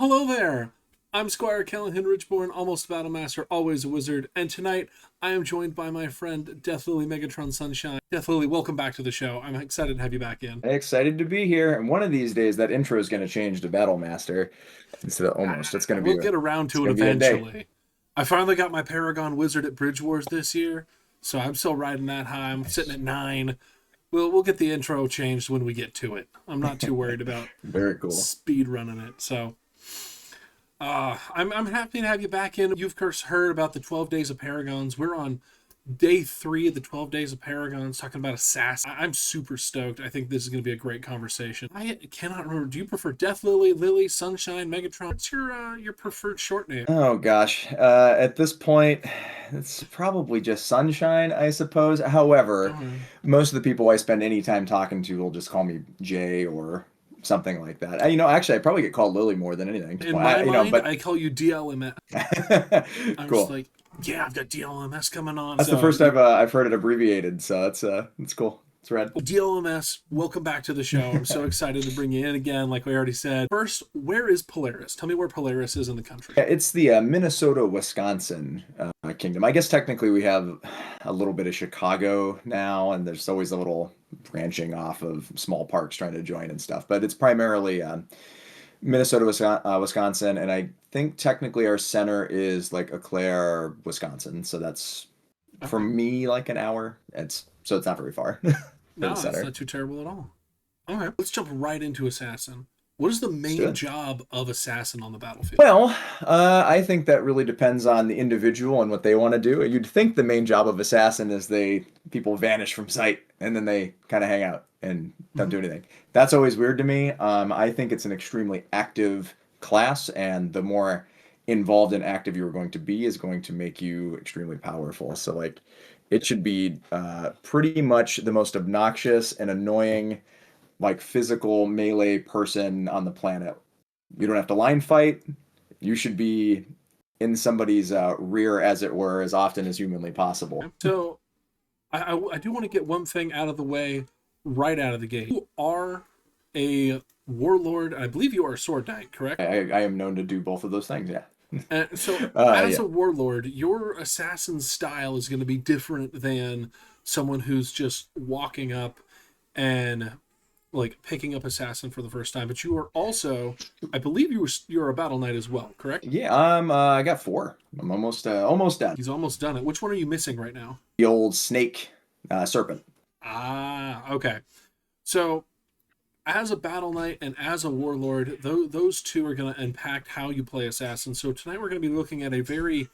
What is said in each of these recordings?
Hello there! I'm Squire Callahan Ridgeborn, almost a Battlemaster, always a wizard, and tonight I am joined by my friend Deathlilly Megatron Sunshine. Deathlilly, welcome back to the show. I'm excited to have you back in. Excited to be here. And one of these days, that intro is going to change to Battle Master instead of almost. It's going to be We'll a, get around it's to it going to be a day. eventually. I finally got my Paragon Wizard at Bridge Wars this year, so I'm still riding that high. I'm sitting at 9. We'll get the intro changed when we get to it. I'm not too worried about Very cool. speed running it, so... I'm happy to have you back in. You've heard about the 12 Days of Paragons. We're on day 3 of the 12 Days of Paragons, talking about Assassin. I'm super stoked. I think this is going to be a great conversation. I cannot remember. Do you prefer Deathlilly, Lily, Sunshine, Megatron? What's your preferred short name? Oh gosh. At this point, it's probably just Sunshine, I suppose. However, most of the people I spend any time talking to will just call me Jay or something like that. Actually, I probably get called Lily more than anything. In Well, my mind, but I call you DLMS. I'm just cool. like, yeah, I've got DLMS coming on. That's the So first I've heard it abbreviated, so it's cool. It's rad. DLMS, welcome back to the show. I'm so excited to bring you in again, like we already said. First, where is Polaris? Tell me where Polaris is in the country. Yeah, it's the Minnesota, Wisconsin kingdom. I guess technically we have a little bit of Chicago now, and there's always a little branching off of small parks trying to join and stuff. But it's primarily Minnesota, Wisconsin, and I think technically our center is like Eau Claire, Wisconsin. So that's for Okay. me like an hour. It's not very far for No, the that's center. not too terrible at all. All right, let's jump right into Assassin. What is the Let's do main it. job of Assassin on the battlefield? Well, I think that really depends on the individual and what they want to do. You'd think the main job of assassin is people vanish from sight and then they kind of hang out and don't Mhm. do anything. That's always weird to me. I think it's an extremely active class, and the more involved and active you're going to be is going to make you extremely powerful. So like, it should be pretty much the most obnoxious and annoying like physical melee person on the planet. You don't have to line fight. You should be in somebody's rear, as it were, as often as humanly possible. So, I do want to get one thing out of the way right out of the gate. You are a warlord. I believe you are a sword knight, correct? I am known to do both of those things. Yeah. And so, as Yeah. a warlord, your assassin style is going to be different than someone who's just walking up and like picking up assassin for the first time. But you are also, I believe you're a battle knight as well, correct? Yeah. I got 4. I'm almost done. He's almost done it. Which one are you missing right now? The old snake serpent. Ah, okay. So, as a battle knight and as a warlord, those two are going to impact how you play assassin. So tonight we're going to be looking at a very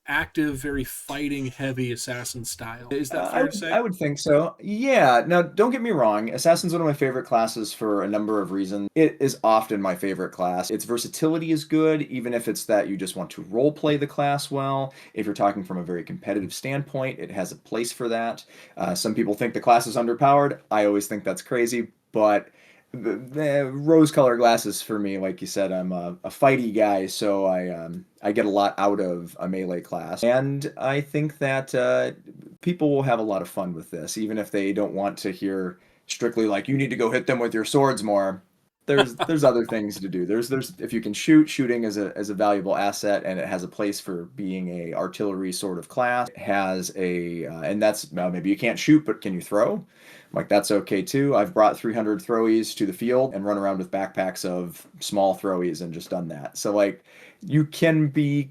active, very fighting heavy assassin style. Is that I fair to would I say? would think so. Yeah. Now, don't get me wrong. Assassin's one of my favorite classes for a number of reasons. It is often my favorite class. Its versatility is good, even if it's that you just want to role play the class well. If you're talking from a very competitive standpoint, it has a place for that. Some people think the class is underpowered. I always think that's crazy, but the rose-colored glasses for me, like you said, I'm a fighty guy, so I get a lot out of a melee class, and I think that people will have a lot of fun with this, even if they don't want to hear strictly like you need to go hit them with your swords more. There's other things to do. There's if you can shooting is a valuable asset, and it has a place for being a artillery sort of class. It has and that's maybe you can't shoot, but can you throw? Like that's okay too. I've brought 300 throwies to the field and run around with backpacks of small throwies and just done that. So like you can be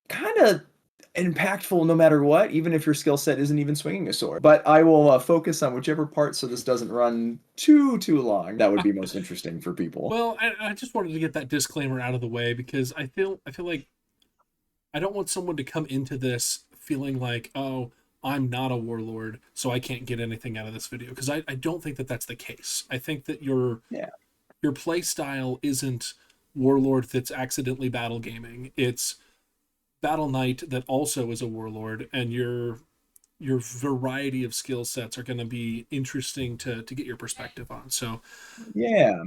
kind of impactful no matter what, even if your skill set isn't even swinging a sword. But I will focus on whichever part so this doesn't run too long. That would be most interesting for people. Well, I just wanted to get that disclaimer out of the way because I feel like I don't want someone to come into this feeling like, oh, I'm not a warlord, so I can't get anything out of this video. Because I don't think that that's the case. I think that Yeah. your play style isn't warlord that's accidentally battle gaming. It's battle knight that also is a warlord, and your variety of skill sets are going to be interesting to get your perspective on. So, Yeah.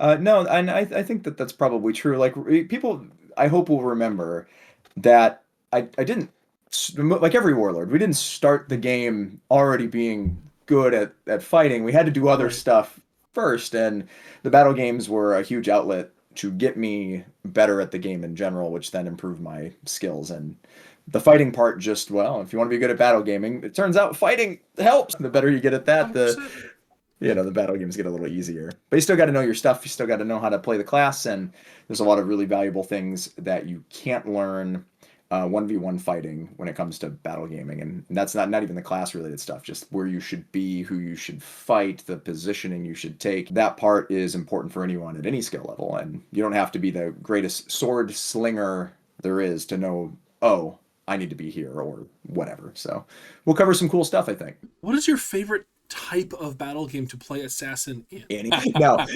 No, and I think that that's probably true. Like people, I hope will remember that I didn't like every warlord. We didn't start the game already being good at fighting. We had to do other right. stuff first, and the battle games were a huge outlet to get me better at the game in general, which then improved my skills. And the fighting part just, well, if you want to be good at battle gaming, it turns out fighting helps. The better you get at that, the battle games get a little easier. But you still got to know your stuff. You still got to know how to play the class, and there's a lot of really valuable things that you can't learn 1v1 fighting when it comes to battle gaming. And that's not even the class related stuff, just where you should be, who you should fight, the positioning you should take. That part is important for anyone at any skill level. And you don't have to be the greatest sword slinger there is to know, oh, I need to be here or whatever. So we'll cover some cool stuff, I think. What is your favorite type of battle game to play assassin in? No,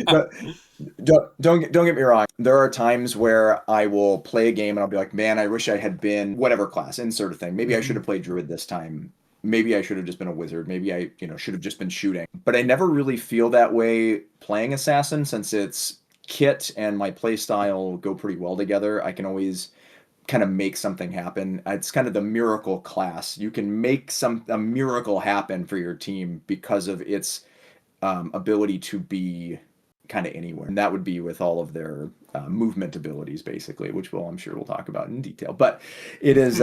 don't get me wrong. There are times where I will play a game and I'll be like, man, I wish I had been whatever class, insert a thing. Maybe I should have played druid this time. Maybe I should have just been a wizard. Maybe I, should have just been shooting. But I never really feel that way playing assassin, since its kit and my play style go pretty well together. I can always kind of make something happen. It's kind of the miracle class. You can make a miracle happen for your team because of its ability to be kind of anywhere. And that would be with all of their movement abilities, basically, which I'm sure we'll talk about in detail. But it is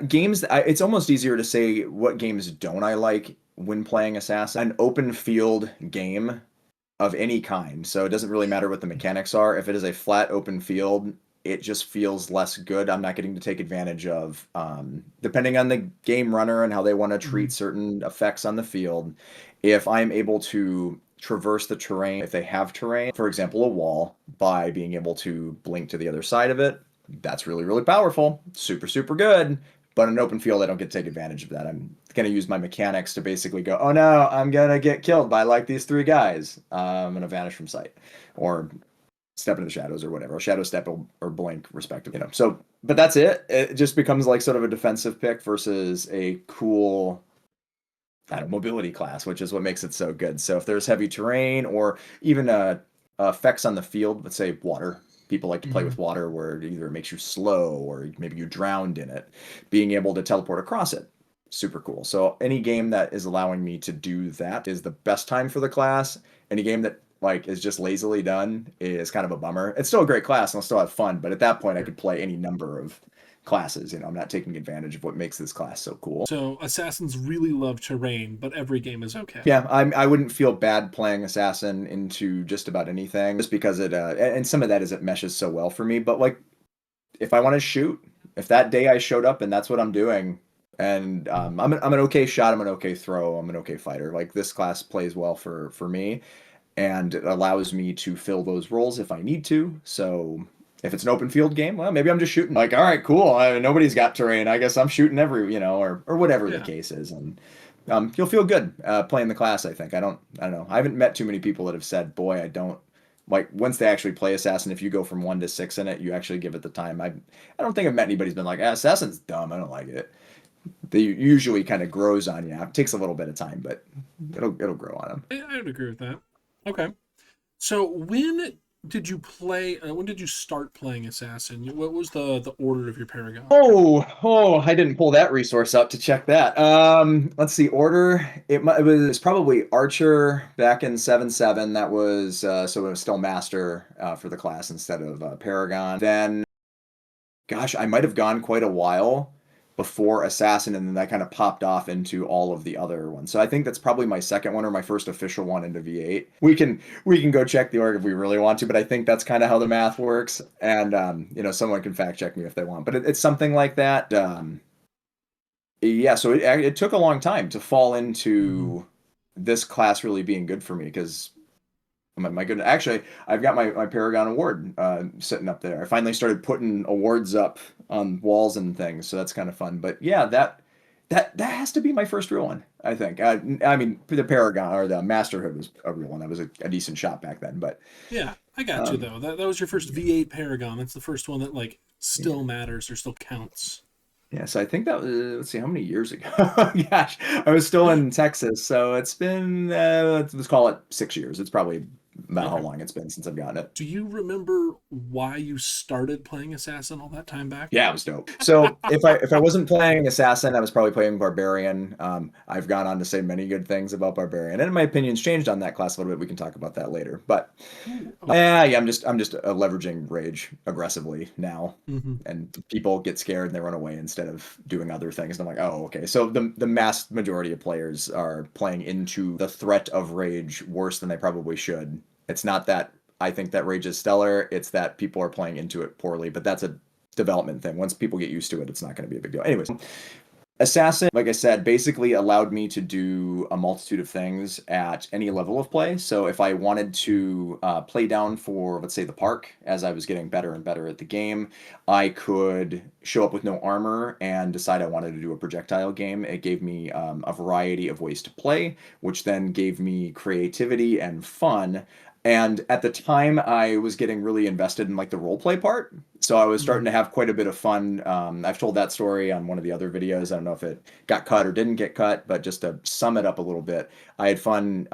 games. It's almost easier to say what games don't I like when playing Assassin. An open field game of any kind. So it doesn't really matter what the mechanics are. If it is a flat open field, it just feels less good. I'm not getting to take advantage of, depending on the game runner and how they want to treat certain effects on the field. If I'm able to traverse the terrain, if they have terrain, for example, a wall, by being able to blink to the other side of it, that's really, really powerful. Super, super good. But in an open field, I don't get to take advantage of that. I'm going to use my mechanics to basically go, oh no, I'm going to get killed by like these 3 guys. I'm going to vanish from sight. Or step into the shadows or whatever. Shadow step or blink, respectively. So, but that's it. It just becomes like sort of a defensive pick versus a cool mobility class, which is what makes it so good. So if there's heavy terrain or even effects on the field, let's say water. People like to play with water where either it makes you slow or maybe you drowned in it. Being able to teleport across it, super cool. So any game that is allowing me to do that is the best time for the class. Any game that is just lazily done is kind of a bummer. It's still a great class and I'll still have fun, but at that point I could play any number of classes. I'm not taking advantage of what makes this class so cool. So assassins really love terrain, but every game is okay. Yeah, I wouldn't feel bad playing assassin into just about anything, just because it and some of that is it meshes so well for me. But if I want to shoot, if that day I showed up and that's what I'm doing, and I'm an okay shot, I'm an okay throw, I'm an okay fighter. This class plays well for me, and it allows me to fill those roles if I need to. So if it's an open field game, well, maybe I'm just shooting. All right, cool. Nobody's got terrain. I guess I'm shooting or whatever the case is. And you'll feel good playing the class, I think. I don't know. I haven't met too many people that have said, boy, I don't like, once they actually play Assassin, if you go from 1 to 6 in it, you actually give it the time. I don't think I've met anybody who's been like, Assassin's dumb. I don't like it. They usually kind of grows on you. It takes a little bit of time, but it'll grow on them. I would agree with that. Okay. So when did you play? When did you start playing Assassin? What was the order of your Paragon? Oh, I didn't pull that resource up to check that. Let's see, order. It was probably Archer back in 7.7. That was so it was still Master for the class instead of Paragon. Then, gosh, I might have gone quite a while before Assassin, and then that kind of popped off into all of the other ones. So I think that's probably my second one or my first official one into V8. We can go check the org if we really want to, but I think that's kind of how the math works. And someone can fact check me if they want, but it's something like that. So it took a long time to fall into this class really being good for me, because my goodness, actually, I've got my Paragon award sitting up there. I finally started putting awards up on walls and things, so that's kind of fun. But yeah, that has to be my first real one, I think. I mean, the Paragon or the Masterhood was a real one. That was a decent shot back then. But yeah, I got you though. That was your first V8 Paragon. That's the first one that still matters or still counts. Yeah, so I think that was, let's see, how many years ago? Gosh, I was still in Texas, so it's been, let's call it 6 years. It's probably about how Okay. long it's been since I've gotten it. Do you remember why you started playing Assassin all that time back? Yeah, it was dope. So if I wasn't playing Assassin, I was probably playing Barbarian. I've gone on to say many good things about Barbarian, and my opinions changed on that class a little bit. We can talk about that later. But Ooh, okay. yeah, I'm just leveraging rage aggressively now, Hmm. and people get scared and they run away instead of doing other things. And I'm like, oh, okay. So the mass majority of players are playing into the threat of rage worse than they probably should. It's not that I think that rage is stellar. It's that people are playing into it poorly. But that's a development thing. Once people get used to it, it's not going to be a big deal. Anyways, Assassin, like I said, basically allowed me to do a multitude of things at any level of play. So if I wanted to play down for, let's say, the park, as I was getting better and better at the game, I could show up with no armor and decide I wanted to do a projectile game. It gave me a variety of ways to play, which then gave me creativity and fun. And at the time, I was getting really invested in like the role play part. So I was starting to have quite a bit of fun. I've told that story on one of the other videos. I don't know if it got cut or didn't get cut, but just to sum it up a little bit, I had fun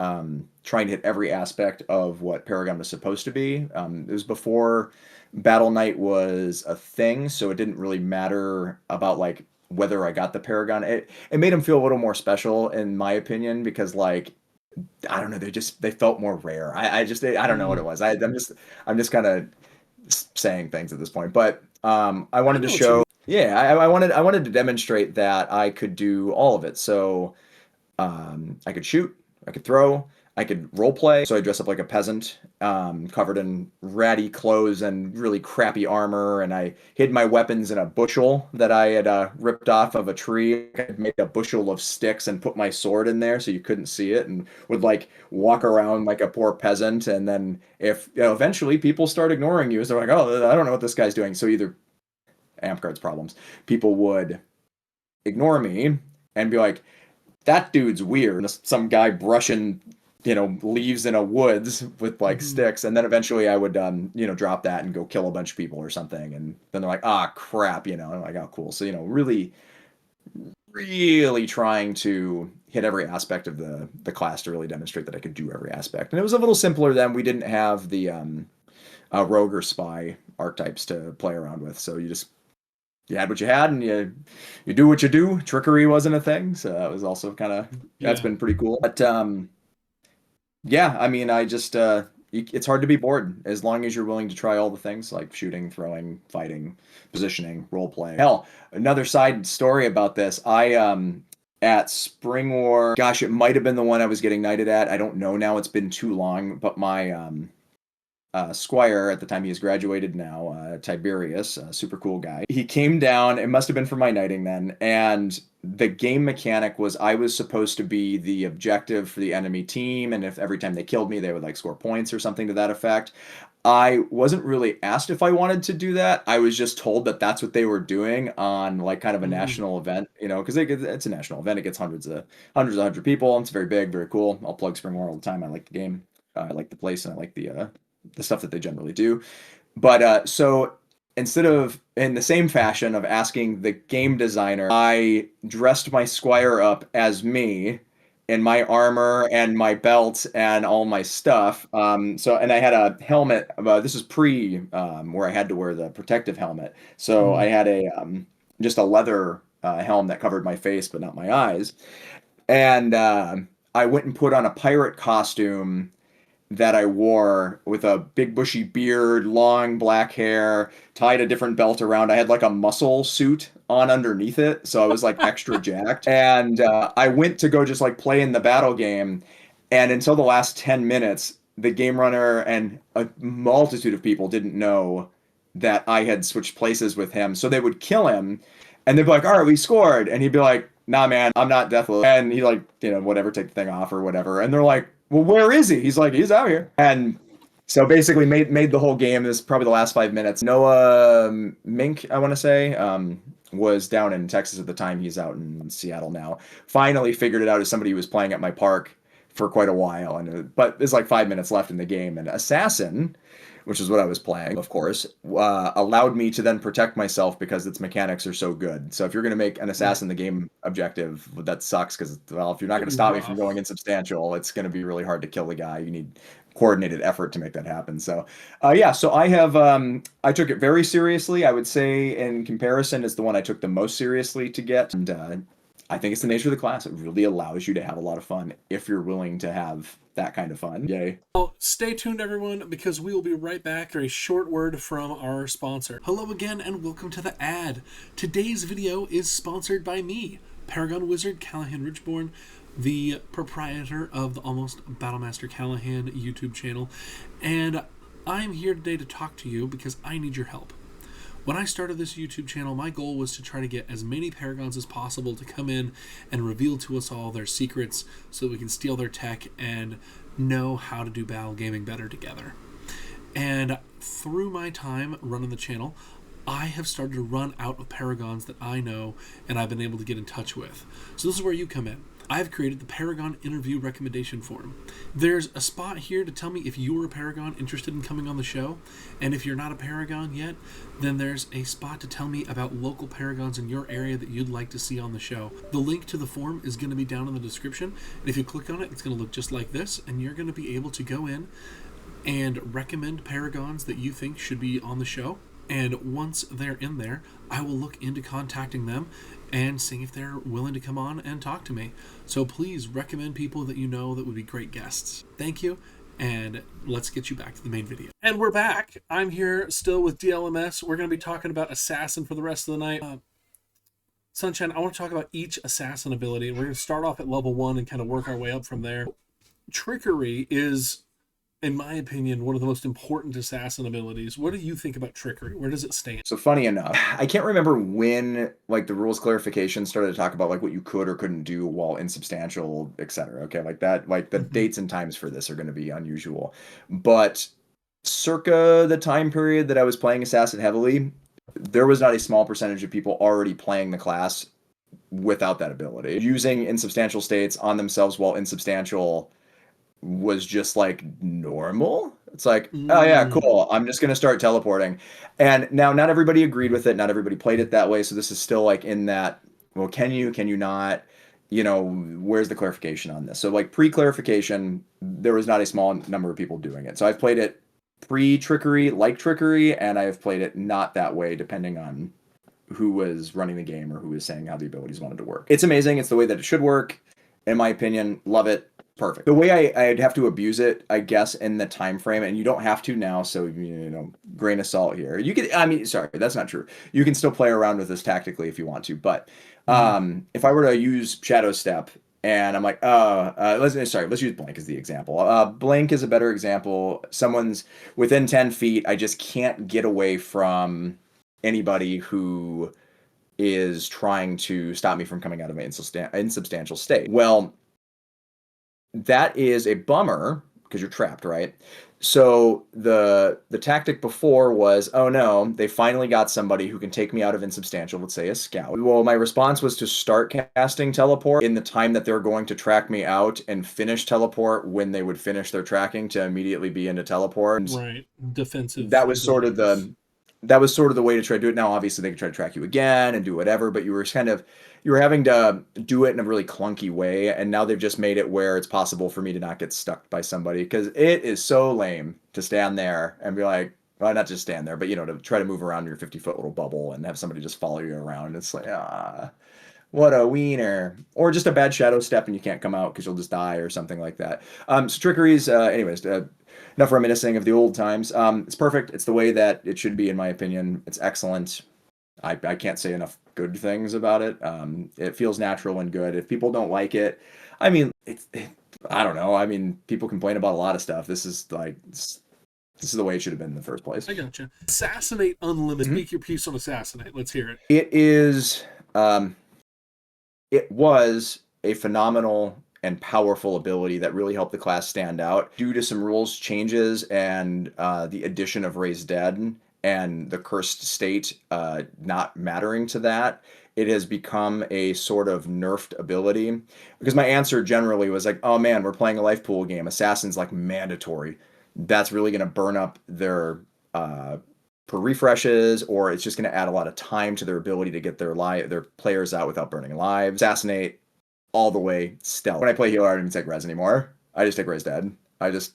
trying to hit every aspect of what Paragon was supposed to be. It was before Battle Knight was a thing, so it didn't really matter about like whether I got the Paragon. It made him feel a little more special, in my opinion, because like I don't know, they felt more rare. I don't know what Mm. it was. I'm just kind of saying things at this point, but I I wanted to know what you show, mean. yeah, I wanted to demonstrate that I could do all of it. So I could shoot, I could throw, I could role play. So I dress up like a peasant, covered in ratty clothes and really crappy armor, and I hid my weapons in a bushel that I had ripped off of a tree. I made a bushel of sticks and put my sword in there so you couldn't see it, and would like walk around like a poor peasant. And then if eventually people start ignoring you, so they're like, oh, I don't know what this guy's doing. So either amp cards problems, people would ignore me and be like, that dude's weird. Some guy brushing, leaves in a woods with like Hmm. sticks, and then eventually I would, drop that and go kill a bunch of people or something, and then they're like, ah, crap, and I'm like, oh, cool. So really, really trying to hit every aspect of the class to really demonstrate that I could do every aspect, and it was a little simpler then. We didn't have the rogue or spy archetypes to play around with, so you had what you had, and you do what you do. Trickery wasn't a thing, so that was also kind of that's Yeah. been pretty cool. But yeah, I mean, it's hard to be bored as long as you're willing to try all the things like shooting, throwing, fighting, positioning, role play. Hell, another side story about this, I at Spring War, gosh, it might have been the one I was getting knighted at. I don't know now. It's been too long, but my squire at the time, he has graduated now, Tiberius, a super cool guy. He came down, it must have been for my knighting then, and the game mechanic was I was supposed to be the objective for the enemy team, and if every time they killed me, they would like score points or something to that effect. I wasn't really asked if I wanted to do that. I was just told that that's what they were doing on like kind of a Mm. national event, because it's a national event. It gets hundred people. It's very big, very cool. I'll plug Spring War all the time. I like the game. I like the place, and I like the stuff that they generally do. But so instead of in the same fashion of asking the game designer, I dressed my squire up as me in my armor and my belt and all my stuff. And I had a helmet. This is pre where I had to wear the protective helmet. So I Mm. had a just a leather helm that covered my face but not my eyes. And I went and put on a pirate costume that I wore with a big bushy beard, long black hair, tied a different belt around. I had like a muscle suit on underneath it, so I was like extra jacked. And I went to go just like play in the battle game, and until the last 10 minutes, the game runner and a multitude of people didn't know that I had switched places with him. So they would kill him, and they'd be like, "All right, we scored," and he'd be like, "Nah, man, I'm not Deathlilly," and he like, whatever, take the thing off or whatever, and they're like, well, where is he? He's like, he's out here. And so basically made the whole game. This is probably the last 5 minutes. Noah Mink, I want to say, was down in Texas at the time. He's out in Seattle now. Finally figured it out as somebody who was playing at my park for quite a while. But there's like 5 minutes left in the game. And Assassin which is what I was playing, of course, allowed me to then protect myself because its mechanics are so good. So if you're going to make an assassin the game objective, that sucks because, well, if you're not going It'd to be stop me from rough. going insubstantial, it's going to be really hard to kill the guy. You need coordinated effort to make that happen. So, yeah, so I took it very seriously. I would say in comparison, it's the one I took the most seriously to get. And I think it's the nature of the class. It really allows you to have a lot of fun if you're willing to have that kind of fun. Yay. Well, stay tuned, everyone, because we will be right back after a short word from our sponsor. Hello again, and welcome to the ad. Today's video is sponsored by me, Paragon Wizard Callahan Richborn, the proprietor of the Almost Battlemaster Callahan YouTube channel, and I'm here today to talk to you because I need your help. When I started this YouTube channel, my goal was to try to get as many Paragons as possible to come in and reveal to us all their secrets so that we can steal their tech and know how to do battle gaming better together. And through my time running the channel, I have started to run out of Paragons that I know and I've been able to get in touch with. So this is where you come in. I've created the Paragon interview recommendation form. There's a spot here to tell me if you're a Paragon interested in coming on the show, and if you're not a Paragon yet, then there's a spot to tell me about local Paragons in your area that you'd like to see on the show. The link to the form is going to be down in the description, and if you click on it, it's going to look just like this, and you're going to be able to go in and recommend Paragons that you think should be on the show. And once they're in there, I will look into contacting them and seeing if they're willing to come on and talk to me. So please recommend people that you know that would be great guests. Thank you, and let's get you back to the main video. And we're back. I'm here still with DLMS. We're going to be talking about Assassin for the rest of the night. Sunshine, I want to talk about each Assassin ability. We're going to start off at level 1 and kind of work our way up from there. Trickery is, in my opinion, one of the most important assassin abilities. What do you think about trickery? Where does it stand? So funny enough, I can't remember when like the rules clarification started to talk about like what you could or couldn't do while insubstantial, etc. Okay, like that, like the dates and times for this are going to be unusual. But circa the time period that I was playing Assassin heavily, there was not a small percentage of people already playing the class without that ability. Using insubstantial states on themselves while insubstantial was just like normal. It's like, oh yeah, cool, I'm just gonna start teleporting. And now not everybody agreed with it, not everybody played it that way, so this is still like in that, well, can you not, you know, where's the clarification on this? So like pre-clarification, there was not a small number of people doing it. So I've played it pre-trickery, like trickery, and I've played it not that way, depending on who was running the game or who was saying how the abilities wanted to work. It's amazing. It's the way that it should work, in my opinion. Love it. Perfect. The way I'd have to abuse it, I guess, in the time frame, and you don't have to now, so, you know, grain of salt here. You could, I mean, sorry, that's not true. You can still play around with this tactically if you want to, but if I were to use Shadow Step, and I'm like, let's use Blink as the example. Blink is a better example. Someone's within 10 feet, I just can't get away from anybody who is trying to stop me from coming out of my insubstantial state. Well, that is a bummer because you're trapped, right? So the tactic before was, oh no, they finally got somebody who can take me out of insubstantial, let's say a scout. Well, my response was to start casting teleport in the time that they're going to track me out and finish teleport when they would finish their tracking to immediately be into teleport. Right. Defensive. That was sort of the way to try to do it. Now, obviously, they could try to track you again and do whatever, but you were having to do it in a really clunky way, and now they've just made it where it's possible for me to not get stuck by somebody, because it is so lame to stand there and be like, well, not just stand there, but, you know, to try to move around your 50-foot little bubble and have somebody just follow you around. It's like, what a wiener. Or just a bad shadow step and you can't come out because you'll just die or something like that. So trickeries, anyways, enough reminiscing of the old times. It's perfect. It's the way that it should be, in my opinion. It's excellent. I can't say enough good things about it. It feels natural and good. If people don't like it, I mean, I don't know. I mean, people complain about a lot of stuff. This is the way it should have been in the first place. I gotcha. Assassinate Unlimited. Speak your piece on Assassinate. Let's hear it. It was a phenomenal and powerful ability that really helped the class stand out. Due to some rules changes and the addition of Raised Dead and the cursed state not mattering to that, it has become a sort of nerfed ability. Because my answer generally was like, oh man, we're playing a life pool game. Assassin's like mandatory. that's really going to burn up their per refreshes, or it's just going to add a lot of time to their ability to get their players out without burning lives. Assassinate all the way stealth. When I play healer, I don't even take res anymore. I just take Ray's dead. I just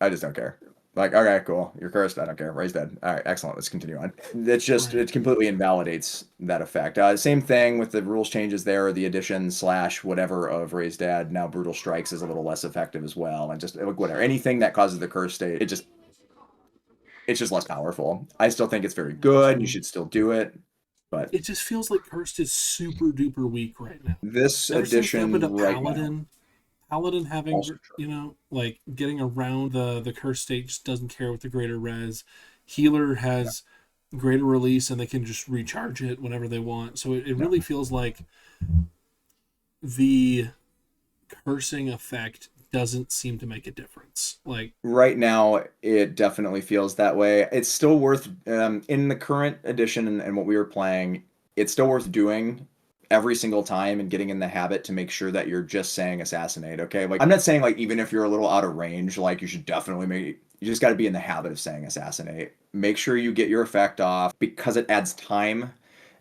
don't care. Like, okay, cool. You're cursed. I don't care. Ray's dead. All right, excellent. Let's continue on. It's just, Right. it completely invalidates that effect. Same thing with the rules changes there, the addition / whatever of Ray's dead. Now Brutal Strikes is a little less effective as well. And just whatever. Anything that causes the curse state, it's just less powerful. I still think it's very good. You should still do it. But it just feels like Cursed is super duper weak right now. this Ever since they opened edition up right now, Paladin having, also true. you know, like getting around the curse state, just doesn't care with the greater res. Healer has greater release and they can just recharge it whenever they want. So it really feels like the cursing effect doesn't seem to make a difference. Like Right now, it definitely feels that way. It's still worth, in the current edition and what we were playing, it's still worth doing every single time and getting in the habit to make sure that you're just saying assassinate, okay? Like, I'm not saying, like, even if you're a little out of range, like, you should definitely you just got to be in the habit of saying assassinate. Make sure you get your effect off because it adds time.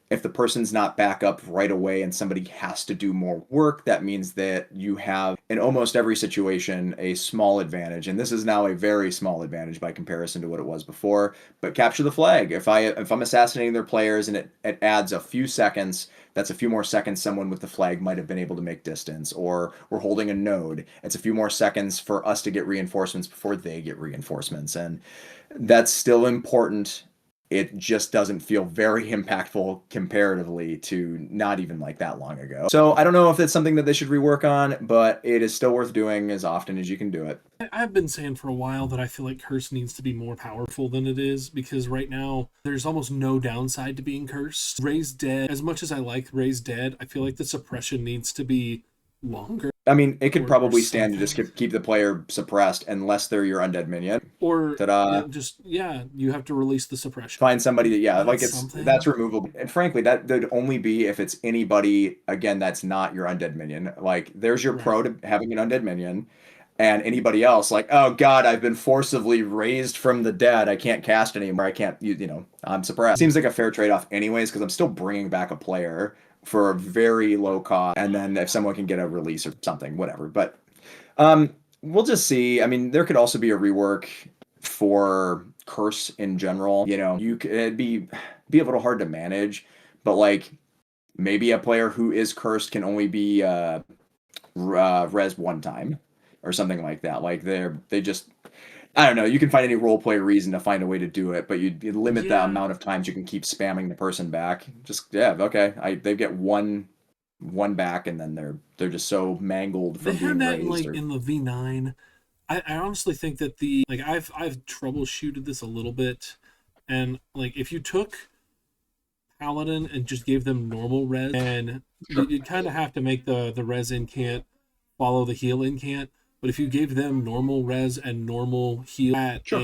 If the person's not back up right away and somebody has to do more work, that means that you have, in almost every situation, a small advantage. And this is now a very small advantage by comparison to what it was before. But capture the flag. If I'm assassinating their players and it adds a few seconds, that's a few more seconds someone with the flag might have been able to make distance. Or we're holding a node. It's a few more seconds for us to get reinforcements before they get reinforcements. And that's still important. It just doesn't feel very impactful comparatively to not even like that long ago. So I don't know if it's something that they should rework on, but it is still worth doing as often as you can do it. I've been saying for a while that I feel like Curse needs to be more powerful than it is, because right now there's almost no downside to being cursed. Raised Dead, as much as I like Raised Dead, I feel like the suppression needs to be longer. I mean, it could or probably stand to something. just keep the player suppressed unless they're your undead minion. Or Ta-da. you have to release the suppression. Find somebody that, yeah, like That's that's something. removable. And frankly, that would only be if it's anybody, again, that's not your undead minion. Like, there's your Right. pro to having an undead minion. And anybody else, like, oh god, I've been forcibly raised from the dead. I can't cast anymore. I can't, I'm suppressed. Seems like a fair trade-off anyways, because I'm still bringing back a player for a very low cost. And then if someone can get a release or something, whatever. But we'll just see. I mean, there could also be a rework for curse in general. It'd be a little hard to manage, but like maybe a player who is cursed can only be res one time or something like that. Like they just, I don't know. You can find any role play reason to find a way to do it, but you limit the Yeah, amount of times you can keep spamming the person back. Just, yeah, okay. They get one back, and then they're just so mangled they from had being that in raised. like Or in the V9. I honestly think that the like I've troubleshooted this a little bit, and like if you took Paladin and just gave them normal res, and sure, you kind of have to make the res incant follow the heal incant. But if you gave them normal res and normal heal at sure.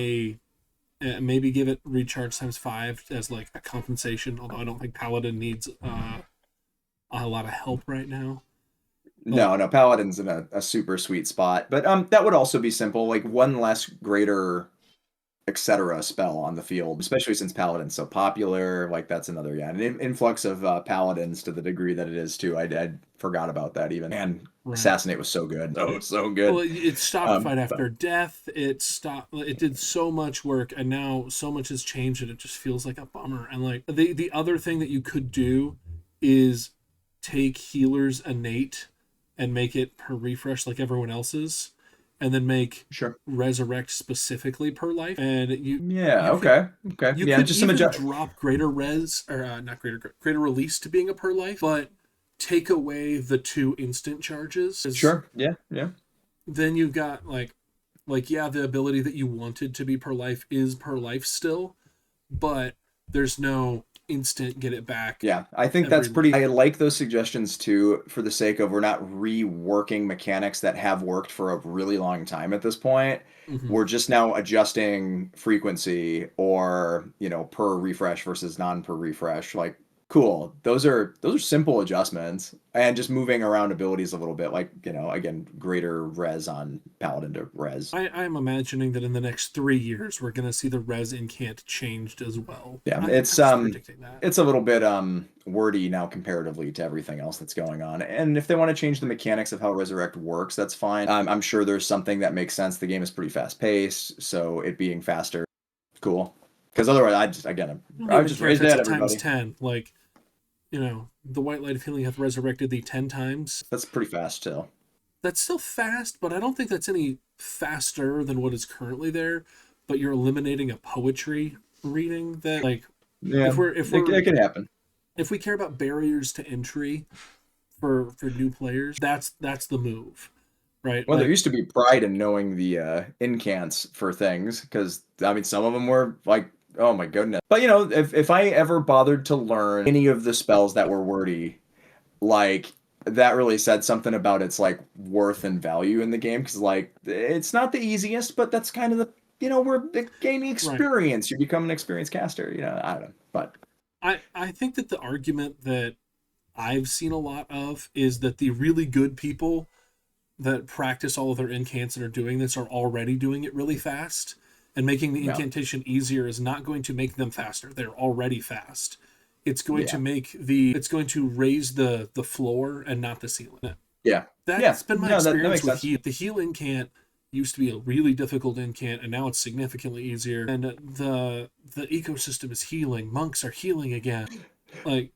maybe give it recharge times 5 as like a compensation. Although I don't think Paladin needs a lot of help right now. But No, Paladin's in a super sweet spot, but that would also be simple, like one less greater etc. spell on the field, especially since Paladin's so popular. Like that's another, yeah, an influx of Paladins to the degree that it is too. I forgot about that even. And right. Assassinate was so good, so Well, good. it stopped fight But after death. It stopped. It did so much work, and now so much has changed, and it just feels like a bummer. And like the other thing that you could do is take healers innate and make it per refresh like everyone else's, and then make sure, resurrect specifically per life. And yeah, you could okay, you yeah, could just some even adjust. drop greater res or not greater release to being a per life, but take away the 2 instant charges. Sure, yeah, yeah. Then you've got like yeah, the ability that you wanted to be per life is per life still, but there's no instant get it back Yeah, I think that's every. pretty. I like those suggestions too, for the sake of we're not reworking mechanics that have worked for a really long time at this point. Mm-hmm. We're just now adjusting frequency or, per refresh versus non per refresh. Like Cool. Those are simple adjustments and just moving around abilities a little bit, like, again, greater res on paladin to res. I'm imagining that in the next 3 years we're gonna see the res incant changed as well. Yeah, I'm just predicting that. it's a little bit wordy now comparatively to everything else that's going on. And if they want to change the mechanics of how resurrect works, that's fine. I'm sure there's something that makes sense. The game is pretty fast paced, so it being faster, cool. Because otherwise, I would just raise that, everybody. Times 10, like, the white light of healing hath resurrected thee 10 times. That's pretty fast still. That's still fast, but I don't think that's any faster than what is currently there. But you're eliminating a poetry reading that, like, Yeah, it could happen. If we care about barriers to entry for new players, that's the move, right? Well, there used to be pride in knowing the incants for things, because I mean, some of them were like, oh my goodness. But if I ever bothered to learn any of the spells that were wordy, like, that really said something about its like worth and value in the game, because like it's not the easiest, but that's kind of the we're gaining experience. Right. You become an experienced caster. I don't know, but I think that the argument that I've seen a lot of is that the really good people that practice all of their incants and are doing this are already doing it really fast, and making the incantation easier is not going to make them faster. They're already fast. It's going to raise the floor and not the ceiling. Yeah. That's been my experience with heal. The heal incant used to be a really difficult incant, and now it's significantly easier. And the ecosystem is healing. Monks are healing again. Like,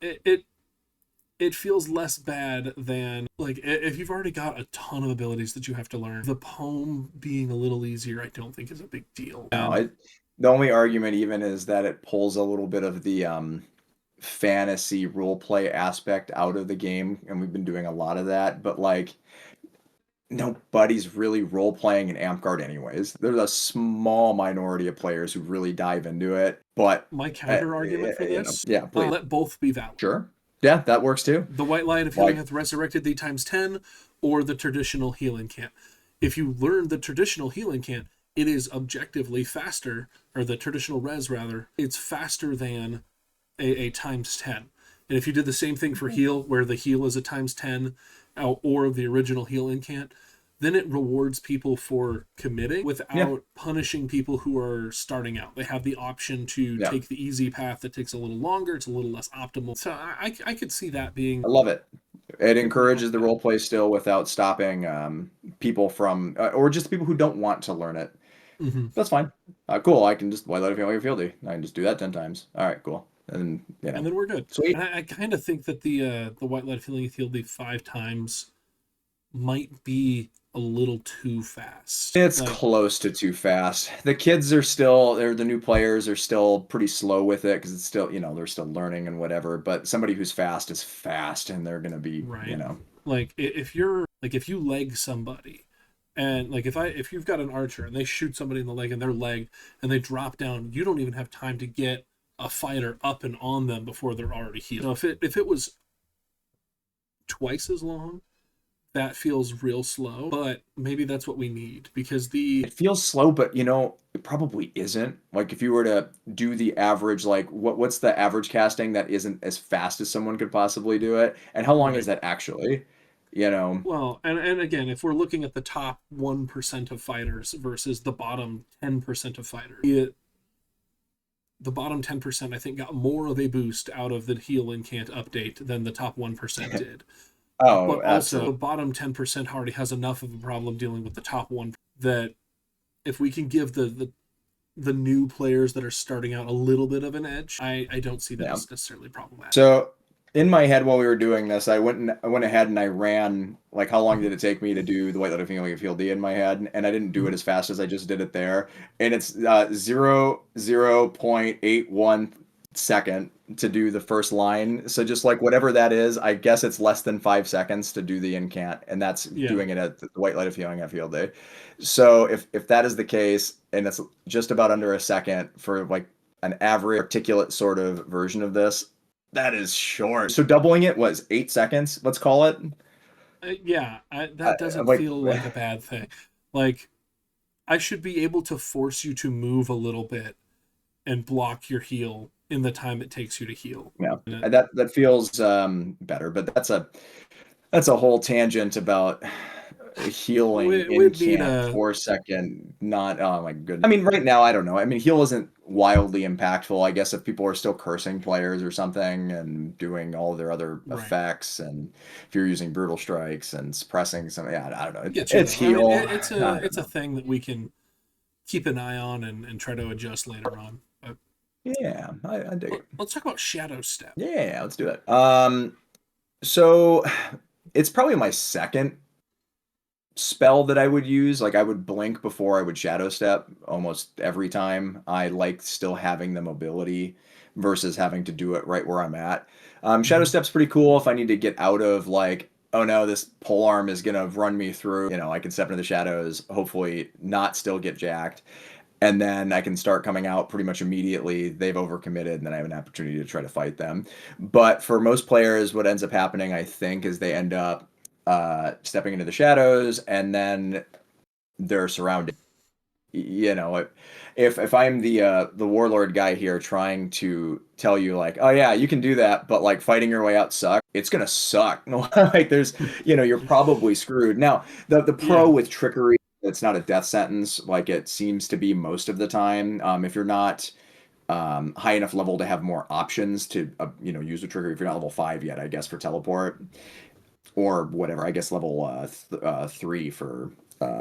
it feels less bad than, like, if you've already got a ton of abilities that you have to learn. The poem being a little easier, I don't think is a big deal. No, the only argument even is that it pulls a little bit of the fantasy roleplay aspect out of the game, and we've been doing a lot of that. But like, nobody's really role-playing in Amtgard anyways. There's a small minority of players who really dive into it, but my counter argument for this, let both be valid. Sure. Yeah, that works too. The white light of healing hath resurrected thee times 10, or the traditional healing cant. If you learn the traditional healing cant, it is objectively faster, or the traditional res rather, it's faster than a times 10. And if you did the same thing for heal, where the heal is a times 10, or the original heal incant, then it rewards people for committing without punishing people who are starting out. They have the option to take the easy path that takes a little longer. It's a little less optimal. So I could see that being... I love it. It encourages the roleplay still without stopping people from... or just people who don't want to learn it. Mm-hmm. That's fine. Cool. I can just white light of healing fieldy. I can just do that 10 times. All right, cool. And then we're good. Sweet. And I kind of think that the white light of healing fieldy 5 times might be a little too fast. It's close to too fast. The kids are still, the new players are still pretty slow with it, because it's still, they're still learning and whatever. But somebody who's fast is fast, and they're gonna be, like, if you leg somebody, and like if you've got an archer and they shoot somebody in the leg and they're legged and they drop down, you don't even have time to get a fighter up and on them before they're already healed. So if it was twice as long, that feels real slow, but maybe that's what we need, because it feels slow, but it probably isn't. Like, if you were to do the average, like what's the average casting that isn't as fast as someone could possibly do it, and how long is that actually? Well, and again, if we're looking at the top 1% of fighters versus the bottom 10% of fighters, the bottom 10% I think got more of a boost out of the heal incant update than the top 1% did. Oh, but also absolutely. the bottom 10% already has enough of a problem dealing with the top 1 that if we can give the new players that are starting out a little bit of an edge, I don't see that as necessarily problematic. So in my head while we were doing this, I went ahead and I ran, like, how long did it take me to do the white light of healing field D in my head, and I didn't do it as fast as I just did it there, and it's 0.81 second to do the first line. So just like whatever that is, I guess it's less than 5 seconds to do the incant, and that's doing it at the white light of healing at field day. So if that is the case, and it's just about under a second for like an average articulate sort of version of this, that is short. So doubling it was 8 seconds, let's call it. That doesn't feel like a bad thing. Like, I should be able to force you to move a little bit and block your heal in the time it takes you to heal. Yeah, And that feels better, but that's a whole tangent about healing we in need camp a 4 second. Not oh my goodness. I mean, right now I don't know. I mean, heal isn't wildly impactful. I guess if people are still cursing players or something and doing all their other right. effects, and if you're using brutal strikes and suppressing some, yeah, I don't know. Get you It's though. I mean, heal. I don't it's a know. thing that we can keep an eye on and try to adjust later on. But Yeah, I dig it. let's talk about Shadow Step. Yeah, let's do it. So it's probably my second spell that I would use. Like I would blink before I would shadow step almost every time. I like still having the mobility versus having to do it right where I'm at. Shadow Mm-hmm. step's pretty cool if I need to get out of like, oh no, this pole arm is gonna run me through. You know, I can step into the shadows, hopefully not still get jacked. And then I can start coming out pretty much immediately. They've overcommitted, and then I have an opportunity to try to fight them. But for most players, what ends up happening, I think, is they end up stepping into the shadows, and then they're surrounded. You know, if I'm the warlord guy here trying to tell you like, oh yeah, you can do that, but like fighting your way out sucks. It's gonna suck. Like there's, you're probably screwed. Now the pro Yeah. with trickery, it's not a death sentence like it seems to be most of the time. If you're not high enough level to have more options to use the trigger, if you're not level 5 yet, I guess for teleport or whatever. I guess level 3 for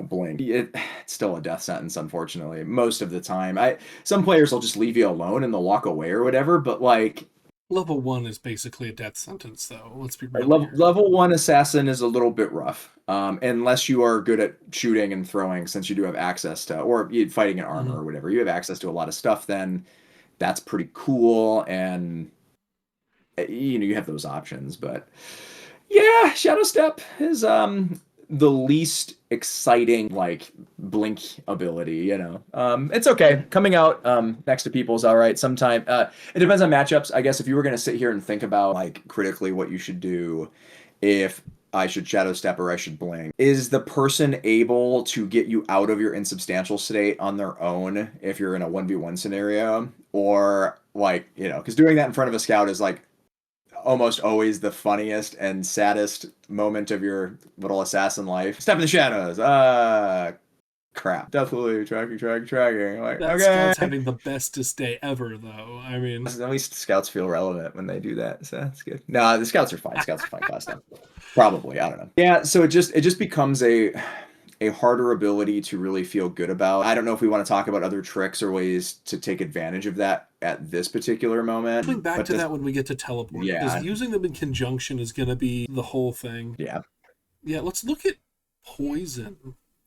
blink. It's still a death sentence, unfortunately. Most of the time, some players will just leave you alone and they'll walk away or whatever. But like Level 1 is basically a death sentence, though. Let's be real level here. level 1 assassin is a little bit rough, unless you are good at shooting and throwing. Since you do have access to, or fighting in armor Mm-hmm. or whatever, you have access to a lot of stuff. Then that's pretty cool, and you have those options. But yeah, Shadow Step is the least exciting like blink ability, It's okay. Coming out next to people is all right. Sometime it depends on matchups. I guess if you were gonna sit here and think about like critically what you should do, if I should Shadow Step or I should blink, is the person able to get you out of your insubstantial state on their own if you're in a 1v1 scenario? Or like, because doing that in front of a scout is like almost always the funniest and saddest moment of your little assassin life. Step in the shadows. Crap. Deathlilly tracking. Like, That okay. scout's having the bestest day ever, though. I mean, At least scouts feel relevant when they do that, so that's good. No, the scouts are fine. Scouts are fine class now. Probably, I don't know. Yeah, so it just becomes a harder ability to really feel good about. I don't know if we want to talk about other tricks or ways to take advantage of that at this particular coming moment. back But to this, that when we get to teleport, because yeah, using them in conjunction is going to be the whole thing. yeah. Yeah, let's look at poison.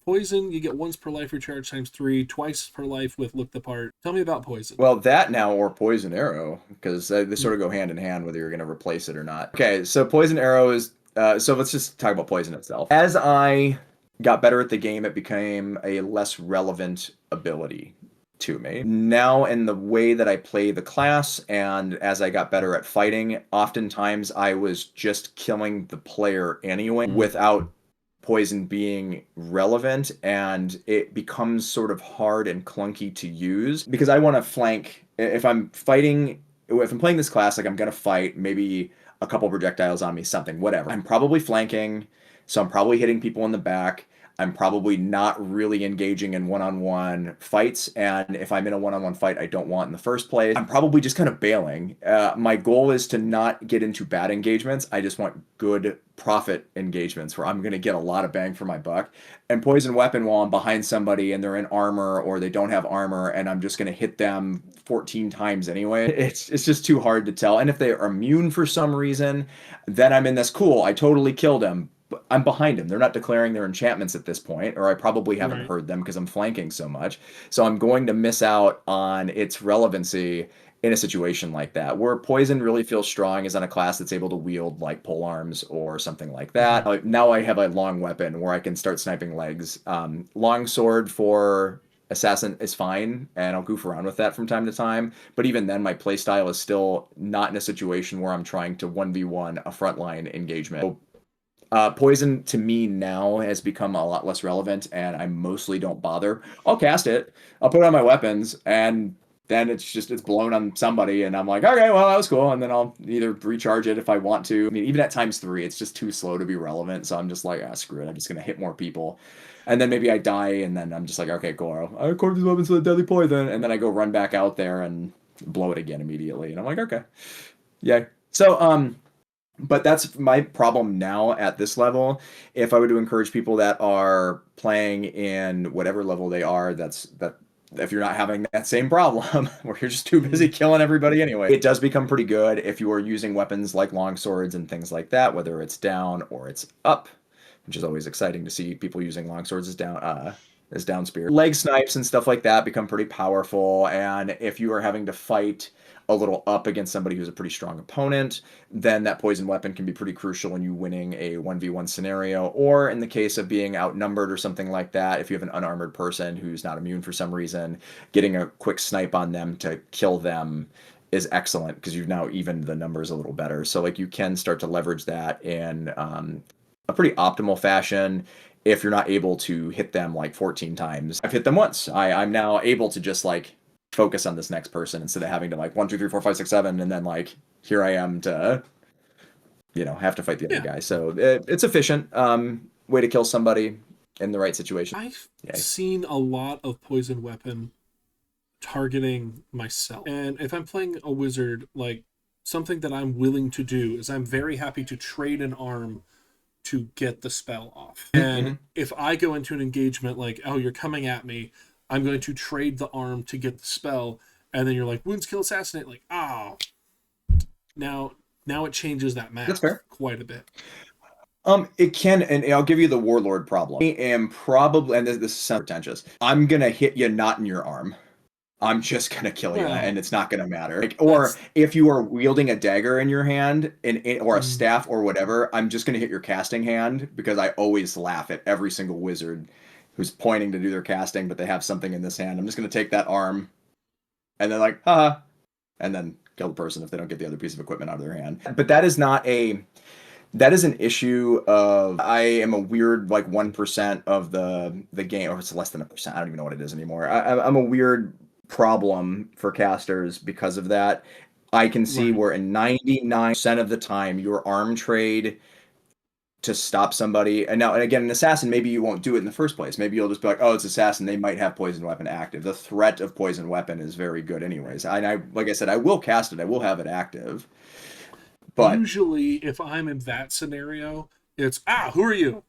Poison, you get once per life recharge times 3, twice per life with look the part. Tell me about poison. Well, that now or poison arrow, because they Hmm. sort of go hand in hand whether you're going to replace it or not. Okay, so poison arrow is. So let's just talk about poison itself. As I got better at the game, it became a less relevant ability to me. Now, in the way that I play the class, and as I got better at fighting, oftentimes I was just killing the player anyway Mm. without poison being relevant, and it becomes sort of hard and clunky to use because I want to flank. If I'm fighting, if I'm playing this class, like I'm gonna fight maybe a couple projectiles on me, something, whatever. I'm probably flanking, so I'm probably hitting people in the back. I'm probably not really engaging in one-on-one fights, and if I'm in a one-on-one fight I don't want in the first place, I'm probably just kind of bailing. My goal is to not get into bad engagements. I just want good profit engagements where I'm going to get a lot of bang for my buck. And poison weapon while I'm behind somebody and they're in armor or they don't have armor, and I'm just going to hit them 14 times anyway. It's just too hard to tell. And if they are immune for some reason, then I'm in this cool. I totally killed him. I'm behind him. They're not declaring their enchantments at this point, or I probably haven't Right. heard them because I'm flanking so much. So I'm going to miss out on its relevancy in a situation like that. Where poison really feels strong is on a class that's able to wield like pole arms or something like that. Mm-hmm. Now I have a long weapon where I can start sniping legs. Long sword for assassin is fine, and I'll goof around with that from time to time. But even then, my playstyle is still not in a situation where I'm trying to 1v1 a frontline engagement. So, poison to me now has become a lot less relevant, and I mostly don't bother. I'll cast it, I'll put it on my weapons, and then it's blown on somebody, and I'm like, okay, well, that was cool, and then I'll either recharge it if I want to. I mean, even at ×3, it's just too slow to be relevant, so I'm just like, screw it, I'm just gonna hit more people, and then maybe I die, and then I'm just like, okay, cool, I equip these weapons with a deadly poison, and then I go run back out there and blow it again immediately, and I'm like, okay, yeah. So but that's my problem now at this level. If I were to encourage people that are playing in whatever level they are, that if you're not having that same problem where you're just too busy killing everybody anyway, it does become pretty good if you are using weapons like long swords and things like that, whether it's down or it's up, which is always exciting to see people using long swords as down spear. Leg snipes and stuff like that become pretty powerful, and if you are having to fight a little up against somebody who's a pretty strong opponent, then that poison weapon can be pretty crucial in you winning a 1v1 scenario, or in the case of being outnumbered or something like that, if you have an unarmored person who's not immune for some reason, getting a quick snipe on them to kill them is excellent because you've now evened the numbers a little better. So like you can start to leverage that in a pretty optimal fashion if you're not able to hit them like 14 times. I've hit them once. I'm now able to just like focus on this next person instead of having to like 1, 2, 3, 4, 5, 6, 7, and then like here I am to have to fight the other guy. So it's efficient way to kill somebody in the right situation. I've seen a lot of poison weapon targeting myself, and if I'm playing a wizard, like something that I'm willing to do is I'm very happy to trade an arm to get the spell off. And if I go into an engagement like, oh, you're coming at me, I'm going to trade the arm to get the spell, and then you're like, wounds, kill, assassinate, like, oh. Now it changes that math quite a bit. It can, and I'll give you the Warlord problem. I am probably, and this sounds pretentious, I'm gonna hit you not in your arm. I'm just gonna kill you, and it's not gonna matter. Like, or if you are wielding a dagger in your hand, or a staff or whatever, I'm just gonna hit your casting hand, because I always laugh at every single wizard who's pointing to do their casting, but they have something in this hand. I'm just gonna take that arm, and then like, haha, and then kill the person if they don't get the other piece of equipment out of their hand. But that is an issue of, I am a weird like 1% of the game, or it's less than 1%. I don't even know what it is anymore. I'm a weird problem for casters because of that. I can see where in 99% of the time your arm trade to stop somebody, and again, an assassin, maybe you won't do it in the first place. Maybe you'll just be like, oh, it's assassin, they might have poison weapon active. The threat of poison weapon is very good anyways. I like I said, I will cast it, I will have it active. But usually if I'm in that scenario, it's who are you?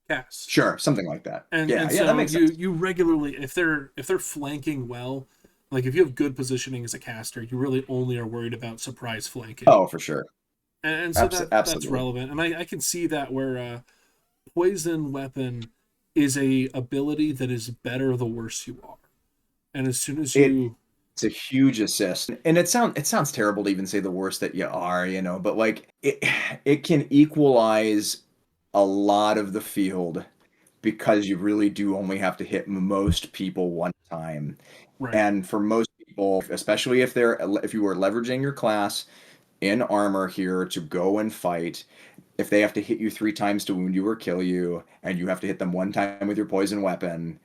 Cast. Sure, something like that. And so that makes sense. You regularly, if they're flanking well, like if you have good positioning as a caster, you really only are worried about surprise flanking. Oh, for sure. And so that's relevant. And I can see that where poison weapon is a ability that is better the worse you are. And as soon as it's a huge assist. And it sounds terrible to even say the worse that you are, but like it can equalize a lot of the field, because you really do only have to hit most people one time. Right. And for most people, especially if you are leveraging your class in armor here to go and fight, if they have to hit you 3 times to wound you or kill you, and you have to hit them 1 time with your poison weapon,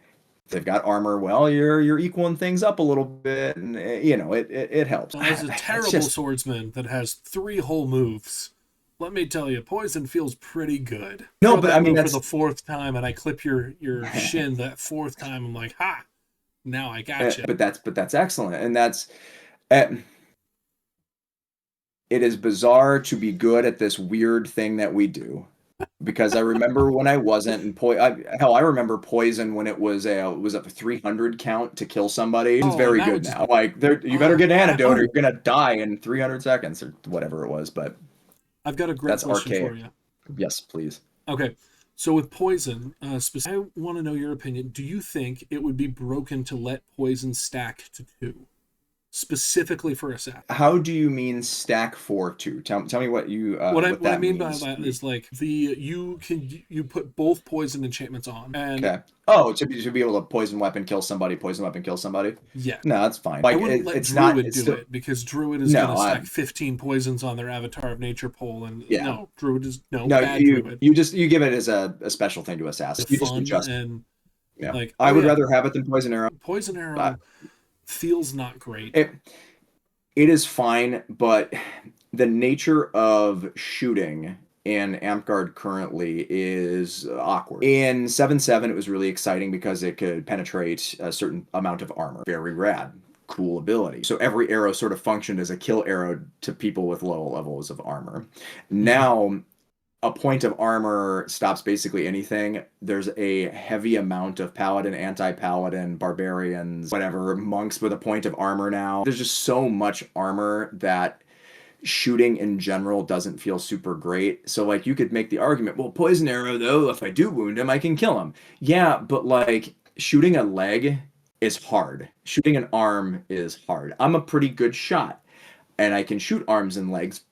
if they've got armor, well, you're equaling things up a little bit, and it helps. As a terrible swordsman that has 3 whole moves, let me tell you, poison feels pretty good. No, but I mean, that's for the 4th time, and I clip your shin that 4th time. I'm like, ha! Now I got you. But that's excellent, and that's. It is bizarre to be good at this weird thing that we do, because I remember when I wasn't, and I remember poison when it was a 300 count to kill somebody. It's very good now. Like, you better get an antidote, or you're gonna die in 300 seconds or whatever it was. But I've got a great question for you. Yes, please. Okay, so with poison, I want to know your opinion. Do you think it would be broken to let poison stack to 2? Specifically for assassin. How do you mean stack for 2? Tell me what you what I mean by that is like you put both poison enchantments on, and to be able to poison weapon kill somebody. Yeah, no, that's fine. Like, I wouldn't let Druid do it, because Druid is going to stack 15 poisons on their Avatar of Nature pole, and Druid is bad. Druid. You give it as a special thing to assassin. It's fun, and I would rather have it than poison arrow. Poison arrow. feels not great. It is fine, but the nature of shooting in Amtgard currently is awkward. In 7.7, it was really exciting because it could penetrate a certain amount of armor. Very rad. Cool ability. So every arrow sort of functioned as a kill arrow to people with low levels of armor. Now, a point of armor stops basically anything. There's a heavy amount of paladin, anti-paladin, barbarians, whatever, monks with a point of armor now. There's just so much armor that shooting in general doesn't feel super great. So like you could make the argument, well, poison arrow though, if I do wound him, I can kill him. Yeah, but like shooting a leg is hard. Shooting an arm is hard. I'm a pretty good shot and I can shoot arms and legs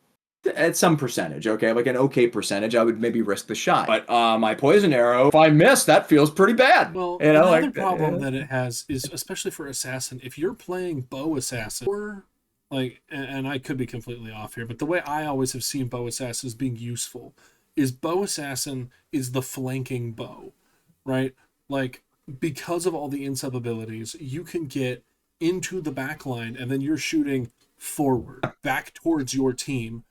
at some percentage, okay? Like an okay percentage, I would maybe risk the shot. But my poison arrow, if I miss, that feels pretty bad. Well, you know, another problem that it has is, especially for assassin, if you're playing bow assassin, or like, and I could be completely off here, but the way I always have seen bow assassin as being useful is bow assassin is the flanking bow, right? Like, because of all the in-sub abilities, you can get into the back line and then you're shooting forward, back towards your team,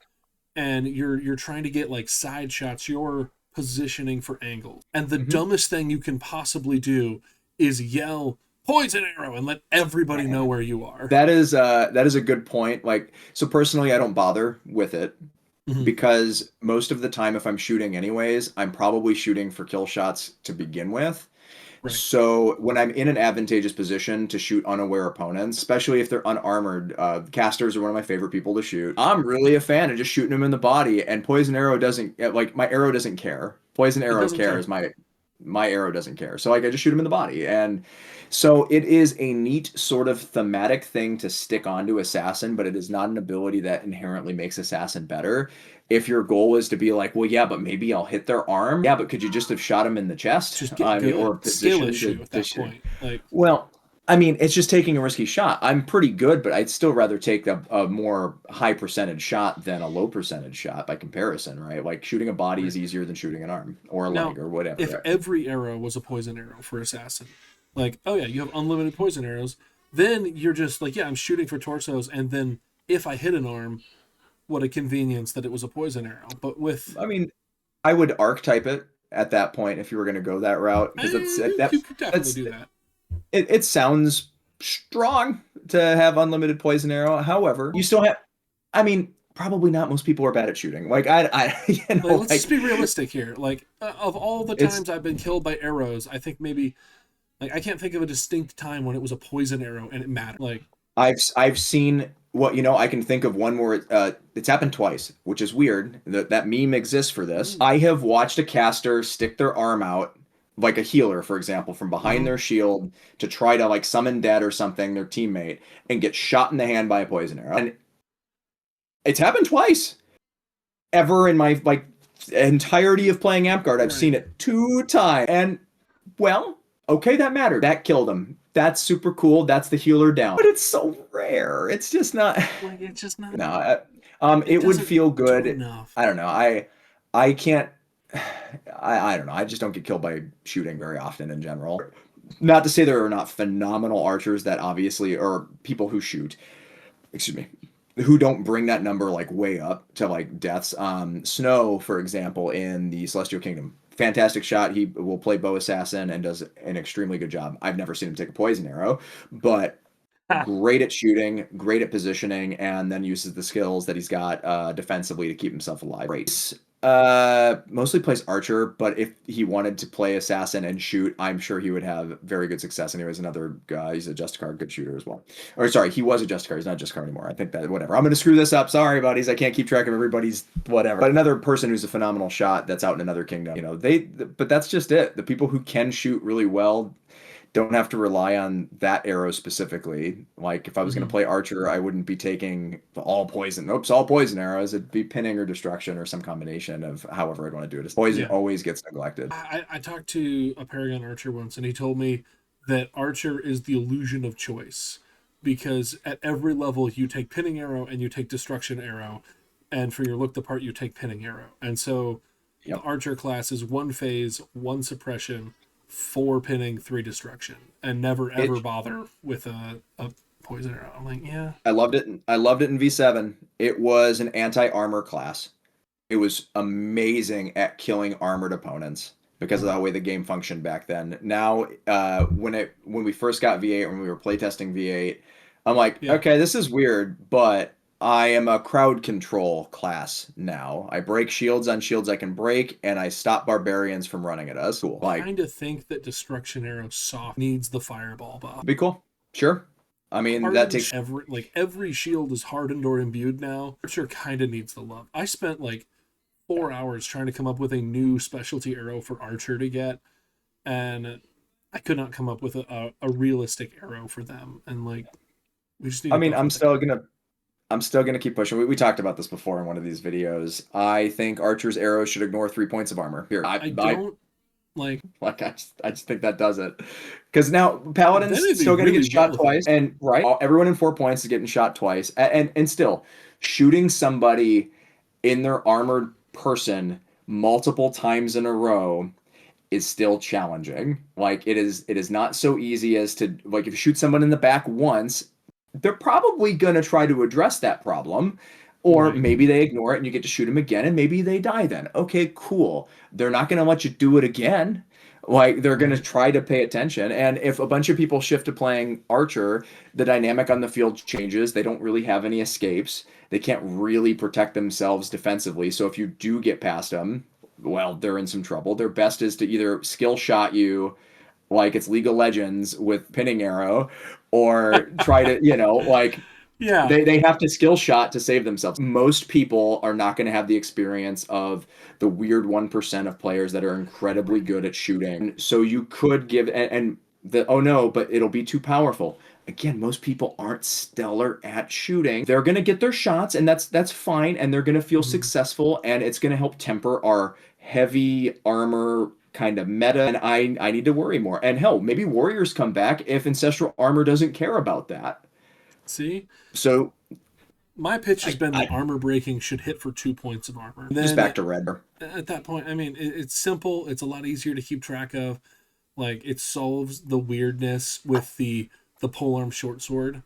and you're trying to get like side shots, you're positioning for angles. And the dumbest thing you can possibly do is yell poison arrow and let everybody know where you are. That is a good point. Like, so personally I don't bother with it because most of the time if I'm shooting anyways, I'm probably shooting for kill shots to begin with. Right. So when I'm in an advantageous position to shoot unaware opponents, especially if they're unarmored, casters are one of my favorite people to shoot. I'm really a fan of just shooting them in the body, and poison arrow doesn't, like, my arrow doesn't care. Poison arrow cares. My arrow doesn't care. So like I just shoot him in the body. And so it is a neat sort of thematic thing to stick onto Assassin, but it is not an ability that inherently makes Assassin better. If your goal is to be like, well, yeah, but maybe I'll hit their arm. Yeah, but could you just have shot him in the chest? Just get good. Or skill issue at that point. Like, well, I mean, it's just taking a risky shot. I'm pretty good, but I'd still rather take a more high percentage shot than a low percentage shot by comparison, right? Like shooting a body is easier than shooting an arm or a leg or whatever. If every arrow was a poison arrow for Assassin, like, oh yeah, you have unlimited poison arrows, then you're just like, yeah, I'm shooting for torsos, and then if I hit an arm, what a convenience that it was a poison arrow. But with... I mean, I would archetype it at that point if you were going to go that route. Because you could definitely do that. It sounds strong to have unlimited poison arrow. However, you still have... I mean, probably not. Most people are bad at shooting. Like, let's just be realistic here. Like, of all the times I've been killed by arrows, I think maybe... Like, I can't think of a distinct time when it was a poison arrow and it mattered. Like, I've seen... Well, you know, I can think of one where it's happened twice, which is weird. That meme exists for this. I have watched a caster stick their arm out, like a healer, for example, from behind their shield to try to like summon dead or something, their teammate, and get shot in the hand by a poison arrow. And it's happened twice. Ever in my like entirety of playing Amtgard, I've seen it 2 times. And well, okay, that mattered. That killed him. That's super cool. That's the healer down. But it's so rare. It's just not... Like, it's just not... No, it would feel good. I don't know. I can't... I don't know. I just don't get killed by shooting very often in general. Not to say there are not phenomenal archers that obviously... Or people who shoot. Excuse me. Who don't bring that number like way up to like deaths. Snow, for example, in the Celestial Kingdom. Fantastic shot. He will play bow assassin and does an extremely good job. I've never seen him take a poison arrow, but great at shooting, great at positioning, and then uses the skills that he's got defensively to keep himself alive. Great. Mostly plays archer, but if he wanted to play assassin and shoot, I'm sure he would have very good success. And he was another guy. He's a Justicar, good shooter as well. Or sorry, he was a Justicar. He's not Justicar anymore. I think that whatever. I'm going to screw this up. Sorry, buddies. I can't keep track of everybody's whatever. But another person who's a phenomenal shot that's out in another kingdom. You know, but that's just it. The people who can shoot really well don't have to rely on that arrow specifically. Like if I was going to play archer, I wouldn't be taking all poison. Oops, all poison arrows. It'd be pinning or destruction or some combination of however I'd want to do it. Poison always gets neglected. I talked to a Paragon archer once, and he told me that archer is the illusion of choice, because at every level you take pinning arrow and you take destruction arrow, and for your look the part you take pinning arrow. And so the archer class is 1 phase, 1 suppression, 4 pinning, 3 destruction, and never ever bother with a poison arrow. I'm like, yeah. I loved it. I loved it in V7. It was an anti-armor class. It was amazing at killing armored opponents because of the way the game functioned back then. Now, when we first got V8, when we were playtesting V8, I'm like, Yeah. okay, this is weird, but I am a crowd control class now. I break shields on shields I can break, and I stop barbarians from running at us. Cool. I Like, kind of think that Destruction Arrow soft needs the fireball buff. be cool. Sure. I mean, that takes. Every shield is hardened or imbued now. Archer kind of needs the love. I spent like 4 hours trying to come up with a new specialty arrow for Archer to get, and I could not come up with a realistic arrow for them. And like, we just need. I mean, I'm still gonna keep pushing. We talked about this before in one of these videos. I think Archer's arrows should ignore 3 points of armor. Here, I don't like. like I just think that does it. Because now Paladin's Then still gonna really get shot well twice, and everyone in 4 points is getting shot twice, and still shooting somebody in their armored person multiple times in a row is still challenging. Like it is not so easy as to, like, if you shoot someone in the back once, they're probably going to try to address that problem, or Right. maybe they ignore it and you get to shoot them again and maybe they die then. Okay, cool. They're not going to let you do it again. Like, they're going to try to pay attention. And if a bunch of people shift to playing Archer, the dynamic on the field changes. They don't really have any escapes. They can't really protect themselves defensively. So if you do get past them, well, they're in some trouble. Their best is to either skill shot you like it's League of Legends with pinning arrow, or try to, like, Yeah. they have to skill shot to save themselves. Most people are not going to have the experience of the weird 1% of players that are incredibly good at shooting. So you could give, oh no, but it'll be too powerful. Again, most people aren't stellar at shooting. They're going to get their shots, and that's fine, and they're going to feel successful, and it's going to help temper our heavy armor kind of meta, and I need to worry more. And hell, maybe warriors come back if ancestral armor doesn't care about that. See? So My pitch has been that armor breaking should hit for 2 points of armor. just back to red. At that point, I mean, it's simple. It's a lot easier to keep track of. Like, it solves the weirdness with the polearm short sword.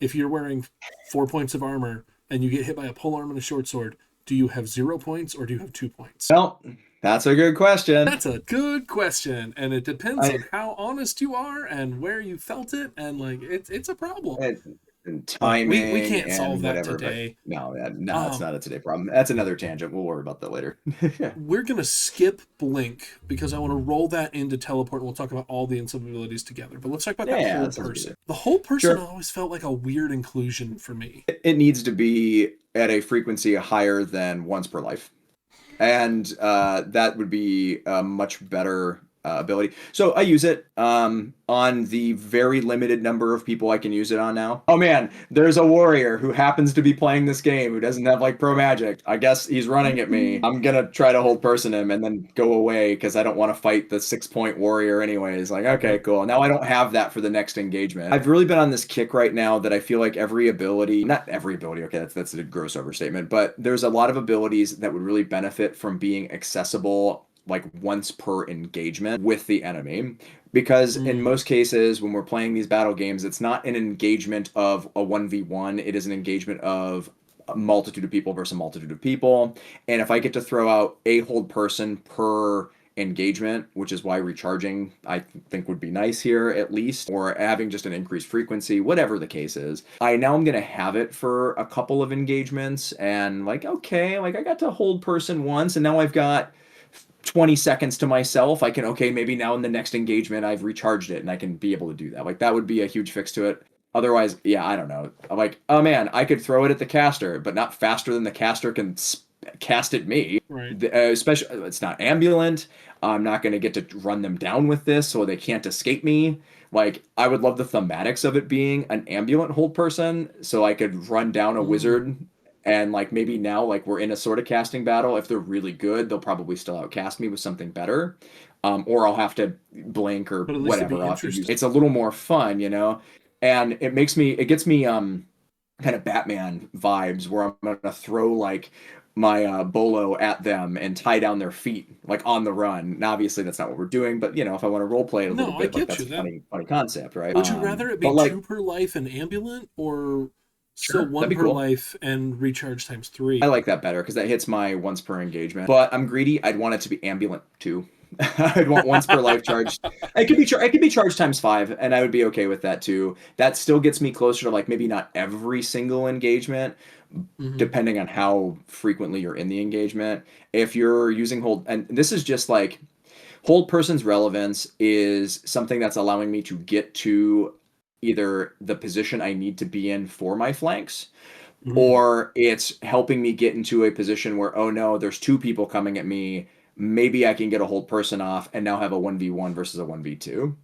If you're wearing 4 points of armor and you get hit by a polearm and a short sword, do you have 0 points or do you have 2 points? Well, that's a good question. That's a good question, and it depends on how honest you are and where you felt it, and like it's a problem. And timing. We can't solve and that whatever, today. No, it's not a today problem. That's another tangent. We'll worry about that later. We're gonna skip Blink because I want to roll that into Teleport, and we'll talk about all the incentive abilities together. But let's talk about that whole person. The whole person always felt like a weird inclusion for me. It needs to be at a frequency higher than once per life. And that would be a much better ability. So I use it on the very limited number of people I can use it on now. Oh man, there's a warrior who happens to be playing this game who doesn't have like pro magic. I guess he's running at me. I'm gonna try to hold person him and then go away because I don't want to fight the 6-point warrior anyways. Like, okay, cool. Now I don't have that for the next engagement. I've really been on this kick right now that I feel like every ability, not every ability, okay, that's a gross overstatement, but there's a lot of abilities that would really benefit from being accessible like once per engagement with the enemy, because in most cases when we're playing these battle games, it's not an engagement of a 1v1, it is an engagement of a multitude of people versus a multitude of people. And if I get to throw out a hold person per engagement, which is why recharging I think would be nice here at least, or having just an increased frequency, whatever the case is, I'm gonna have it for a couple of engagements, and like, okay, like I got to hold person once and now I've got 20 seconds to myself. I can, okay, maybe now in the next engagement I've recharged it and I can be able to do that. Like, that would be a huge fix to it. Otherwise, yeah, I don't know. I'm like, oh man, I could throw it at the caster, but not faster than the caster can cast at me. Right. Especially, it's not ambulant. I'm not going to get to run them down with this so they can't escape me. Like, I would love the thematics of it being an ambulant hold person so I could run down a wizard. And like maybe now, like we're in a sort of casting battle. If they're really good, they'll probably still outcast me with something better, or I'll have to blink or whatever. It's a little more fun, And it gets me kind of Batman vibes where I'm gonna throw like my bolo at them and tie down their feet like on the run. Now, obviously, that's not what we're doing, but if I want to role play it a little No, I bit, like get that's you. a That funny concept, right? would you rather it be But like, two per life and ambulant, or still sure, one that'd be per cool. life and recharge times I three? like that better because that hits my once per engagement. But I'm greedy. I'd want it to be ambulant too. I'd want once per life charged. It could be charged times 5, and I would be okay with that too. That still gets me closer to like maybe not every single engagement, Hmm. depending on how frequently you're in the engagement. If you're using hold, and this is just like hold person's relevance is something that's allowing me to get to either the position I need to be in for my flanks, Hmm. or it's helping me get into a position where, oh no, there's two people coming at me. Maybe I can get a hold person off and now have a 1v1 versus a 1v2.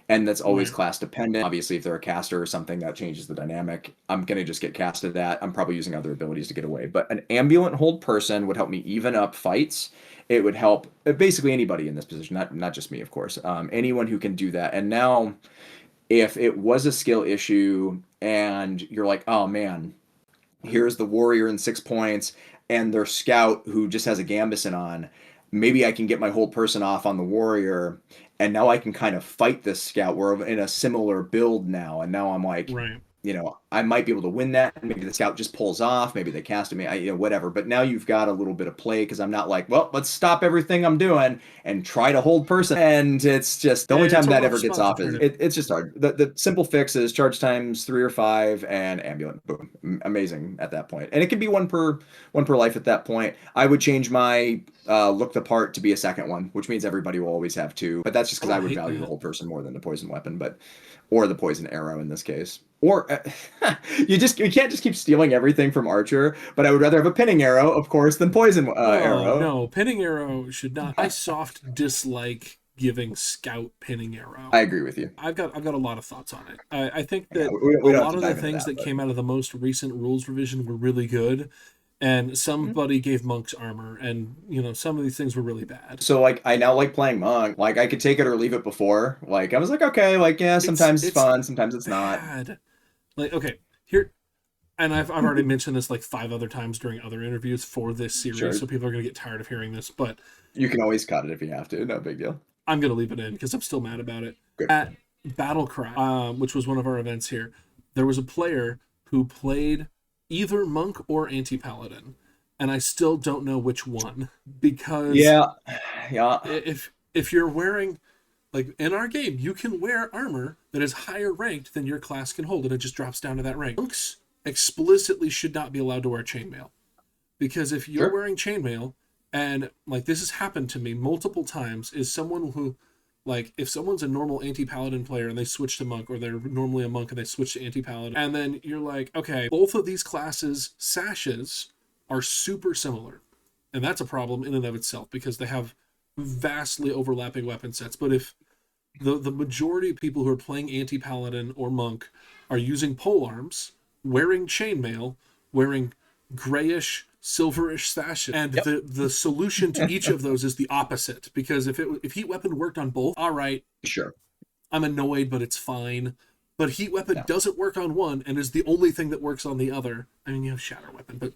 And that's always Right. class dependent. Obviously, if they're a caster or something, that changes the dynamic. I'm going to just get casted that. I'm probably using other abilities to get away. But an ambulant hold person would help me even up fights. It would help basically anybody in this position, not just me, of course. Anyone who can do that. And now, if it was a skill issue and you're like, oh man, here's the warrior in 6 points and their scout who just has a gambeson on, maybe I can get my whole person off on the warrior, and now I can kind of fight this scout. We're in a similar build now, and now I'm like, Right. I might be able to win that. Maybe the scout just pulls off. Maybe they cast at me. Whatever. But now you've got a little bit of play because I'm not like, well, let's stop everything I'm doing and try to hold person. And it's just the only It's time a that rough ever gets spot to off is turn it. it's just hard. The simple fix is charge times 3 or 5 and ambulant. Boom, amazing at that point. And it can be one per life at that point. I would change my look the part to be a second one, which means everybody will always have two. But that's just because Oh, I I would hate value the that. whole person more than the poison weapon, or the poison arrow in this case. Or you can't just keep stealing everything from Archer. But I would rather have a pinning arrow, of course, than poison Oh arrow. no, pinning arrow should not. I soft dislike giving scout pinning arrow. I agree with you. I've got a lot of thoughts on it. I think Yeah, that we a don't have lot to of the dive into things that, that but came out of the most recent rules revision were really good, and somebody gave monks armor, and some of these things were really bad. so like I now like playing monk. Like I could take it or leave it before. Like I was like, okay, like yeah, sometimes it's It's fun, sometimes it's not. bad. Like, okay, here, and I've already mentioned this like 5 other times during other interviews for this series, Sure, so people are gonna get tired of hearing this, but you can always cut it if you have to. No big deal. I'm gonna leave it in because I'm still mad about it. Good. At Battlecry, which was one of our events here, there was a player who played either monk or anti-paladin, and I still don't know which one, because Yeah, yeah, if you're wearing, like in our game, you can wear armor that is higher ranked than your class can hold, and it just drops down to that rank. Monks explicitly should not be allowed to wear chainmail, because if you're sure. wearing chainmail, and like this has happened to me multiple times, is someone who, like, if someone's a normal anti-paladin player and they switch to monk, or they're normally a monk and they switch to anti-paladin, and then you're like, okay, both of these classes sashes are super similar, and that's a problem in and of itself because they have vastly overlapping weapon sets. But if the majority of people who are playing anti-paladin or monk are using pole arms, wearing chainmail, wearing grayish silverish sashes, and Yep. the solution to each of those is the opposite, because if heat weapon worked on both, all right, Sure. I'm annoyed, but it's fine. But heat weapon No. doesn't work on one and is the only thing that works on the other. I mean, you have shatter weapon, but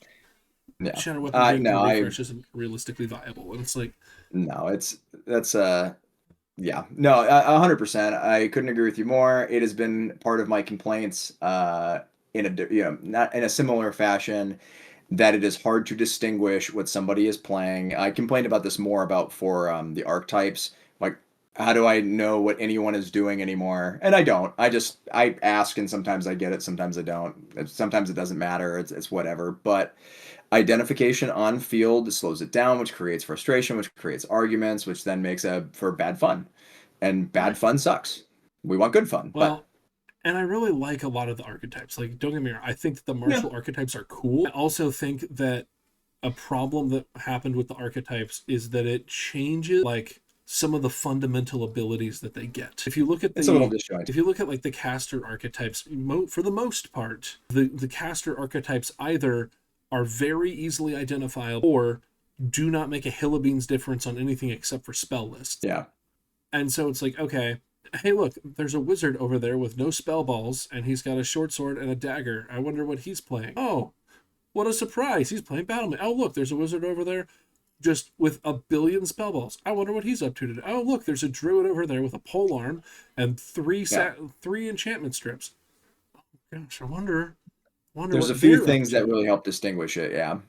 No. shatter weapon being No. per refresh isn't realistically viable, and it's like, No. That's Yeah, no, 100%. I couldn't agree with you more. It has been part of my complaints, not in a similar fashion, that it is hard to distinguish what somebody is playing. I complained about this more about for the archetypes. Like, how do I know what anyone is doing anymore? And I don't. I ask, and sometimes I get it, sometimes I don't. Sometimes it doesn't matter. It's whatever. But identification on field slows it down, which creates frustration, which creates arguments, which then makes for bad fun. And bad right. fun sucks. We want good fun, but Well, and I really like a lot of the archetypes. Like, don't get me wrong, I think that the yeah, martial archetypes are cool. I also think that a problem that happened with the archetypes is that it changes like some of the fundamental abilities that they get. it's a little disjointed. If you look at like the caster archetypes, for the most part, the caster archetypes either are very easily identifiable or do not make a hill of beans difference on anything except for spell lists. Yeah. And so it's like, okay, hey, look, there's a wizard over there with no spell balls, and he's got a short sword and a dagger. I wonder what he's playing. Oh, What a surprise! He's playing Battle. Oh, look, there's a wizard over there just with a billion spell balls. I wonder what he's up to today. Oh, look, there's a druid over there with a pole arm and Yeah. three enchantment strips. Gosh, I wonder There's a what few they're up things that to. really help distinguish it. Yeah.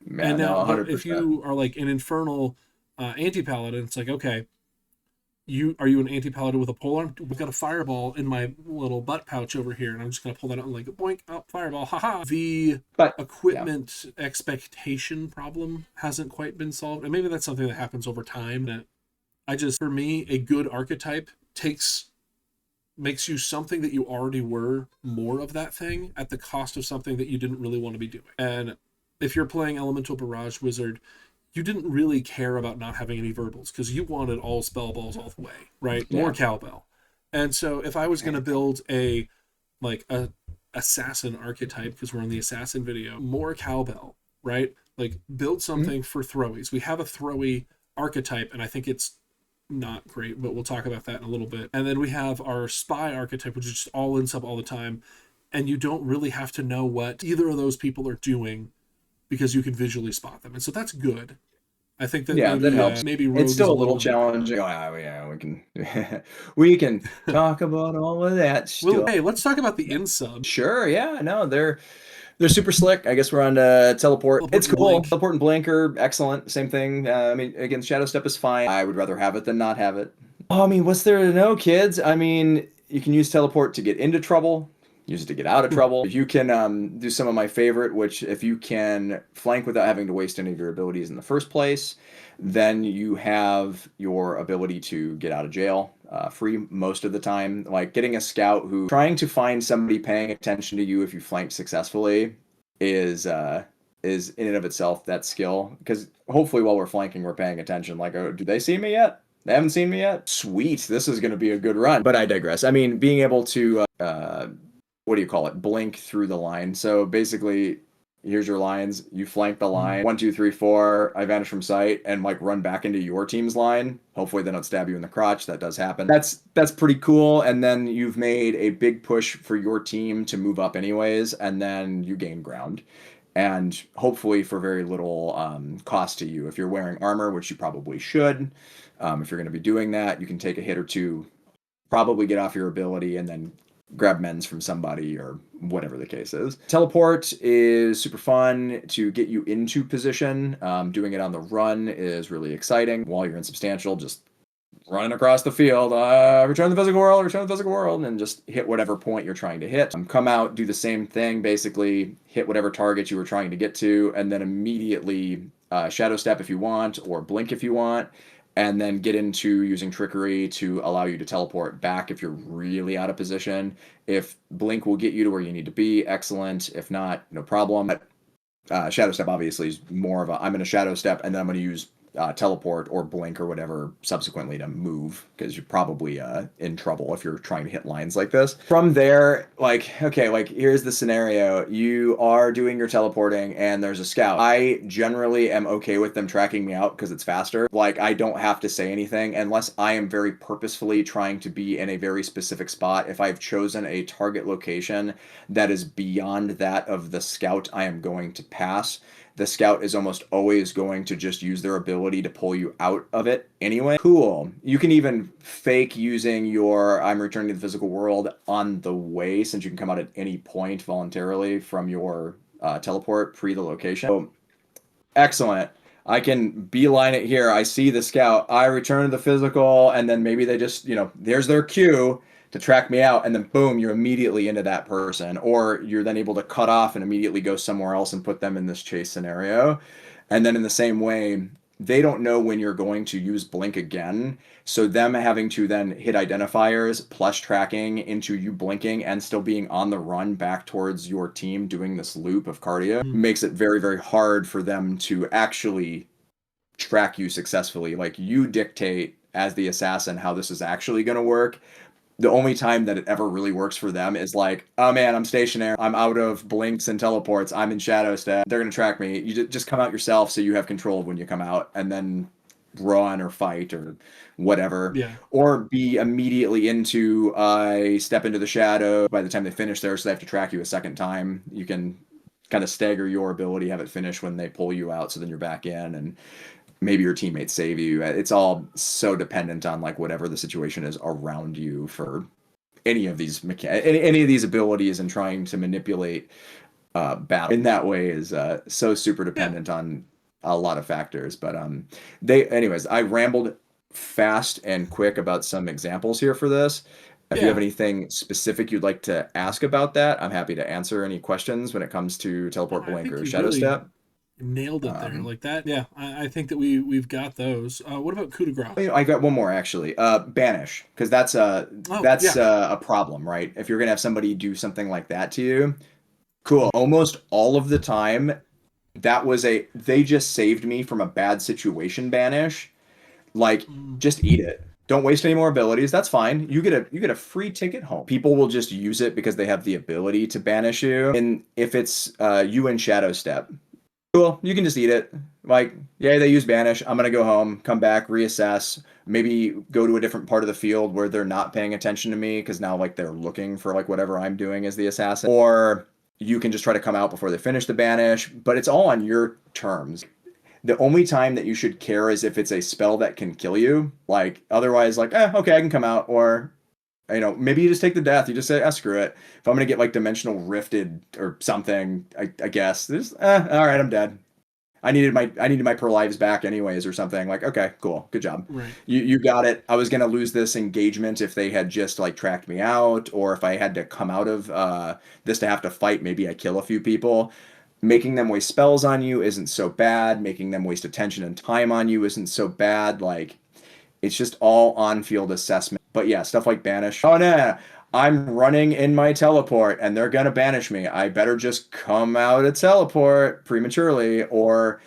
Yeah, And no, now, but if 100%. you are like an infernal anti-paladin, it's like, okay, you an anti-paladin with a polearm? We've got a fireball in my little butt pouch over here, and I'm just gonna pull that out and like boink, up fireball, haha. The But yeah. equipment expectation problem hasn't quite been solved, and maybe that's something that happens over time. That I just, for me, a good archetype makes you something that you already were more of that thing at the cost of something that you didn't really want to be doing. And if you're playing Elemental Barrage Wizard, you didn't really care about not having any verbals because you wanted all spell balls all the way, right? More Yeah. cowbell. And so if I was going to build a assassin archetype, because we're on the assassin video, more cowbell, right? Like build Mhm. something for throwies. We have a throwy archetype, and I think it's not great, but we'll talk about that in a little bit. And then we have our spy archetype, which is just all in sub all the time. And you don't really have to know what either of those people are doing because you can visually spot them. And so that's good. I think that Yeah, that helps. maybe It's rogue is still a a little little bit more common. challenging. Oh, yeah, yeah, we can we can talk about all of that Well, stuff. hey, let's talk about the in sub. Sure, yeah, no, they're super slick. I guess we're on to teleport. Teleport It's and cool. blink. Teleport and blinker, excellent. Same thing. I mean, again, Shadow Step is fine. I would rather have it than not have it. Oh, I mean, what's there to know, kids? I mean, you can use teleport to get into trouble. Use it to get out of trouble. You can do some of my favorite, which if you can flank without having to waste any of your abilities in the first place, then you have your ability to get out of jail free most of the time. Like getting a scout who trying to find somebody paying attention to you if you flank successfully is in and of itself that skill. Because hopefully while we're flanking, we're paying attention. Like, oh, do they see me yet? They haven't seen me yet? Sweet, this is going to be a good run. But I digress. I mean, being able to what do you call it? Blink through the line. So basically, here's your lines. You flank the line. 1, 2, 3, 4. I vanish from sight and like run back into your team's line. Hopefully, they don't stab you in the crotch. That does happen. That's pretty cool. And then you've made a big push for your team to move up anyways, and then you gain ground. And hopefully for very little cost to you. If you're wearing armor, which you probably should, if you're going to be doing that, you can take a hit or two, probably get off your ability, and then grab mends from somebody or whatever the case is. Teleport is super fun to get you into position. Doing it on the run is really exciting. While you're insubstantial, just running across the field, return to the physical world, return to the physical world, and just hit whatever point you're trying to hit. Come out, do the same thing, basically hit whatever target you were trying to get to, and then immediately shadow step if you want, or blink if you want, and then get into using trickery to allow you to teleport back if you're really out of position. If blink will get you to where you need to be, excellent. If not, no problem. Shadow step obviously is more of a I'm going to shadow step and then I'm going to use teleport or blink or whatever subsequently to move because you're probably in trouble if you're trying to hit lines like this. From there, like, okay, like here's the scenario. You are doing your teleporting and there's a scout. I generally am okay with them tracking me out because it's faster. Like I don't have to say anything unless I am very purposefully trying to be in a very specific spot. If I've chosen a target location that is beyond that of the scout I am going to pass, the scout is almost always going to just use their ability to pull you out of it anyway. Cool. You can even fake using your I'm returning to the physical world on the way since you can come out at any point voluntarily from your teleport pre the location. So, excellent. I can beeline it here. I see the scout. I return to the physical, and then maybe they just, there's their cue to track me out, and then boom, you're immediately into that person. Or you're then able to cut off and immediately go somewhere else and put them in this chase scenario. And then in the same way, they don't know when you're going to use blink again. So them having to then hit identifiers plus tracking into you blinking and still being on the run back towards your team doing this loop of cardio makes it very, very hard for them to actually track you successfully. Like you dictate as the assassin how this is actually going to work. The only time that it ever really works for them is like, oh man, I'm stationary. I'm out of blinks and teleports. I'm in shadow step. They're going to track me. You just come out yourself so you have control of when you come out and then run or fight or whatever. Yeah. Or be immediately into, I step into the shadow by the time they finish there, so they have to track you a second time. You can kind of stagger your ability, have it finish when they pull you out, so then you're back in, and maybe your teammates save you. It's all so dependent on like whatever the situation is around you for any of these any of these abilities, and trying to manipulate battle in that way is so super Yeah. dependent on a lot of factors. But anyways, I rambled fast and quick about some examples here for this. If you have Yeah. anything specific you'd like to ask about that, I'm happy to answer any questions when it comes to teleport, I blink, think or you shadow really step. nailed it there. Um, Like that. Yeah. I think that we've got those. What about coup de grace? I got one more actually. Banish, because Oh, that's yeah. a problem, right? If you're gonna have somebody do something like that to you, cool. Almost all of the time, they just saved me from a bad situation. Banish, like, Mm, just eat it. Don't waste any more abilities. That's fine. You get a free ticket home. People will just use it because they have the ability to banish you. And if it's you in Shadow Step, cool, you can just eat it. Like, yeah, they use banish. I'm gonna go home, come back, reassess, maybe go to a different part of the field where they're not paying attention to me because now like they're looking for like whatever I'm doing as the assassin. Or you can just try to come out before they finish the banish, but it's all on your terms. The only time that you should care is if it's a spell that can kill you. Like, otherwise, like, okay, I can come out. Or, maybe you just take the death. You just say, screw it. If I'm gonna get like dimensional rifted or something, I guess this. All right, I'm dead. I needed my per lives back anyways or something. Like, okay, cool, good job. right. You got it. I was gonna lose this engagement if they had just like tracked me out, or if I had to come out of this to have to fight. Maybe I kill a few people. Making them waste spells on you isn't so bad. Making them waste attention and time on you isn't so bad. Like, it's just all on-field assessment. But yeah, stuff like banish. Oh no, I'm running in my teleport and they're gonna banish me. I better just come out of teleport prematurely, or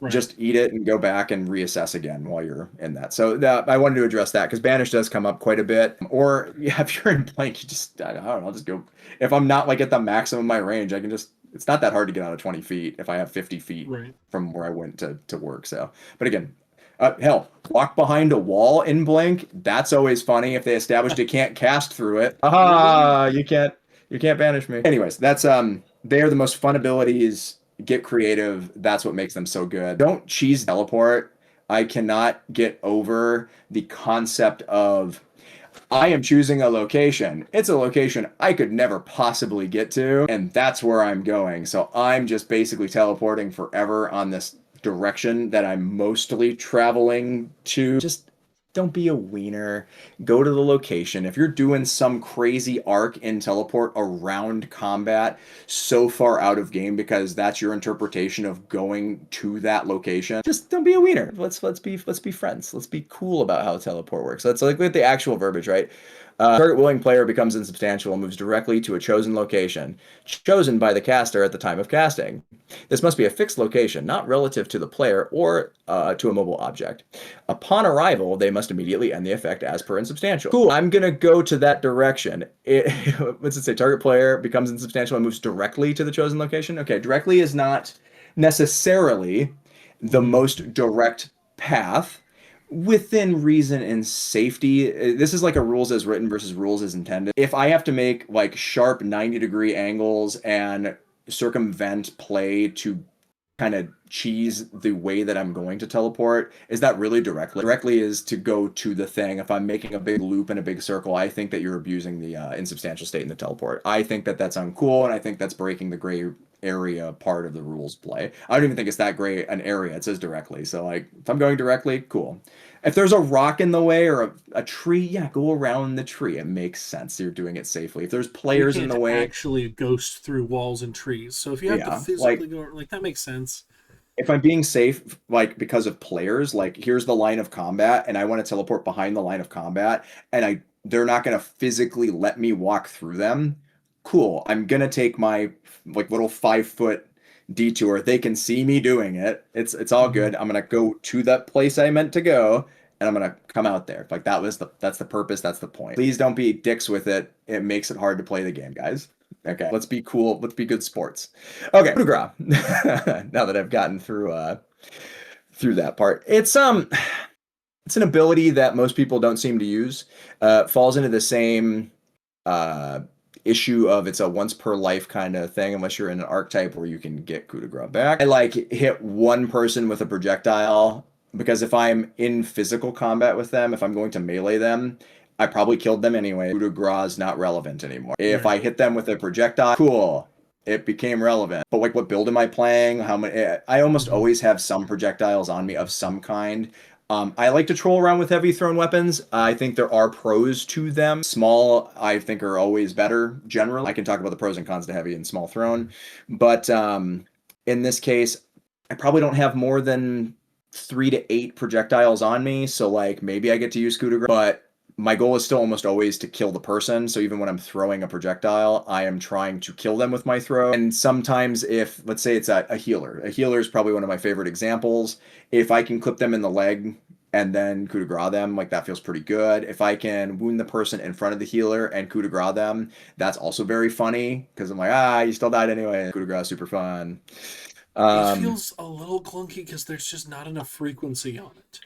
Right. just eat it and go back and reassess again while you're in that. So that I wanted to address that because banish does come up quite a bit. Or yeah, if you're in blank, you just I don't know, I'll just go. If I'm not like at the maximum of my range, I can just. It's not that hard to get out of 20 feet if I have 50 feet Right. from where I went to work. So, but again, hell, walk behind a wall in blank. That's always funny if they established you can't cast through it. Really? Aha! You can't banish me. Anyways, they are the most fun abilities. Get creative. That's what makes them so good. Don't cheese teleport. I cannot get over the concept of I am choosing a location. It's a location I could never possibly get to, and that's where I'm going. So I'm just basically teleporting forever on this direction that I'm mostly traveling to. Just don't be a wiener. Go to the location. If you're doing some crazy arc in teleport around combat so far out of game because that's your interpretation of going to that location, just don't be a wiener. Let's be friends. Let's be cool about how teleport works. Let's like with the actual verbiage, right? Target willing player becomes insubstantial and moves directly to a chosen location, chosen by the caster at the time of casting. This must be a fixed location, not relative to the player or to a mobile object. Upon arrival, they must immediately end the effect as per insubstantial. Cool, I'm gonna go to that direction. What's it say? Target player becomes insubstantial and moves directly to the chosen location. Okay, directly is not necessarily the Mm, most direct path within reason and safety. This is like a rules as written versus rules as intended. If I have to make like sharp 90-degree angles and circumvent play to kind of cheese the way that I'm going to teleport, is that really directly? Directly is to go to the thing. If I'm making a big loop in a big circle, I think that you're abusing the insubstantial state in the teleport. I think that that's uncool, and I think that's breaking the gray area part of the rules play. I don't even think it's that gray an area. It says directly. So like if I'm going directly, cool. If there's a rock in the way or a tree, yeah, go around the tree. It makes sense. You're doing it safely. If there's you players in can't the way, actually ghost through walls and trees. So if you have to yeah, like physically go, like that makes sense. if I'm being safe, like because of players, like here's the line of combat, and I want to teleport behind the line of combat, and they're not gonna physically let me walk through them. Cool. I'm gonna take my like little 5 foot detour. They can see me doing it. It's all Hmm. good. I'm gonna go to that place I meant to go, and I'm gonna come out there. Like that's the purpose. That's the point. Please don't be dicks with it. It makes it hard to play the game, guys. Okay, let's be cool. Let's be good sports. Okay, coup de grace. Now that I've gotten through that part, it's an ability that most people don't seem to use. Falls into the same uh, issue of it's a once per life kind of thing, unless you're in an archetype where you can get coup de grace back. I like hit one person with a projectile because if I'm in physical combat with them, if I'm going to melee them, I probably killed them anyway. Coup de grace is not relevant anymore. If I hit them with a projectile, cool. It became relevant. But like, what build am I playing? How many? I almost always have some projectiles on me of some kind. I like to troll around with heavy thrown weapons. I think there are pros to them. Small, I think, are always better generally. I can talk about the pros and cons to heavy and small thrown. But in this case, I probably don't have more than 3 to 8 projectiles on me. So like maybe I get to use coup de grace, but my goal is still almost always to kill the person. So even when I'm throwing a projectile, I am trying to kill them with my throw. And sometimes if, let's say it's a healer is probably one of my favorite examples. If I can clip them in the leg and then coup de grace them, like that feels pretty good. If I can wound the person in front of the healer and coup de grace them, that's also very funny because I'm like, you still died anyway. Coup de grace, super fun. It feels a little clunky because there's just not enough frequency on it.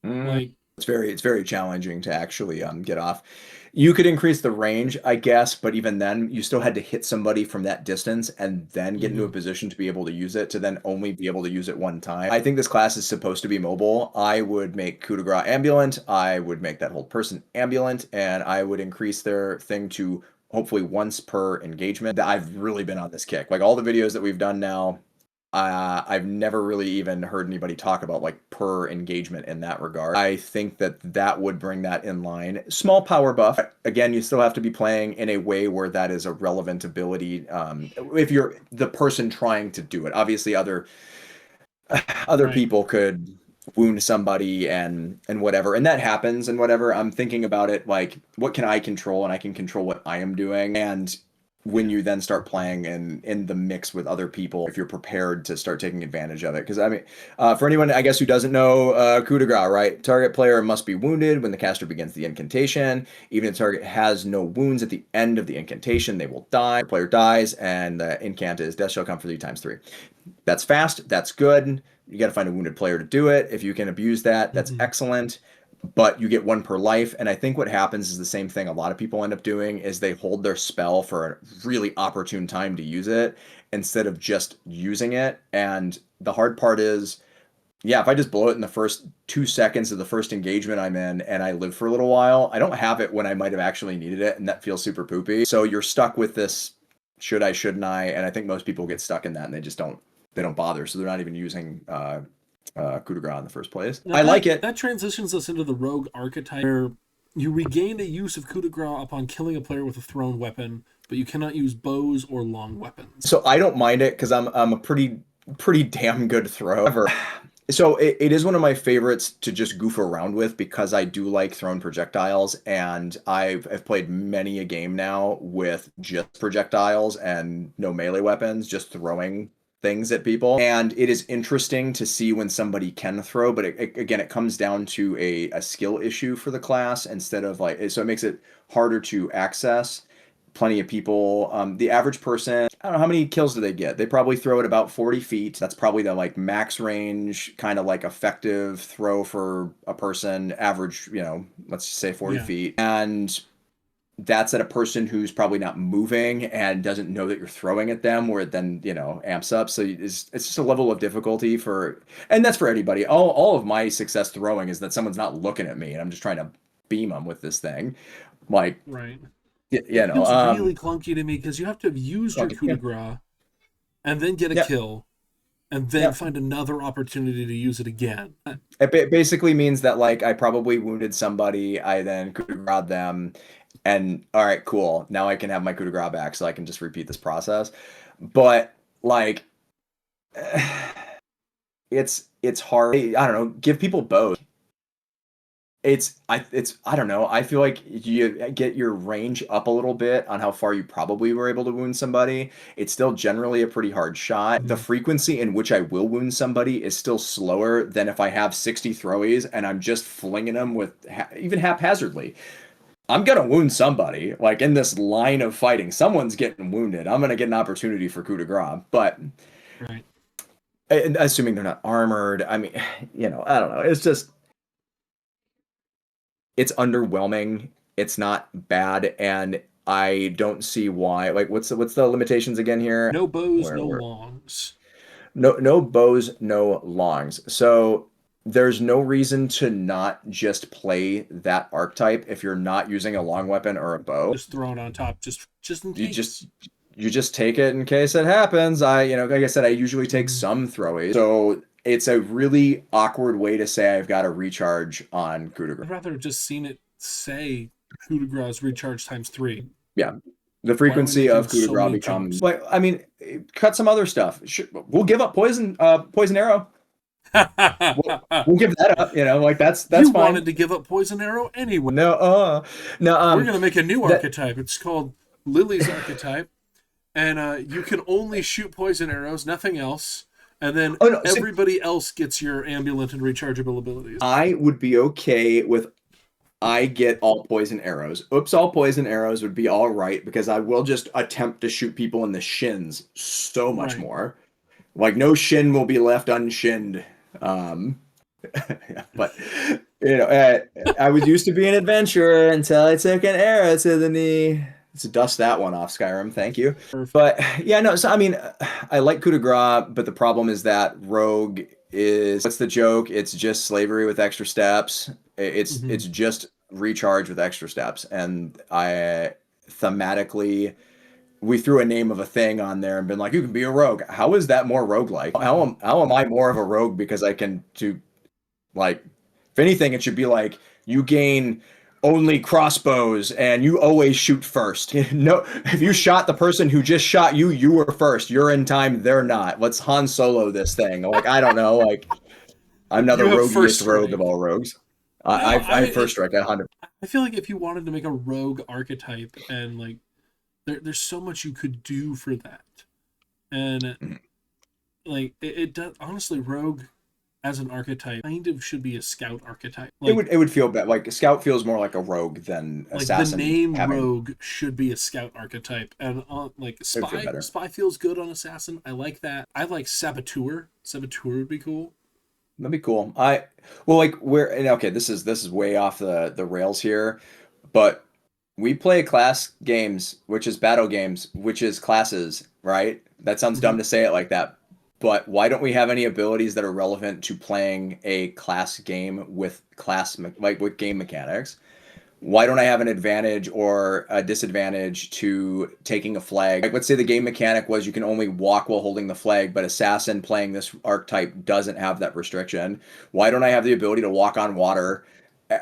Like, it's very challenging to actually get off. You could increase the range, I guess, but even then, you still had to hit somebody from that distance and then get into a position to be able to use it, to then only be able to use it one time. I think this class is supposed to be mobile. I would make coup de grace ambulant. I would make that whole person ambulant, and I would increase their thing to hopefully once per engagement. I've really been on this kick. Like all the videos that we've done now, I've never really even heard anybody talk about like per engagement in that regard. I think that would bring that in line. Small power buff. Again, you still have to be playing in a way where that is a relevant ability. If you're the person trying to do it, obviously other people could wound somebody and whatever, and that happens and whatever. I'm thinking about it like, what can I control? And I can control what I am doing. And when you then start playing in the mix with other people, if you're prepared to start taking advantage of it. Because I mean, for anyone, I guess, who doesn't know coup de grace, right? Target player must be wounded when the caster begins the incantation. Even if the target has no wounds at the end of the incantation, they will die. The player dies, and the incant is death shall come for thee times 3. That's fast. That's good. You got to find a wounded player to do it. If you can abuse that, that's excellent. But you get 1 per life, and I think what happens is the same thing a lot of people end up doing is they hold their spell for a really opportune time to use it instead of just using it. And the hard part is, if I just blow it in the first 2 seconds of the first engagement I'm in and I live for a little while, I don't have it when I might have actually needed it, and that feels super poopy. So you're stuck with this, should I, shouldn't I? And I think most people get stuck in that, and they just don't bother. So they're not even using coup de grace in the first place. Now I like it. That transitions us into the rogue archetype, where you regain the use of coup de grace upon killing a player with a thrown weapon, but you cannot use bows or long weapons. So I don't mind it because I'm a pretty damn good thrower. So it is one of my favorites to just goof around with because I do like thrown projectiles, and I've played many a game now with just projectiles and no melee weapons, just throwing things at people. And it is interesting to see when somebody can throw, but again, it comes down to a skill issue for the class instead of like, so it makes it harder to access. Plenty of people, the average person, I don't know, how many kills do they get? They probably throw at about 40 feet. That's probably the like max range, kind of like effective throw for a person, average, let's just say 40 feet. And that's at a person who's probably not moving and doesn't know that you're throwing at them, where it then, amps up. So it's just a level of difficulty and that's for anybody. All of my success throwing is that someone's not looking at me and I'm just trying to beam them with this thing. Like, right. It feels really clunky to me because you have to have used your coup de grace and then get a kill and then find another opportunity to use it again. It basically means that like I probably wounded somebody, I then coup de grace them, and all right, cool. Now I can have my coup de grace back, so I can just repeat this process. But like, it's hard. I don't know. Give people both. I don't know. I feel like you get your range up a little bit on how far you probably were able to wound somebody. It's still generally a pretty hard shot. The frequency in which I will wound somebody is still slower than if I have 60 throwies and I'm just flinging them with even haphazardly. I'm going to wound somebody, like in this line of fighting. Someone's getting wounded. I'm going to get an opportunity for coup de grace. But right. Assuming they're not armored, I mean, I don't know. It's just, it's underwhelming. It's not bad. And I don't see why. Like, what's the limitations again here? No bows, no Where longs. no bows, no longs. So there's no reason to not just play that archetype if you're not using a long weapon or a bow. Just throw it on top, just in You case. just take it in case it happens. Like I said, I usually take some throwaways. So it's a really awkward way to say I've got a recharge on coup de grace. I'd rather have just seen it say coup de grace recharge times 3. Yeah. The frequency of coup de grace becomes like, I mean, cut some other stuff. We'll give up poison arrow. We'll give that up, like that's you fine. Wanted to give up poison arrow anyway. No, we're gonna make a new archetype. It's called Lily's archetype, and you can only shoot poison arrows, nothing else. And then everybody else gets your ambulant and rechargeable abilities. I would be okay with I get all poison arrows. Oops, all poison arrows would be all right because I will just attempt to shoot people in the shins so much more. Like no shin will be left unshinned. But I was used to be an adventurer until I took an arrow to the knee. Let's dust that one off, Skyrim. Thank you. But yeah, no. So I mean, I like coup de grace, but the problem is that rogue is what's the joke? It's just slavery with extra steps. It's just recharge with extra steps, and I thematically. We threw a name of a thing on there and been like, you can be a rogue. How is that more roguelike? How am I more of a rogue because I can do, like, if anything, it should be like, you gain only crossbows and you always shoot first. No, if you shot the person who just shot you, you were first. You're in time, they're not. Let's Han Solo this thing. Like, I don't know. Like, I'm not the roguiest rogue of all rogues. I have first strike at 100. I feel like if you wanted to make a rogue archetype and, like, there's so much you could do for that, and like it does. Honestly, rogue as an archetype kind of should be a scout archetype. Like, it would feel better. Like scout feels more like a rogue than assassin. The name rogue should be a scout archetype, and like spy feels good on assassin. I like that. I like saboteur. Saboteur would be cool. That'd be cool. This is way off the rails here, but. We play class games, which is battle games, which is classes, right? That sounds dumb to say it like that. But why don't we have any abilities that are relevant to playing a class game with with game mechanics? Why don't I have an advantage or a disadvantage to taking a flag? Like, let's say the game mechanic was you can only walk while holding the flag, but assassin playing this archetype doesn't have that restriction. Why don't I have the ability to walk on water?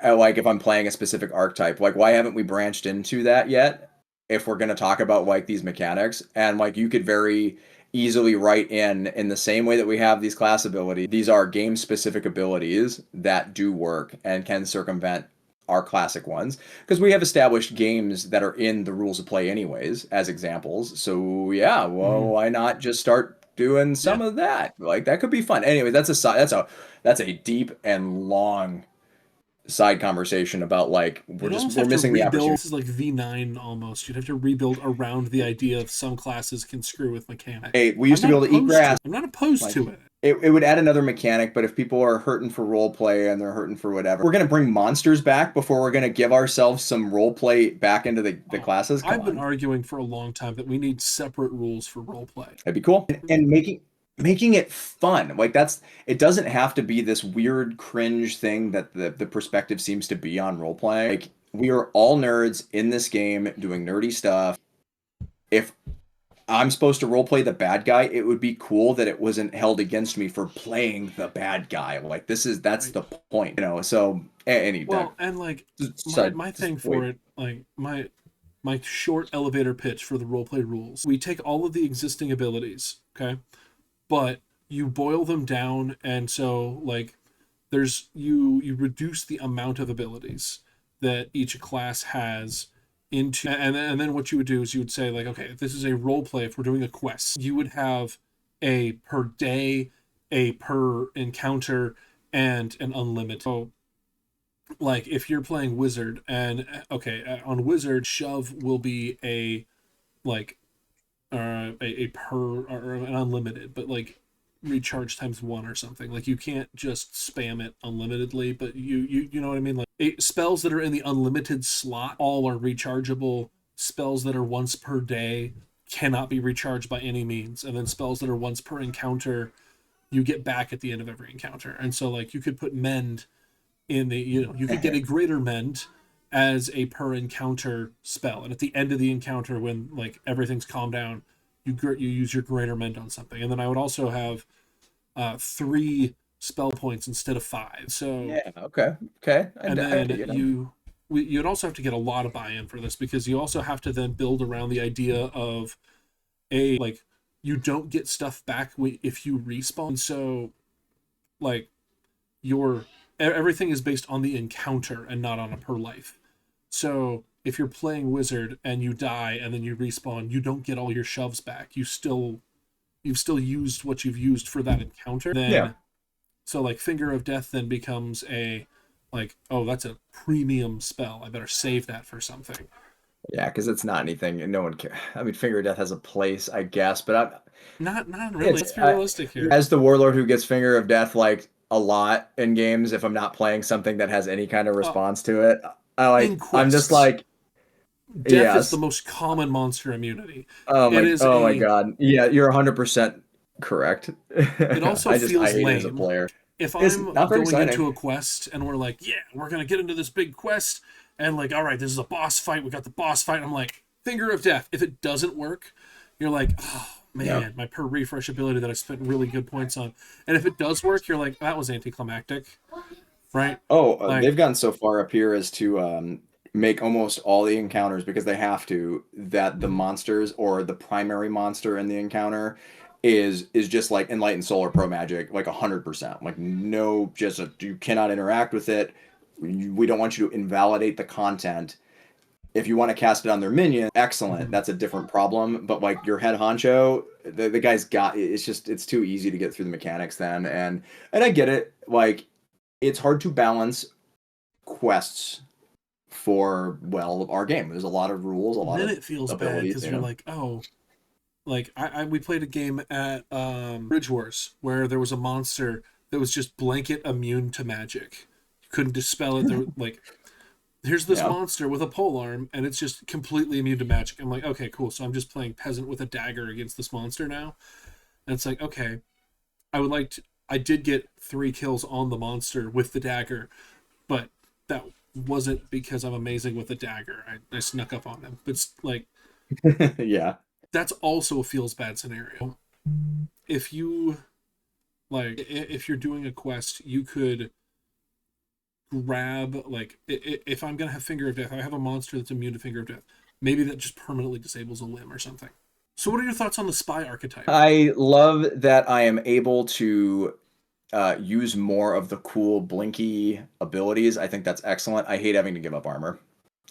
Like if I'm playing a specific archetype, like why haven't we branched into that yet? If we're going to talk about like these mechanics, and like you could very easily write in the same way that we have these class abilities, these are game specific abilities that do work and can circumvent our classic ones because we have established games that are in the rules of play anyways as examples. So yeah, well, why not just start doing some of that? Like that could be fun. Anyway, that's a deep and long side conversation about like we're missing the opportunity. This is like V9 almost. You'd have to rebuild around the idea of some classes can screw with mechanics. Hey, we used to be able to eat grass. I'm not opposed to it. It would add another mechanic, but if people are hurting for role play and they're hurting for whatever, we're gonna bring monsters back before we're gonna give ourselves some role play back into the classes. I've been arguing for a long time that we need separate rules for role play. That'd be cool. And making it fun. Like it doesn't have to be this weird cringe thing that the perspective seems to be on role playing. Like we are all nerds in this game doing nerdy stuff. If I'm supposed to role play the bad guy, it would be cool that it wasn't held against me for playing the bad guy. Like that's the point, so my thing for it, like my short elevator pitch for the roleplay rules. We take all of the existing abilities, okay? But you boil them down, and so like there's you reduce the amount of abilities that each class has into, and then what you would do is you would say like, okay, if this is a role play, if we're doing a quest, you would have a per day, a per encounter, and an unlimited. So like if you're playing wizard, and on wizard, shove will be a like a per or an unlimited, but like recharge times 1 or something. Like you can't just spam it unlimitedly, but you know what I mean. Like spells that are in the unlimited slot all are rechargeable spells that are once per day cannot be recharged by any means, and then spells that are once per encounter you get back at the end of every encounter. And so like you could put mend in the, you could get a greater mend as a per encounter spell, and at the end of the encounter when like everything's calmed down, you use your greater mend on something. And then I would also have 3 spell points instead of 5. So Yeah. Okay. and I then dig it. you'd also have to get a lot of buy-in for this, because you also have to then build around the idea of a like you don't get stuff back if you respawn. So like your everything is based on the encounter and not on a per life. So if you're playing wizard and you die and then you respawn, you don't get all your shoves back. You've still used what you've used for that encounter. Yeah. Then so like Finger of Death then becomes a like, oh, that's a premium spell. I better save that for something. Yeah, because it's not anything, and no one cares. I mean, Finger of Death has a place, I guess, but Not really. it's Let's be realistic here. as the Warlord who gets Finger of Death like a lot in games. If I'm not playing something that has any kind of Uh, response to it, in I'm just quests, like, Death is the yes. most common monster immunity. Oh It my, is oh my a. God. Yeah, you're 100% correct. It also I feels hate it as a lame player. if It's I'm not very going exciting. into a quest and we're like, yeah, we're gonna get into this big quest, and like, all right, this is a boss fight. We got the boss fight. And I'm like, Finger of Death. If it doesn't work, you're like, oh Yeah. man, my per refresh ability that I spent really good points on. And if it does work, you're like, that was anticlimactic, right? Oh, Like, they've gone so far up here as to make almost all the encounters, because they have to, that the monsters or the primary monster in the encounter is just like Enlightened Soul or Pro Magic, like 100%. Like no, you cannot interact with it. We don't want you to invalidate the content. If you want to cast it on their minion, excellent. That's a different problem. But like your head honcho, the guy's got it's just it's too easy to get through the mechanics then, and I get it. Like it's hard to balance quests for our game. There's a lot of rules, a lot then of it feels bad abilities, because you're like, oh, like we played a game at Bridge Wars where there was a monster that was just blanket immune to magic. You couldn't dispel it. There, like, here's this Yeah. monster with a pole arm, and it's just completely immune to magic. I'm like, okay, cool. So I'm just playing peasant with a dagger against this monster now. And it's like, okay, I would like to. I did get 3 kills on the monster with the dagger, but that wasn't because I'm amazing with a dagger. I snuck up on him. But it's like, Yeah. that's also a feels bad scenario. If you if you're doing a quest, you could grab like if I'm gonna have Finger of Death, I have a monster that's immune to Finger of Death. Maybe that just permanently disables a limb or something. So, what are your thoughts on the spy archetype? I love that I am able to use more of the cool blinky abilities. I think that's excellent. I hate having to give up armor,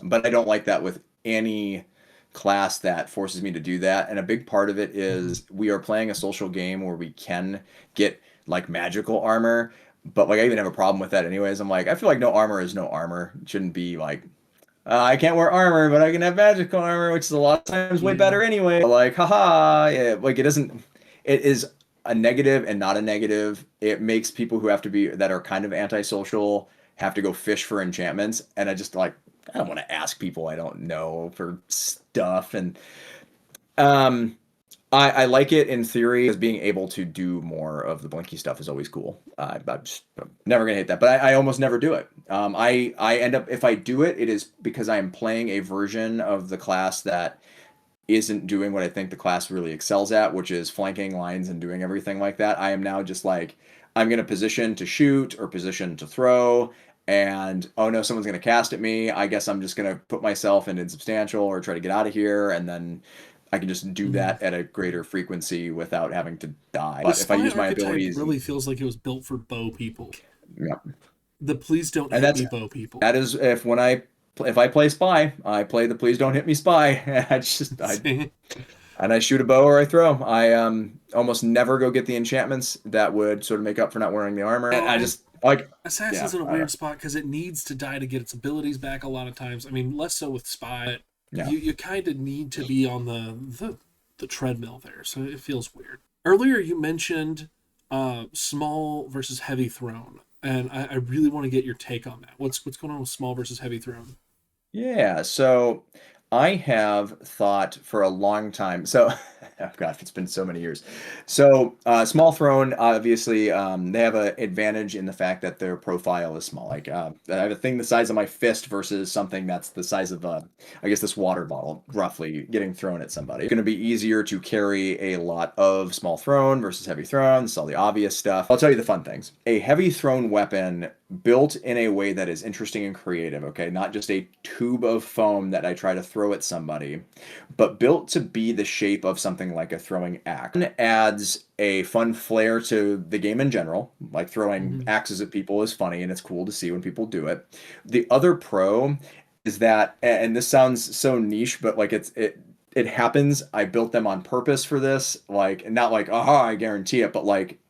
but I don't like that with any class that forces me to do that. And a big part of it is we are playing a social game where we can get like magical armor, but like I even have a problem with that anyways. I'm like, I feel like no armor is no armor. It shouldn't be like I can't wear armor, but I can have magical armor, which is a lot of times way Yeah. better anyway. Like, haha, yeah, like it doesn't. It is a negative and not a negative. It makes people who have to be that are kind of antisocial have to go fish for enchantments, and I just like I don't want to ask people I don't know for stuff, and um, I like it in theory because being able to do more of the blinky stuff is always cool. I'm never gonna hate that, but I almost never do it. I end up if I do it, it is because I am playing a version of the class that isn't doing what I think the class really excels at, which is flanking lines and doing everything like that. I am now just like I'm gonna position to shoot or position to throw. And oh no, someone's gonna cast at me. I guess I'm just gonna put myself in insubstantial or try to get out of here, and then I can just do Mm. that at a greater frequency without having to die. The But if I spy use my archetype abilities, really feels like it was built for bow people. yeah. The please don't And hit that's me bow people. that is if I play spy, I play the please don't hit me spy. And I shoot a bow or I throw. I almost never go get the enchantments that would sort of make up for not wearing the armor. And Well, I and just like Assassin's yeah, in a weird spot because it needs to die to get its abilities back a lot of times. I mean, less so with Spy, but yeah. you kind of need to be on the treadmill there, so it feels weird. Earlier, you mentioned small versus heavy throne, and I really want to get your take on that. What's going on with small versus heavy throne? Yeah, so I have thought for a long time. So, oh God, it's been so many years. So, small throne, obviously, they have an advantage in the fact that their profile is small. Like, I have a thing the size of my fist versus something that's the size of, I guess, this water bottle, roughly, getting thrown at somebody. It's going to be easier to carry a lot of small throne versus heavy throne. This is all the obvious stuff. I'll tell you the fun things. A heavy thrown weapon built in a way that is interesting and creative, okay? Not just a tube of foam that I try to throw at somebody, but built to be the shape of something like a throwing axe. It adds a fun flair to the game in general. Like throwing Hmm. axes at people is funny and it's cool to see when people do it. The other pro is that, and this sounds so niche, but like it happens. I built them on purpose for this. Like, not like, aha, I guarantee it, but like,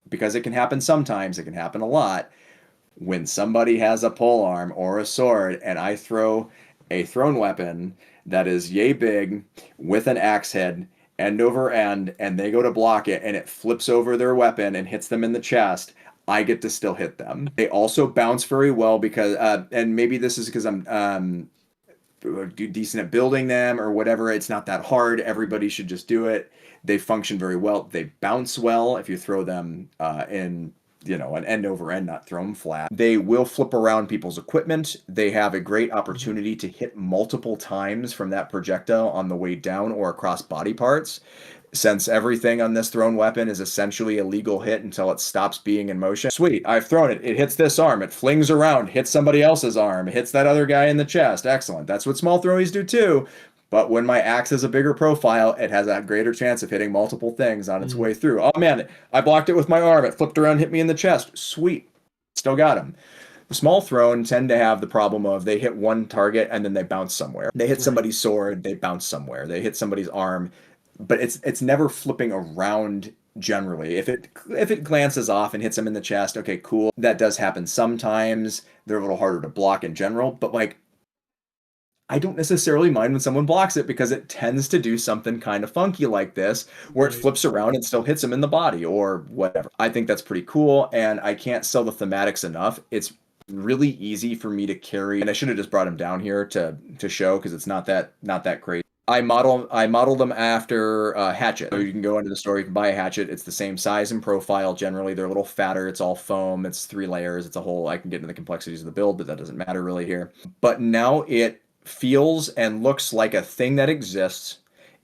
because it can happen sometimes, it can happen a lot. When somebody has a pole arm or a sword and I throw a thrown weapon that is yay big with an axe head end over end and they go to block it and it flips over their weapon and hits them in the chest, I get to still hit them. They also bounce very well because, and maybe this is because I'm decent at building them or whatever. It's not that hard. Everybody should just do it. They function very well. They bounce well if you throw them in, an end over end, not throw them flat. They will flip around people's equipment. They have a great Hmm. opportunity to hit multiple times from that projectile on the way down or across body parts. Since everything on this thrown weapon is essentially a legal hit until it stops being in motion. Sweet, I've thrown it. It hits this arm. It flings around, hits somebody else's arm, hits that other guy in the chest. Excellent. That's what small throwies do too. But when my axe has a bigger profile, it has a greater chance of hitting multiple things on its Hmm. way through. Oh man, I blocked it with my arm. It flipped around, hit me in the chest. Sweet. Still got him. Small thrown tend to have the problem of they hit one target and then they bounce somewhere. They hit Right. somebody's sword, they bounce somewhere. They hit somebody's arm, but it's never flipping around generally. If it glances off and hits them in the chest, okay, cool. That does happen sometimes. They're a little harder to block in general, but like I don't necessarily mind when someone blocks it because it tends to do something kind of funky like this, where it Right. flips around and still hits them in the body or whatever. I think that's pretty cool, and I can't sell the thematics enough. It's really easy for me to carry, and I should have just brought him down here to show because it's not that crazy. I model them after hatchet. So Okay. you can go into the store, you can buy a hatchet. It's the same size and profile generally. They're a little fatter. It's all foam. It's 3 layers. It's a whole. I can get into the complexities of the build, but that doesn't matter really here. But now it feels and looks like a thing that exists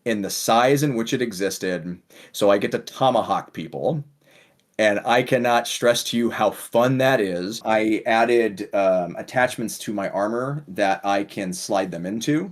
in the size in which it existed. So I get to tomahawk people. And I cannot stress to you how fun that is. I added attachments to my armor that I can slide them into.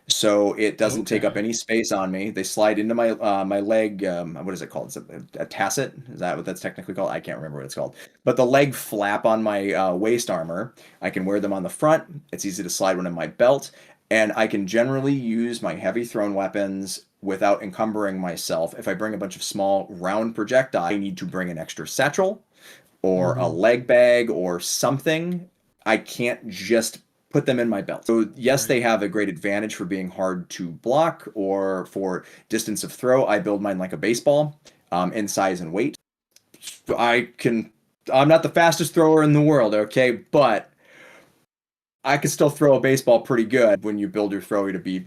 So it doesn't take up Okay. any space on me. They slide into my leg. What is it called? It's a tacet. Is that what that's technically called? I can't remember what it's called. But the leg flap on my waist armor. I can wear them on the front. It's easy to slide one in my belt, and I can generally use my heavy thrown weapons without encumbering myself. If I bring a bunch of small round projectiles, I need to bring an extra satchel or a Hmm. leg bag or something. I can't just put them in my belt. So yes, Right. they have a great advantage for being hard to block or for distance of throw. I build mine like a baseball in size and weight. I can. I'm not the fastest thrower in the world, okay, but I can still throw a baseball pretty good when you build your thrower to be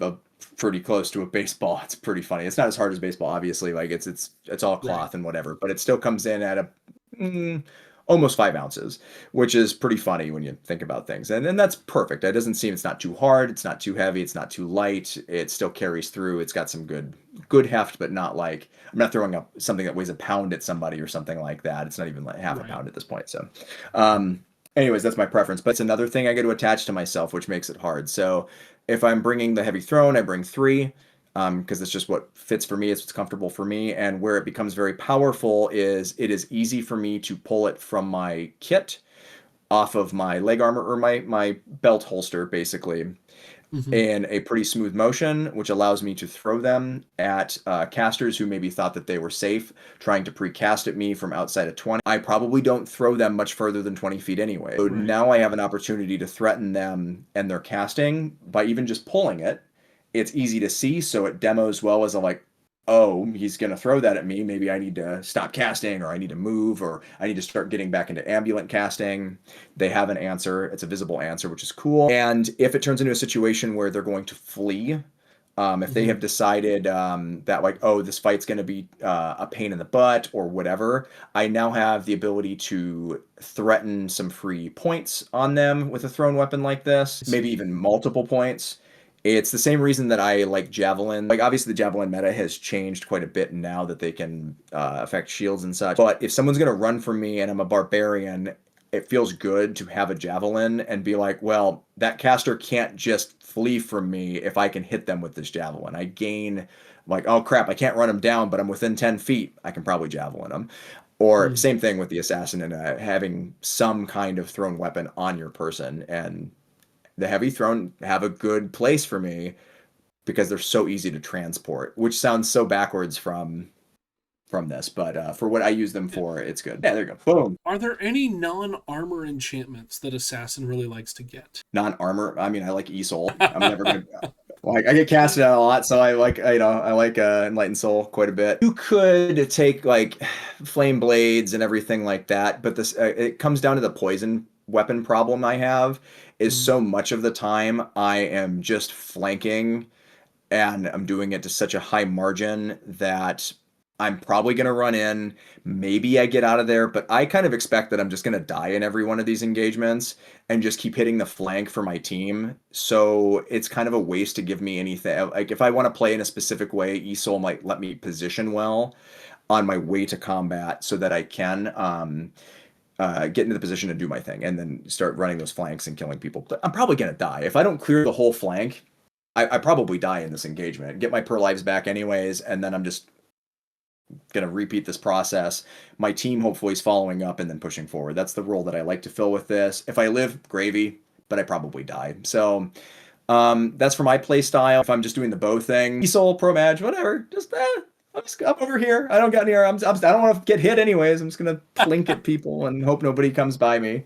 pretty close to a baseball. It's pretty funny. It's not as hard as baseball, obviously. Like it's all Right. cloth and whatever, but it still comes in at a mm, almost 5 ounces, which is pretty funny when you think about things. And that's perfect. It doesn't seem it's not too hard, it's not too heavy, it's not too light. It still carries through. It's got some good heft, but not like I'm not throwing up something that weighs a pound at somebody or something like that. It's not even like half a Right. pound at this point. So, anyways, that's my preference. But it's another thing I get to attach to myself, which makes it hard. So if I'm bringing the heavy throne, I bring three because it's just what fits for me. It's what's comfortable for me. And where it becomes very powerful is it is easy for me to pull it from my kit off of my leg armor or my belt holster, basically, Hmm. in a pretty smooth motion, which allows me to throw them at casters who maybe thought that they were safe, trying to precast at me from outside of 20. I probably don't throw them much further than 20 feet anyway. So Right. now I have an opportunity to threaten them and their casting by even just pulling it. It's easy to see, so it demos well as a like oh, he's going to throw that at me. Maybe I need to stop casting, or I need to move, or I need to start getting back into ambulant casting. They have an answer. It's a visible answer, which is cool. And if it turns into a situation where they're going to flee, if they have decided that, like, oh, this fight's going to be a pain in the butt or whatever, I now have the ability to threaten some free points on them with a thrown weapon like this, maybe even multiple points. It's the same reason that I like Javelin. Like, obviously, the Javelin meta has changed quite a bit now that they can affect shields and such. But if someone's going to run from me and I'm a barbarian, it feels good to have a Javelin and be like, well, that caster can't just flee from me if I can hit them with this Javelin. I gain, like, oh crap, I can't run them down, but I'm within 10 feet. I can probably Javelin them. Or same thing with the Assassin and having some kind of thrown weapon on your person. And the heavy thrown have a good place for me because they're so easy to transport, which sounds so backwards from this, but for what I use them for, it's good. Yeah, there you go. Boom. Are there any non-armor enchantments that Assassin really likes to get? Non-armor. I mean, I like E-Soul. I'm never gonna like, I get casted out a lot, so I like, I like Enlightened Soul quite a bit. You could take like flame blades and everything like that, but this it comes down to the poison weapon problem I have. Is so much of the time I am just flanking, and I'm doing it to such a high margin that I'm probably going to run in. Maybe I get out of there, but I kind of expect that I'm just going to die in every one of these engagements and just keep hitting the flank for my team. So it's kind of a waste to give me anything. Like, if I want to play in a specific way, ESOL might let me position well on my way to combat so that I can get into the position to do my thing and then start running those flanks and killing people. But I'm probably going to die. If I don't clear the whole flank, I probably die in this engagement. Get my per lives back anyways, and then I'm just going to repeat this process. My team hopefully is following up and then pushing forward. That's the role that I like to fill with this. If I live, gravy, but I probably die. So that's for my play style. If I'm just doing the bow thing, E-Soul, Pro Mage, whatever, just I'm just up over here. I don't got near. I don't want to get hit anyways. I'm just gonna plink at people and hope nobody comes by me.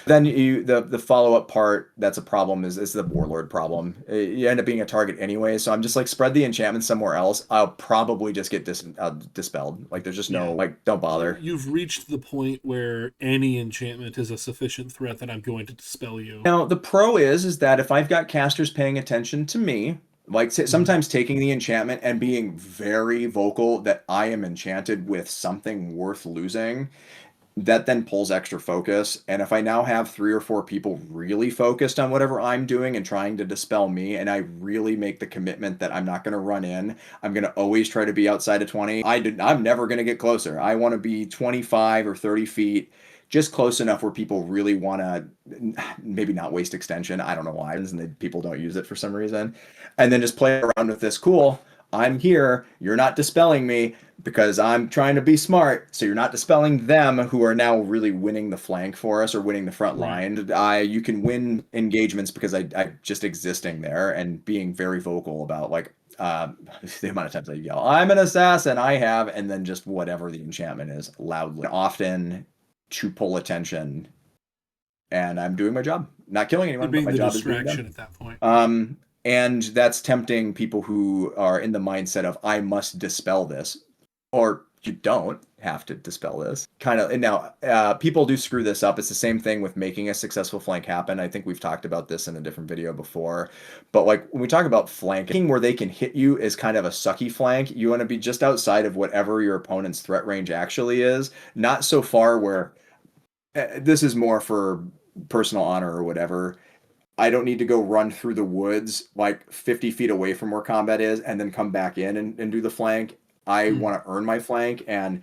Then the follow-up part that's a problem is the Warlord problem. You end up being a target anyway, so I'm just like, spread the enchantment somewhere else. I'll probably just get dispelled. Like, there's just no, like, don't bother. You've reached the point where any enchantment is a sufficient threat that I'm going to dispel you. Now, the pro is that if I've got casters paying attention to me, like sometimes taking the enchantment and being very vocal that I am enchanted with something worth losing, that then pulls extra focus. And if I now have 3 or 4 people really focused on whatever I'm doing and trying to dispel me, and I really make the commitment that I'm not going to run in, I'm going to always try to be outside of 20. I'm never going to get closer. I want to be 25 or 30 feet, just close enough where people really want to maybe not waste extension. I don't know why, and people don't use it for some reason. And then just play around with this. Cool. I'm here. You're not dispelling me because I'm trying to be smart. So you're not dispelling them, who are now really winning the flank for us or winning the front line. You can win engagements because I just existing there and being very vocal about, like, the amount of times I yell, I'm an assassin, and then just whatever the enchantment is loudly, often to pull attention. And I'm doing my job, not killing anyone. You're being but my the job distraction is being at that point. And that's tempting people who are in the mindset of, I must dispel this, or you don't have to dispel this. Kind of. And now people do screw this up. It's the same thing with making a successful flank happen. I think we've talked about this in a different video before. But like, when we talk about flanking, where they can hit you is kind of a sucky flank. You want to be just outside of whatever your opponent's threat range actually is. Not so far where this is more for personal honor or whatever. I don't need to go run through the woods like 50 feet away from where combat is and then come back in and do the flank. I want to earn my flank, and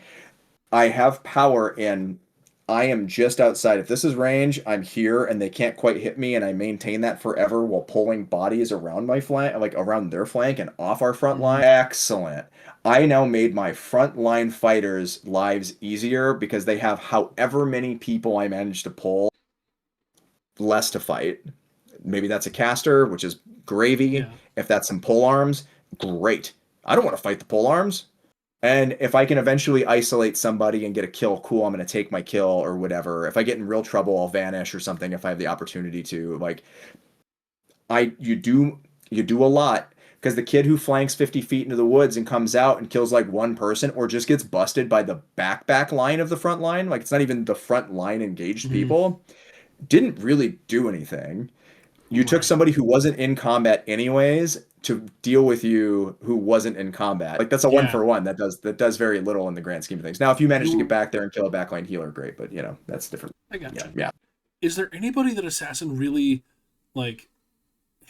I have power in, I am just outside. If this is range, I'm here and they can't quite hit me, and I maintain that forever while pulling bodies around my flank, like around their flank and off our front line. Excellent. I now made my front line fighters' lives easier because they have however many people I managed to pull less to fight. Maybe that's a caster, which is gravy. Yeah. If that's some pole arms, great. I don't want to fight the pole arms. And if I can eventually isolate somebody and get a kill, cool, I'm going to take my kill or whatever. If I get in real trouble, I'll vanish or something if I have the opportunity to. Like, you do a lot, because the kid who flanks 50 feet into the woods and comes out and kills like one person or just gets busted by the back line of the front line, like it's not even the front line engaged people, didn't really do anything. You took Right. somebody who wasn't in combat anyways to deal with you who wasn't in combat. Like that's a one Yeah. for one. That does very little in the grand scheme of things. Now, if you manage to get You. back there and kill a backline healer, great. But that's different. I Yeah, gotcha. yeah. Is there anybody that Assassin really like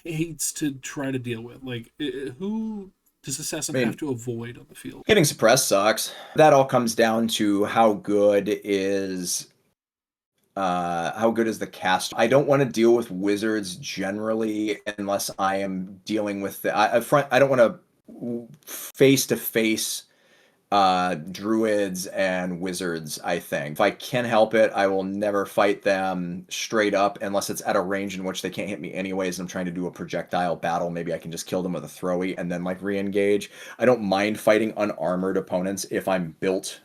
hates to try to deal with? Like, who does Assassin I mean, have to avoid on the field? getting suppressed sucks. That all comes down to how good is the cast. I don't want to deal with wizards generally unless I am dealing with I don't want to face to face druids and wizards. I think if I can help it, I will never fight them straight up unless it's at a range in which they can't hit me anyways and I'm trying to do a projectile battle. Maybe I can just kill them with a throwy and then like re-engage. I don't mind fighting unarmored opponents if I'm built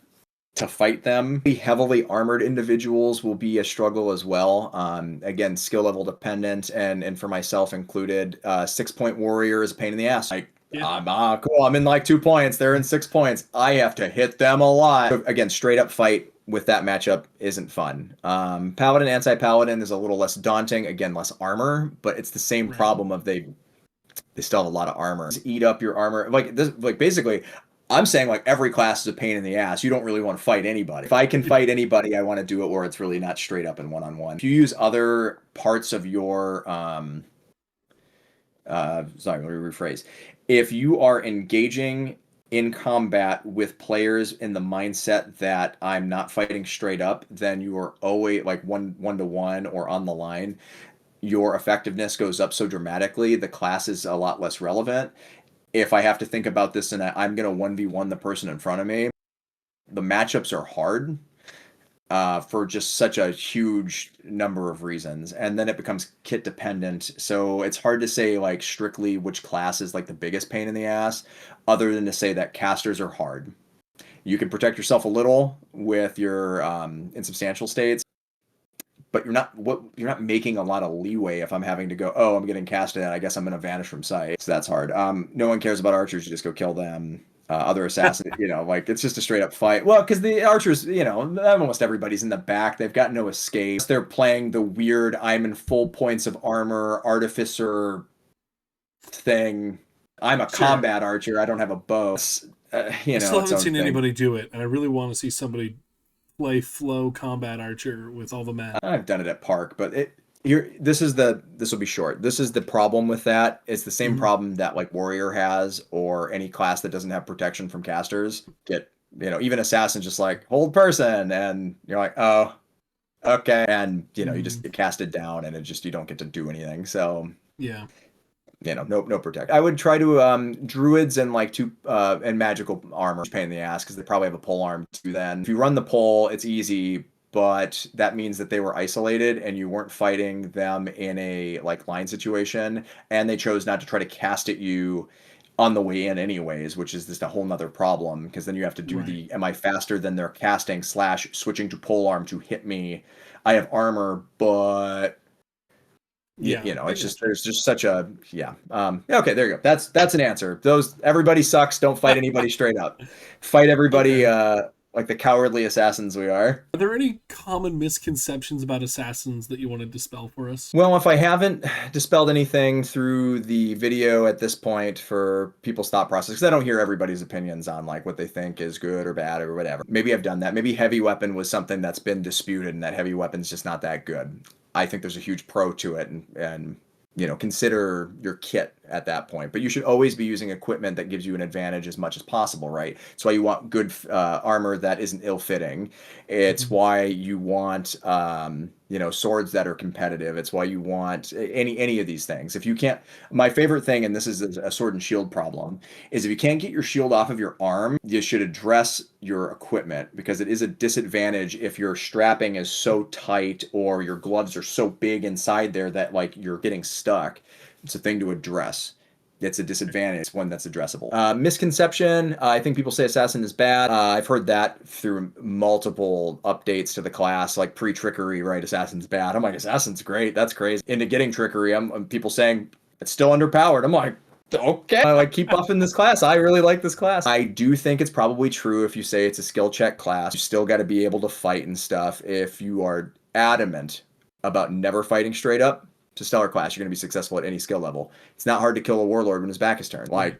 to fight them. Heavily armored individuals will be a struggle as well. Again, skill level dependent, and for myself included, 6-point warrior is a pain in the ass. Like, Yeah. cool. I'm in like 2 points. They're in 6 points. I have to hit them a lot. So again, straight up fight with that matchup isn't fun. Paladin, anti-paladin is a little less daunting. Again, less armor, but it's the same Right. problem of they still have a lot of armor. Just eat up your armor. Like this, like basically, I'm saying like every class is a pain in the ass. You don't really want to fight anybody. If I can fight anybody, I want to do it where it's really not straight up and one-on-one. If you use other parts of your sorry, let me rephrase. If you are engaging in combat with players in the mindset that I'm not fighting straight up, then you are always like one-to-one or on the line. Your effectiveness goes up so dramatically, the class is a lot less relevant. If I have to think about this and I'm going to 1v1 the person in front of me, the matchups are hard for just such a huge number of reasons. And then it becomes kit dependent. So it's hard to say like strictly which class is like the biggest pain in the ass, other than to say that casters are hard. You can protect yourself a little with your insubstantial states, but you're not making a lot of leeway if I'm having to go, oh, I'm getting casted at, I guess I'm going to vanish from sight. So that's hard. No one cares about archers. You just go kill them. Other assassins, like it's just a straight up fight. Well, because the archers, almost everybody's in the back. They've got no escape. They're playing the weird, I'm in full points of armor, artificer thing. I'm a combat archer. I don't have a bow. I still haven't seen anybody do it, and I really want to see somebody play flow combat archer with all the men. I've done it at Park, but this will be short. This is the problem with that. It's the same problem that like Warrior has or any class that doesn't have protection from casters. Even Assassin just like hold person and you're like, oh, okay. And you just get casted down and you don't get to do anything. So yeah. No protect. I would try to druids and like and magical armor pain in the ass because they probably have a pole arm too. Then if you run the pole, it's easy, but that means that they were isolated and you weren't fighting them in a like line situation, and they chose not to try to cast at you on the way in anyways, which is just a whole nother problem because then you have to do am I faster than their casting / switching to pole arm to hit me? I have armor, but it's just there's just such a okay, there you go. That's an answer. Everybody sucks. Don't fight anybody straight up. Fight everybody like the cowardly assassins we are. Are there any common misconceptions about assassins that you want to dispel for us? Well, if I haven't dispelled anything through the video at this point for people's thought process, because I don't hear everybody's opinions on like what they think is good or bad or whatever. Maybe I've done that. Maybe heavy weapon was something that's been disputed and that heavy weapon's just not that good. I think there's a huge pro to it and consider your kit at that point. But you should always be using equipment that gives you an advantage as much as possible, right? It's why you want good armor that isn't ill-fitting. It's why you want swords that are competitive. It's why you want any of these things. If you can't, my favorite thing, and this is a sword and shield problem, is if you can't get your shield off of your arm, you should address your equipment because it is a disadvantage if your strapping is so tight or your gloves are so big inside there that like you're getting stuck. It's a thing to address. It's a disadvantage. It's one that's addressable. Misconception. I think people say Assassin is bad. I've heard that through multiple updates to the class, like pre-trickery, right? Assassin's bad. I'm like, Assassin's great. That's crazy. Into getting trickery, I'm people saying it's still underpowered. I'm like, Okay, I like keep buffing this class. I really like this class. I do think it's probably true if you say it's a skill check class. You still got to be able to fight and stuff. If you are adamant about never fighting straight up, to stellar class, you're going to be successful at any skill level. It's not hard to kill a warlord when his back is turned. Like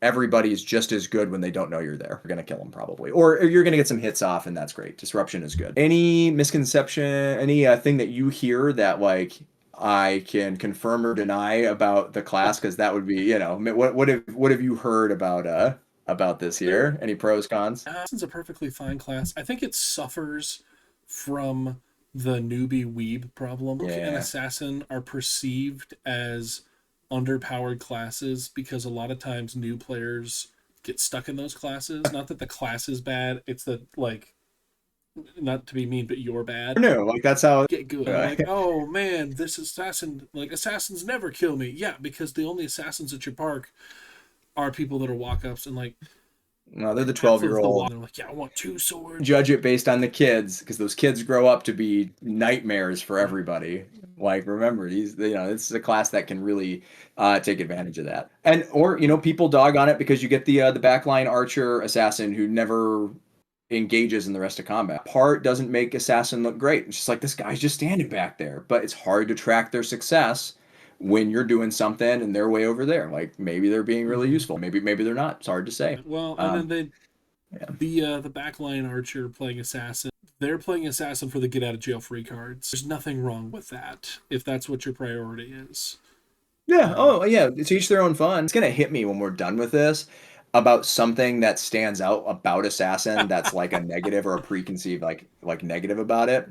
everybody is just as good when they don't know you're there. You're going to kill them probably, or you're going to get some hits off, and that's great. Disruption is good. Any misconception, any thing that you hear that like I can confirm or deny about the class, because that would be, you know, what have you heard about this here? Any pros, cons? Assassin's a perfectly fine class. I think it suffers from the newbie weeb problem. Rogue and Assassin are perceived as underpowered classes because a lot of times new players get stuck in those classes. Not that the class is bad, it's that, like, not to be mean, but you're bad. No, like that's how get good. Like, oh man, this assassin, like, assassins never kill me. Yeah, because the only assassins at your park are people that are walk-ups, and like, no, they're the 12-year-old. They're like, yeah, I want 2 swords. Judge it based on the kids, because those kids grow up to be nightmares for everybody. Like, remember, these, you know, this is a class that can really take advantage of that. And or, you know, people dog on it because you get the backline archer assassin who never engages in the rest of combat. Part doesn't make assassin look great. It's just like, this guy's just standing back there. But it's hard to track their success when you're doing something and they're way over there. Like, maybe they're being really useful. Maybe they're not. It's hard to say. Well, and then the backline archer playing assassin, they're playing assassin for the get out of jail free cards. There's nothing wrong with that if that's what your priority is. Yeah. Oh, yeah. It's each their own fun. It's gonna hit me when we're done with this about something that stands out about assassin that's like a negative or a preconceived like negative about it.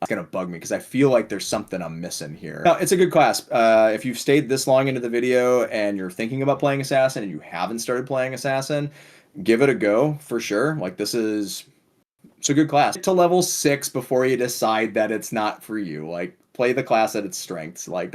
It's gonna bug me because I feel like there's something I'm missing here. Now, it's a good class. If you've stayed this long into the video and you're thinking about playing assassin and you haven't started playing assassin, give it a go for sure. Like, it's a good class. Get to level 6 before you decide that it's not for you. Like, play the class at its strengths. Like,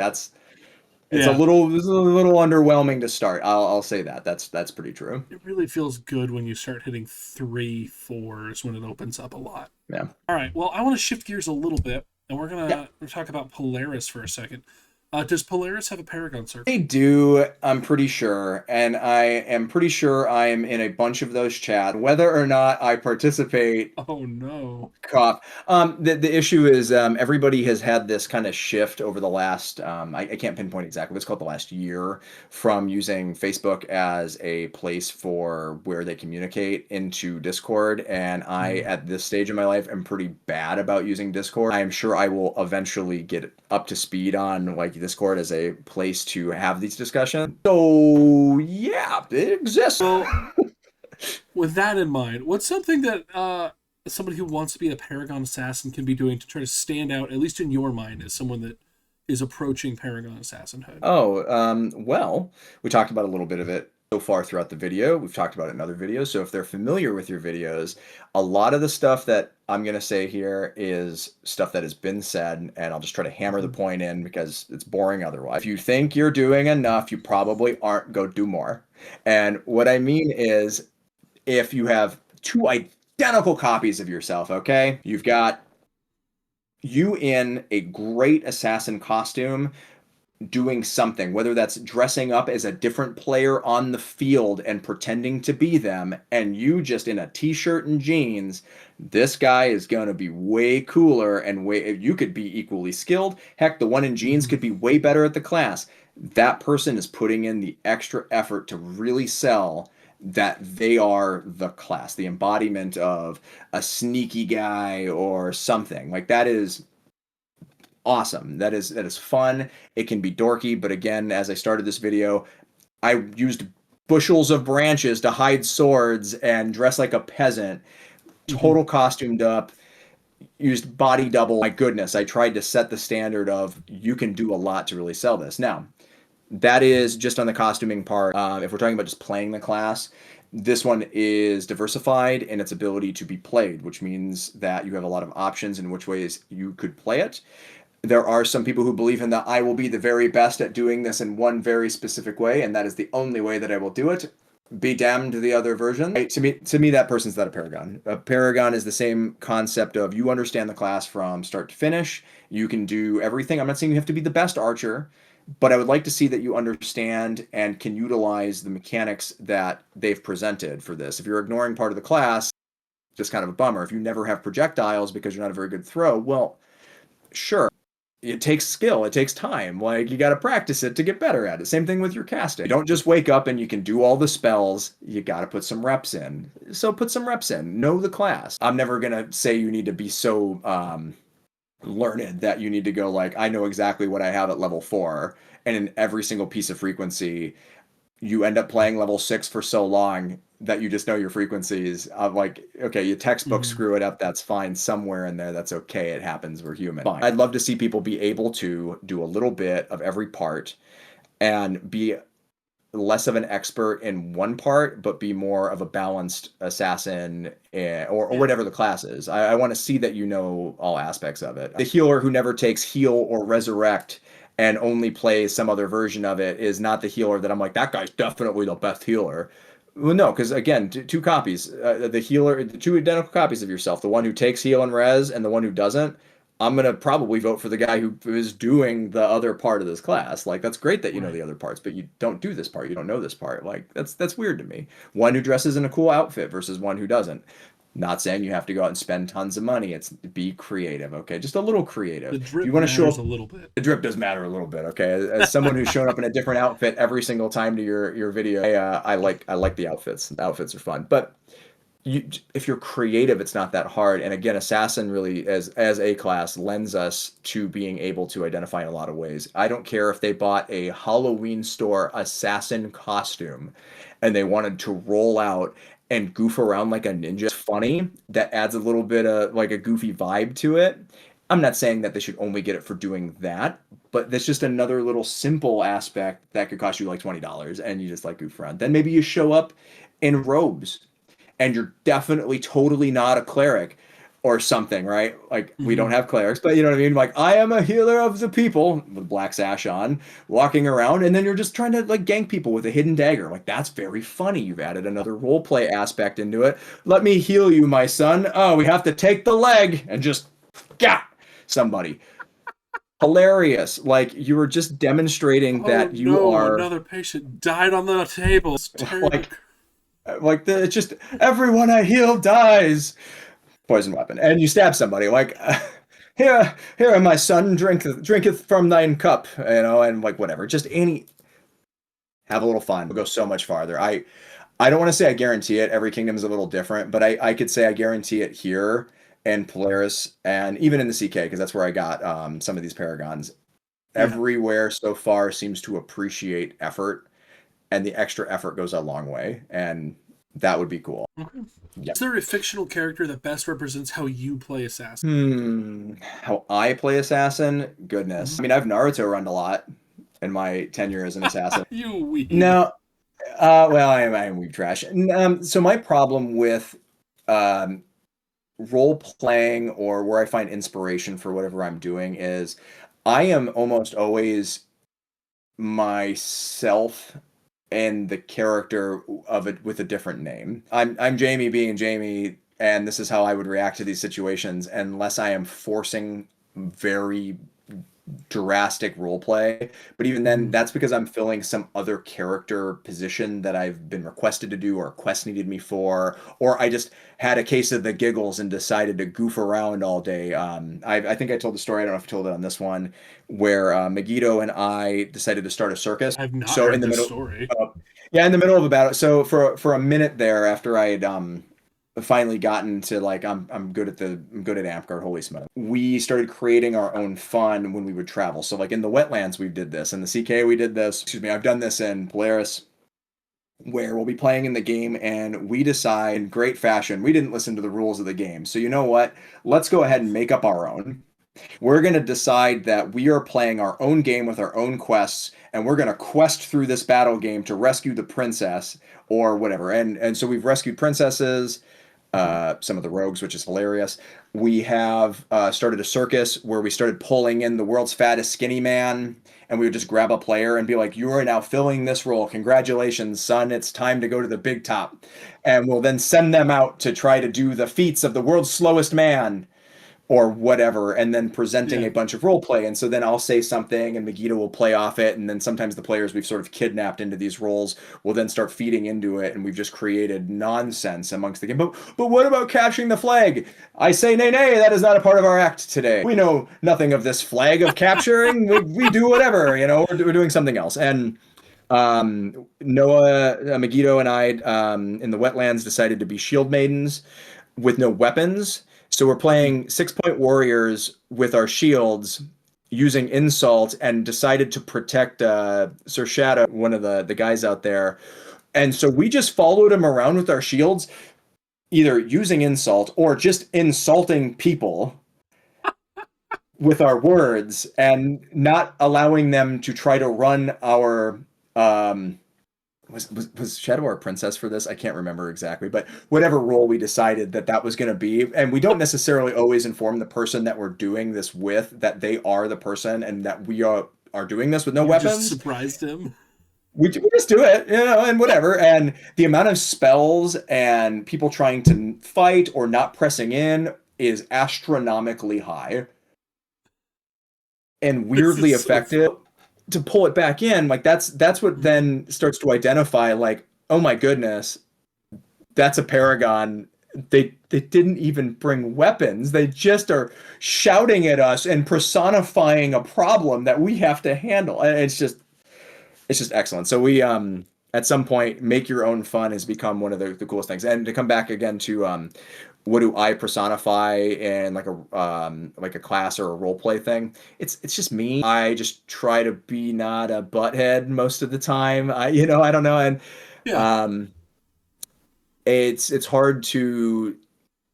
it's a little underwhelming to start. I'll say that. That's pretty true. It really feels good when you start hitting 3 4s when it opens up a lot. Yeah. All right. Well, I want to shift gears a little bit, and we're gonna talk about Polaris for a second. Does Polaris have a Paragon circle? They do, I'm pretty sure. And I am pretty sure I am in a bunch of those chats. Whether or not I participate... Oh, no. Cough. The issue is everybody has had this kind of shift over the last... I can't pinpoint exactly. Let's call it the last year, from using Facebook as a place for where they communicate into Discord. And I, at this stage in my life, am pretty bad about using Discord. I am sure I will eventually get up to speed on, like, Discord as a place to have these discussions. So yeah, it exists. Well, with that in mind, what's something that somebody who wants to be a Paragon Assassin can be doing to try to stand out, at least in your mind, as someone that is approaching Paragon Assassinhood? Oh, well, we talked about a little bit of it so far throughout the video. We've talked about it in other videos. So if they're familiar with your videos, a lot of the stuff that I'm going to say here is stuff that has been said, and I'll just try to hammer the point in because it's boring otherwise. If you think you're doing enough, you probably aren't. Go do more. And what I mean is, if you have 2 identical copies of yourself, okay? You've got you in a great assassin costume doing something, whether that's dressing up as a different player on the field and pretending to be them, and you just in a t-shirt and jeans, this guy is going to be way cooler, and you could be equally skilled. Heck, the one in jeans could be way better at the class. That person is putting in the extra effort to really sell that they are the class, the embodiment of a sneaky guy or something. Like, that is awesome. That is fun. It can be dorky, but again, as I started this video, I used bushels of branches to hide swords and dress like a peasant, total costumed up, used body double. My goodness, I tried to set the standard of you can do a lot to really sell this. Now, that is just on the costuming part. If we're talking about just playing the class, this one is diversified in its ability to be played, which means that you have a lot of options in which ways you could play it. There are some people who believe in that I will be the very best at doing this in one very specific way, and that is the only way that I will do it. Be damned to the other version. To me, that person's not a Paragon. A Paragon is the same concept of you understand the class from start to finish. You can do everything. I'm not saying you have to be the best archer, but I would like to see that you understand and can utilize the mechanics that they've presented for this. If you're ignoring part of the class, just kind of a bummer. If you never have projectiles because you're not a very good throw, well, sure. It takes skill. It takes time. Like, you got to practice it to get better at it. Same thing with your casting. You don't just wake up and you can do all the spells. You got to put some reps in. So put some reps in. Know the class. I'm never going to say you need to be so learned that you need to go like, I know exactly what I have at level 4. And in every single piece of frequency, you end up playing level 6 for so long that you just know your frequencies of like, okay, your textbook screw it up, that's fine. Somewhere in there, that's okay. It happens. We're human. Fine. I'd love to see people be able to do a little bit of every part and be less of an expert in one part, but be more of a balanced assassin or whatever the class is. I want to see that you know all aspects of it. The healer who never takes heal or resurrect and only plays some other version of it is not the healer that I'm like, that guy's definitely the best healer. Well, no, because again, two copies, the healer, two identical copies of yourself, the one who takes heal and res and the one who doesn't. I'm going to probably vote for the guy who is doing the other part of this class. Like, that's great that you know the other parts, but you don't do this part. You don't know this part. Like, that's weird to me. One who dresses in a cool outfit versus one who doesn't. Not saying you have to go out and spend tons of money. It's be creative, okay? Just a little creative. The drip you want to show matters a little bit. The drip does matter a little bit, okay? As someone who's shown up in a different outfit every single time to your video, I like the outfits. The outfits are fun, but if you're creative, it's not that hard. And again, Assassin really, as a class, lends us to being able to identify in a lot of ways. I don't care if they bought a Halloween store Assassin costume and they wanted to roll out and goof around like a ninja. It's funny. That adds a little bit of like a goofy vibe to it. I'm not saying that they should only get it for doing that, but that's just another little simple aspect that could cost you like $20 and you just like goof around. Then maybe you show up in robes and you're definitely totally not a cleric or something, right? Like, we don't have clerics, but you know what I mean? Like, I am a healer of the people with black sash on, walking around, and then you're just trying to like gank people with a hidden dagger. Like, that's very funny. You've added another role play aspect into it. Let me heal you, my son. Oh, we have to take the leg and just got somebody. Hilarious. Like, you were just demonstrating that you are another patient died on the table. It's terrible. It's just everyone I heal dies. Poison weapon, and you stab somebody. Like, here, my son, drinketh from thine cup. You know, and like whatever. Just have a little fun. We'll go so much farther. I don't want to say I guarantee it. Every kingdom is a little different, but I could say I guarantee it here and Polaris, and even in the CK, because that's where I got some of these Paragons. Yeah. Everywhere so far seems to appreciate effort. And the extra effort goes a long way, and that would be cool. Okay. Yep. Is there a fictional character that best represents how you play Assassin? How I play Assassin? Goodness. I mean, I've Naruto run a lot in my tenure as an Assassin. You weeb. No. Well, I am weeb trash. So my problem with role-playing or where I find inspiration for whatever I'm doing is I am almost always myself and the character of it with a different name. I'm Jamie being Jamie, and this is how I would react to these situations unless I am forcing very drastic role play. But even then, that's because I'm filling some other character position that I've been requested to do or a quest needed me for, or I just had a case of the giggles and decided to goof around all day. I think I told the story, I don't know if I told it on this one, where Megiddo and I decided to start a circus. I've not heard this story. In the middle of a battle. So for a minute there, after I had finally gotten to like I'm good at Amtgard, holy smoke. We started creating our own fun when we would travel. So like in the wetlands we did this, in the CK we did this. I've done this in Polaris, where we'll be playing in the game and we decide in great fashion we didn't listen to the rules of the game. So you know what? Let's go ahead and make up our own. We're going to decide that we are playing our own game with our own quests, and we're going to quest through this battle game to rescue the princess or whatever. And so we've rescued princesses, some of the rogues, which is hilarious. We have started a circus where we started pulling in the world's fattest skinny man, and we would just grab a player and be like, you are now filling this role. Congratulations, son. It's time to go to the big top. And we'll then send them out to try to do the feats of the world's slowest man. or whatever, and then presenting Yeah. a bunch of role play. And so then I'll say something and Megiddo will play off it. And then sometimes the players we've sort of kidnapped into these roles will then start feeding into it. And we've just created nonsense amongst the game. But what about capturing the flag? I say, nay, nay, that is not a part of our act today. We know nothing of this flag of capturing. We do whatever, we're doing something else. And Noah, Megiddo, and I in the wetlands decided to be shield maidens with no weapons. So we're playing 6-point warriors with our shields using insult and decided to protect Sir Shadow, one of the guys out there. And so we just followed him around with our shields, either using insult or just insulting people with our words and not allowing them to try to run our was Shadow our princess for this? I can't remember exactly, but whatever role we decided that was going to be, and we don't necessarily always inform the person that we're doing this with that they are the person and that we are doing this with no You just weapons. surprised him. We just do it, and whatever. And the amount of spells and people trying to fight or not pressing in is astronomically high and weirdly effective. To pull it back in, like that's what then starts to identify, like, oh my goodness, that's a Paragon. They didn't even bring weapons. They just are shouting at us and personifying a problem that we have to handle. And it's just excellent. So we at some point, make your own fun has become one of the coolest things. And to come back again to what do I personify in like a class or a role play thing? It's just me. I just try to be not a butthead most of the time. I don't know, and Yeah. um, it's hard to.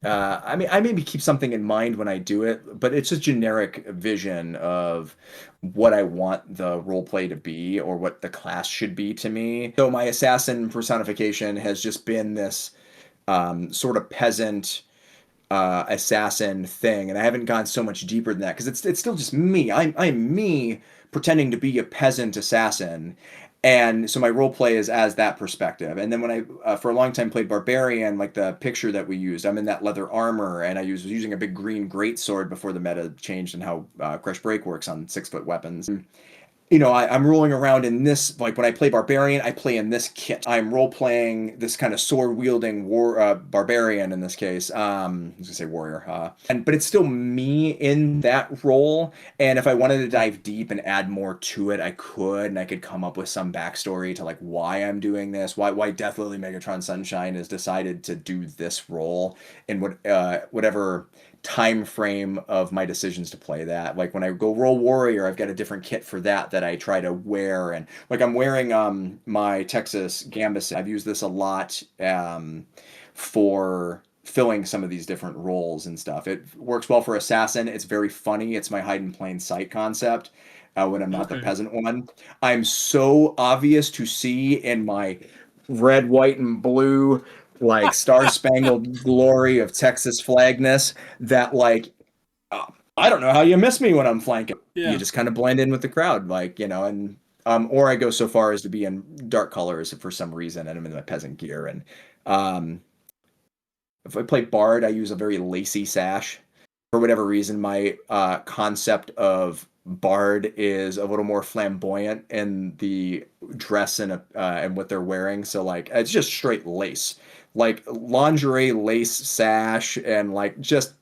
I mean, I maybe keep something in mind when I do it, but it's a generic vision of what I want the role play to be or what the class should be to me. So my assassin personification has just been this sort of peasant assassin thing, and I haven't gone so much deeper than that because it's still just me. I'm me pretending to be a peasant assassin, and so my role play is as that perspective. And then when I for a long time played barbarian, like the picture that we used, I'm in that leather armor, and was using a big green greatsword before the meta changed and how crush break works on 6-foot weapons. I'm rolling around in this, like when I play Barbarian, I play in this kit. I'm role-playing this kind of sword-wielding Barbarian in this case. I was going to say warrior. But it's still me in that role. And if I wanted to dive deep and add more to it, I could. And I could come up with some backstory to like why I'm doing this, why Deathlilly Megatron Sunshine has decided to do this role in whatever time frame of my decisions to play that. Like when I go roll warrior, I've got a different kit for that I try to wear, and like I'm wearing my Texas Gambus. I've used this a lot for filling some of these different roles and stuff. It works well for assassin. It's very funny. It's my hide in plain sight concept. When I'm not the peasant one, I'm so obvious to see in my red, white, and blue like star-spangled glory of Texas flagness that like I don't know how you miss me when I'm flanking. Yeah. You just kind of blend in with the crowd, like, and or I go so far as to be in dark colors for some reason, and I'm in my peasant gear. And if I play Bard, I use a very lacy sash. For whatever reason, my concept of Bard is a little more flamboyant in the dress and what they're wearing. So like it's just straight lace, like lingerie lace sash, and like just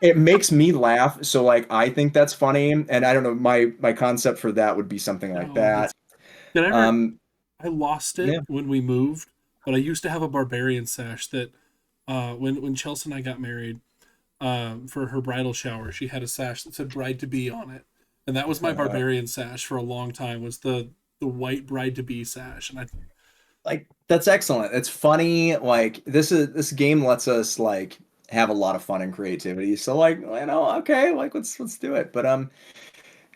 it makes me laugh. So like I think that's funny, and I don't know, my concept for that would be something like that. Did I ever? I lost it Yeah. when we moved, but I used to have a barbarian sash that when Chelsea and I got married, for her bridal shower, she had a sash that said "bride to be" on it, and that was my barbarian sash for a long time. Was the white bride to be sash, and I Like that's excellent. It's funny. Like this game lets us like have a lot of fun and creativity. So like okay, like let's do it. But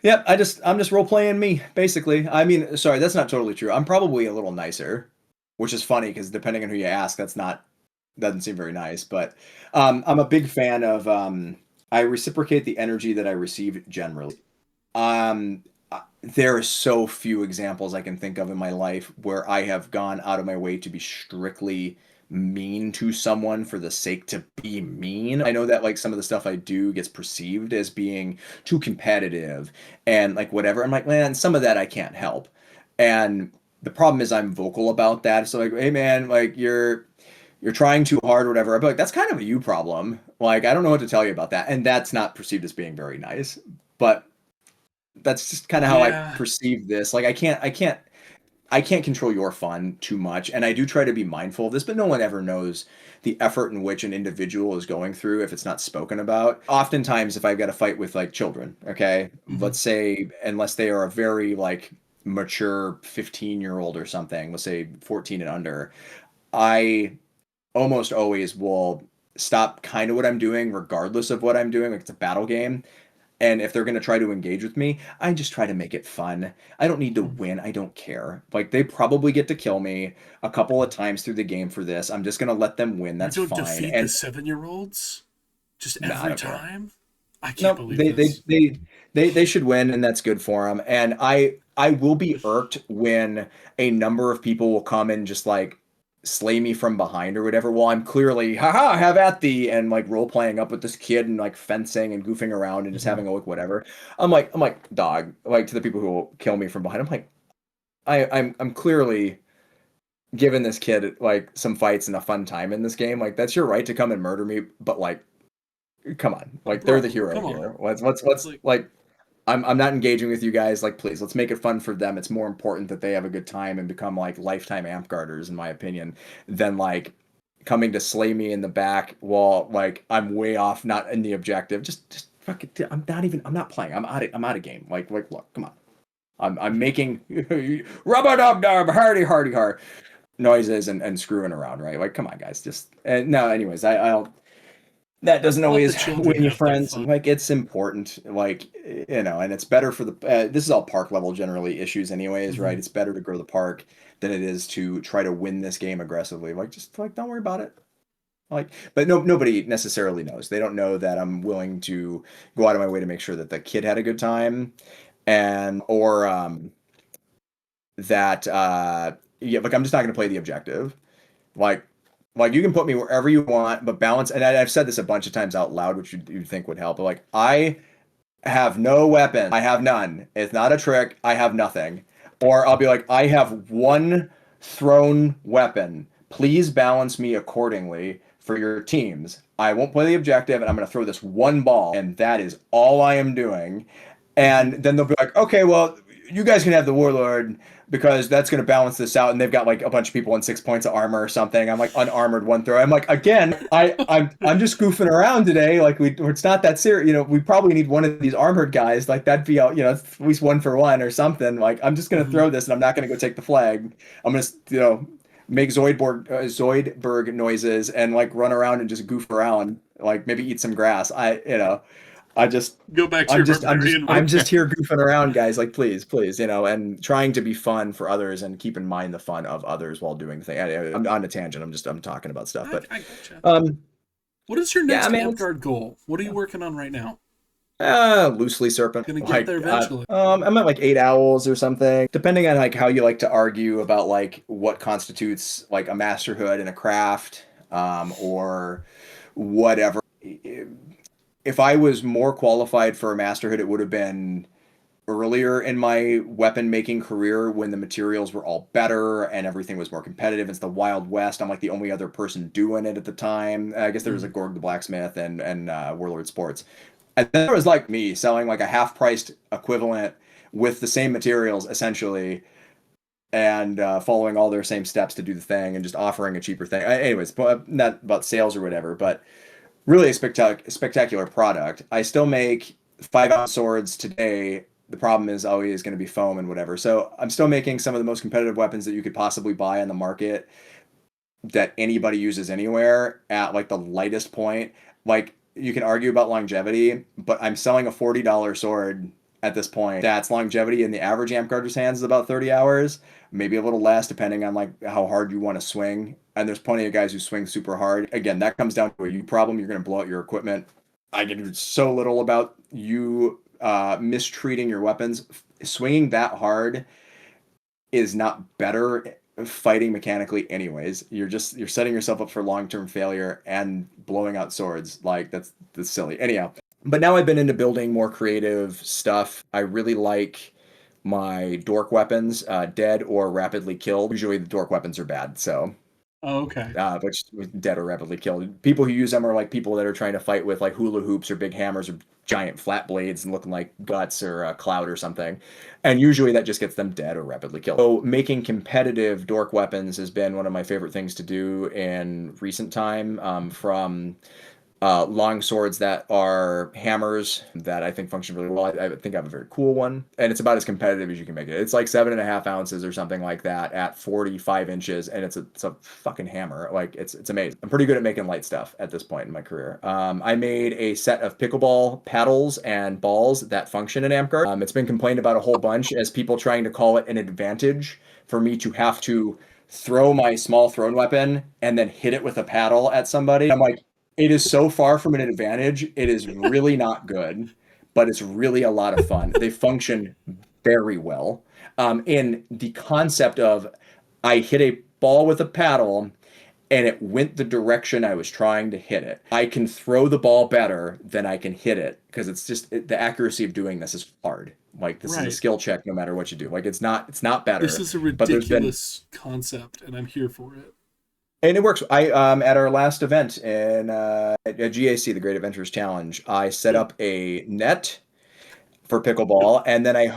yeah, I'm just role playing me basically. I mean, sorry, that's not totally true. I'm probably a little nicer, which is funny because depending on who you ask, doesn't seem very nice. But I'm a big fan of I reciprocate the energy that I receive generally. There are so few examples I can think of in my life where I have gone out of my way to be strictly mean to someone for the sake to be mean. I know that like some of the stuff I do gets perceived as being too competitive and like whatever. I'm like, man, some of that I can't help. And the problem is I'm vocal about that. So like, hey man, like you're trying too hard or whatever. I'd be like, that's kind of a you problem. Like, I don't know what to tell you about that. And that's not perceived as being very nice. But that's just kind of how I Yeah. perceive this. Like I can't control your fun too much, and I do try to be mindful of this, but no one ever knows the effort in which an individual is going through if it's not spoken about. Oftentimes, if I've got to fight with like children, okay, Hmm. let's say, unless they are a very like mature 15-year-old or something, let's say 14 and under, I almost always will stop kind of what I'm doing, regardless of what I'm doing. Like it's a battle game, and if they're going to try to engage with me, I just try to make it fun. I don't need to win. I don't care. Like, they probably get to kill me a couple of times through the game for this. I'm just going to let them win. You That's don't fine. defeat the And 7-year-olds just no, I every don't care. time? I can't No, believe they this. they they should win, and that's good for them. And I will be irked when a number of people will come and just like slay me from behind or whatever. Well, I'm clearly haha have at thee and like role playing up with this kid and like fencing and goofing around and just Mhm. having a look whatever. I'm like dog like to the people who will kill me from behind. I'm like I'm clearly giving this kid like some fights and a fun time in this game. Like that's your right to come and murder me, but like come on, like they're the Bro, hero come on. here. What's Like, like I'm not engaging with you guys. Like, please, let's make it fun for them. It's more important that they have a good time and become like lifetime amp guarders, in my opinion, than like coming to slay me in the back while like I'm way off, not in the objective. Just fuck it. I'm not playing. I'm out of game. Like, look, come on. I'm mhm. making rubber dub dub hardy hardy har noises and screwing around, right? Like, come on, guys. Just no. Anyways, I'll that doesn't Let the always children win you have their friends. fun. Like it's important, like and it's better for the. This is all park level generally issues, anyways, right? Hmm. It's better to grow the park than it is to try to win this game aggressively. Like just like don't worry about it. Like, but no, nobody necessarily knows. They don't know that I'm willing to go out of my way to make sure that the kid had a good time, and or that yeah, like I'm just not going to play the objective. Like, like you can put me wherever you want, but balance. And I've said this a bunch of times out loud, which you'd think would help. But like, I have no weapon. I have none. It's not a trick. I have nothing. Or I'll be like, I have one thrown weapon. Please balance me accordingly for your teams. I won't play the objective, and I'm going to throw this one ball, and that is all I am doing. Hmm. And then they'll be like, okay, well, you guys can have the Warlord because that's going to balance this out. And they've got like a bunch of people on 6 points of armor or something. I'm like unarmored one throw. I'm like, again, I'm just goofing around today. Like it's not that serious. You know, we probably need one of these armored guys. Like that'd be out, at least 1 for 1 or something. Like I'm just going to Hmm. throw this and I'm not going to go take the flag. I'm going to, make Zoidberg noises and like run around and just goof around. Like maybe eat some grass. I just Go back to I'm your just I'm just barbarian I'm just vocab. here goofing around, guys. Like please, and trying to be fun for others and keep in mind the fun of others while doing the thing. I'm on a tangent. I'm talking about stuff, but I gotcha. um What is your yeah, next man, amp guard goal? What are you working on right now? loosely serpent. Gonna get there Like eventually. I'm at like 8 owls or something, depending on like how you like to argue about like what constitutes like a masterhood in a craft, or whatever. If I was more qualified for a masterhood, it would have been earlier in my weapon making career when the materials were all better and everything was more competitive. It's the Wild West. I'm like the only other person doing it at the time. I guess there was a Mm. Gorg the Blacksmith and Warlord Sports. And then there was like me selling like a half priced equivalent with the same materials essentially and following all their same steps to do the thing and just offering a cheaper thing. Anyways, but not about sales or whatever, but really a spectacular product. I still make 5 ounce swords today. The problem is always going to be foam and whatever. So I'm still making some of the most competitive weapons that you could possibly buy on the market that anybody uses anywhere at like the lightest point. Like you can argue about longevity, but I'm selling a $40 sword at this point. That's longevity in the average amp guarder's hands is about 30 hours, maybe a little less depending on like how hard you want to swing. And there's plenty of guys who swing super hard. Again, that comes down to a you problem. You're going to blow out your equipment. I can do so little about you mistreating your weapons. Swinging that hard is not better fighting mechanically anyways. You're setting yourself up for long-term failure and blowing out swords. Like that's silly. Anyhow, but now I've been into building more creative stuff. I really like my dork weapons, dead or rapidly killed. Usually the dork weapons are bad, so Oh, okay. which dead or rapidly killed. People who use them are like people that are trying to fight with like hula hoops or big hammers or giant flat blades and looking like guts or a cloud or something. And usually that just gets them dead or rapidly killed. So making competitive dork weapons has been one of my favorite things to do in recent time, from long swords that are hammers that I think function really well. I think I have a very cool one, and it's about as competitive as you can make it. It's like 7.5 ounces or something like that at 45 inches, and it's a fucking hammer. Like it's amazing. I'm pretty good at making light stuff at this point in my career. I made a set of pickleball paddles and balls that function in Amtgard. It's been complained about a whole bunch as people trying to call it an advantage for me to have to throw my small thrown weapon and then hit it with a paddle at somebody. I'm like, it is so far from an advantage. It is really not good, but it's really a lot of fun. They function very well. In the concept of I hit a ball with a paddle and it went the direction I was trying to hit it. I can throw the ball better than I can hit it because the accuracy of doing this is hard. Like this is a skill check no matter what you do. Like it's not better. This is a ridiculous concept, and I'm here for it. And it works. I at our last event in at GAC, the Great Adventures Challenge, I set up a net for pickleball, and then I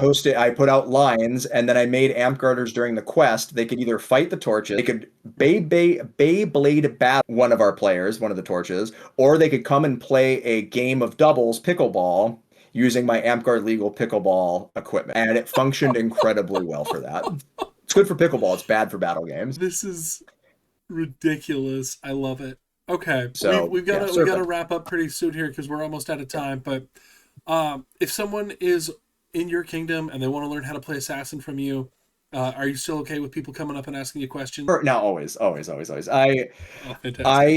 put out lines, and then I made Amtgarders during the quest. They could either fight the torches, they could Beyblade bat one of our players, one of the torches, or they could come and play a game of doubles pickleball using my Amtgard legal pickleball equipment. And it functioned incredibly well for that. It's good for pickleball. It's bad for battle games. This is ridiculous. I love it. Okay, so we've got to wrap up pretty soon here because we're almost out of time. But if someone is in your kingdom and they want to learn how to play assassin from you, are you still okay with people coming up and asking you questions? No, always. I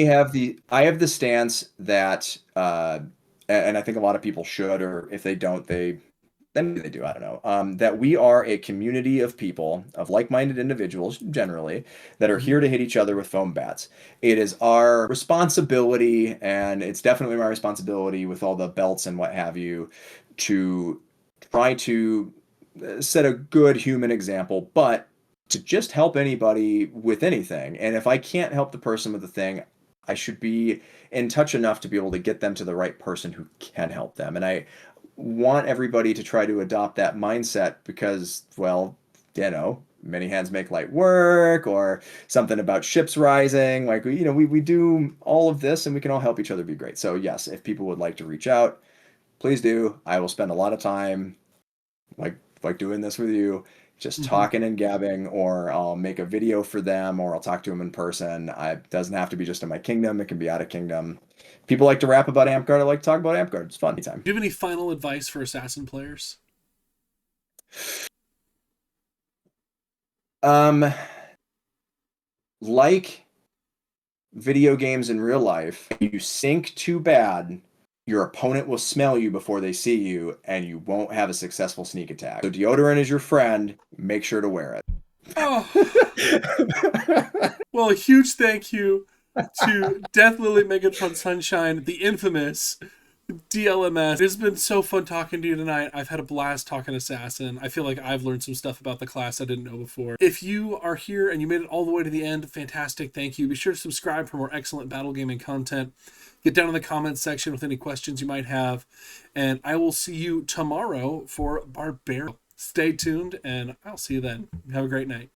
have the stance that, and I think a lot of people should, or if they don't, then they do, I don't know, that we are a community of people, of like-minded individuals, generally, that are here to hit each other with foam bats. It is our responsibility, and it's definitely my responsibility with all the belts and what have you, to try to set a good human example, but to just help anybody with anything. And if I can't help the person with the thing, I should be in touch enough to be able to get them to the right person who can help them. And I want everybody to try to adopt that mindset because, well, many hands make light work, or something about ships rising. Like, we do all of this and we can all help each other be great. So yes, if people would like to reach out, please do. I will spend a lot of time like doing this with you, just talking and gabbing, or I'll make a video for them, or I'll talk to them in person. It doesn't have to be just in my kingdom. It can be out of kingdom. People like to rap about Amtgard. I like to talk about Amtgard. It's fun anytime. Do you have any final advice for assassin players? Like video games in real life, you sink too bad, your opponent will smell you before they see you, and you won't have a successful sneak attack. So deodorant is your friend. Make sure to wear it. Oh. Well, a huge thank you to Deathlilly Megatron Sunshine, the infamous DLMS. It's been so fun talking to you tonight. I've had a blast talking Assassin. I feel like I've learned some stuff about the class I didn't know before. If you are here and you made it all the way to the end, fantastic, thank you. Be sure to subscribe for more excellent battle gaming content. Get down in the comments section with any questions you might have. And I will see you tomorrow for Barbarian. Stay tuned, and I'll see you then. Have a great night.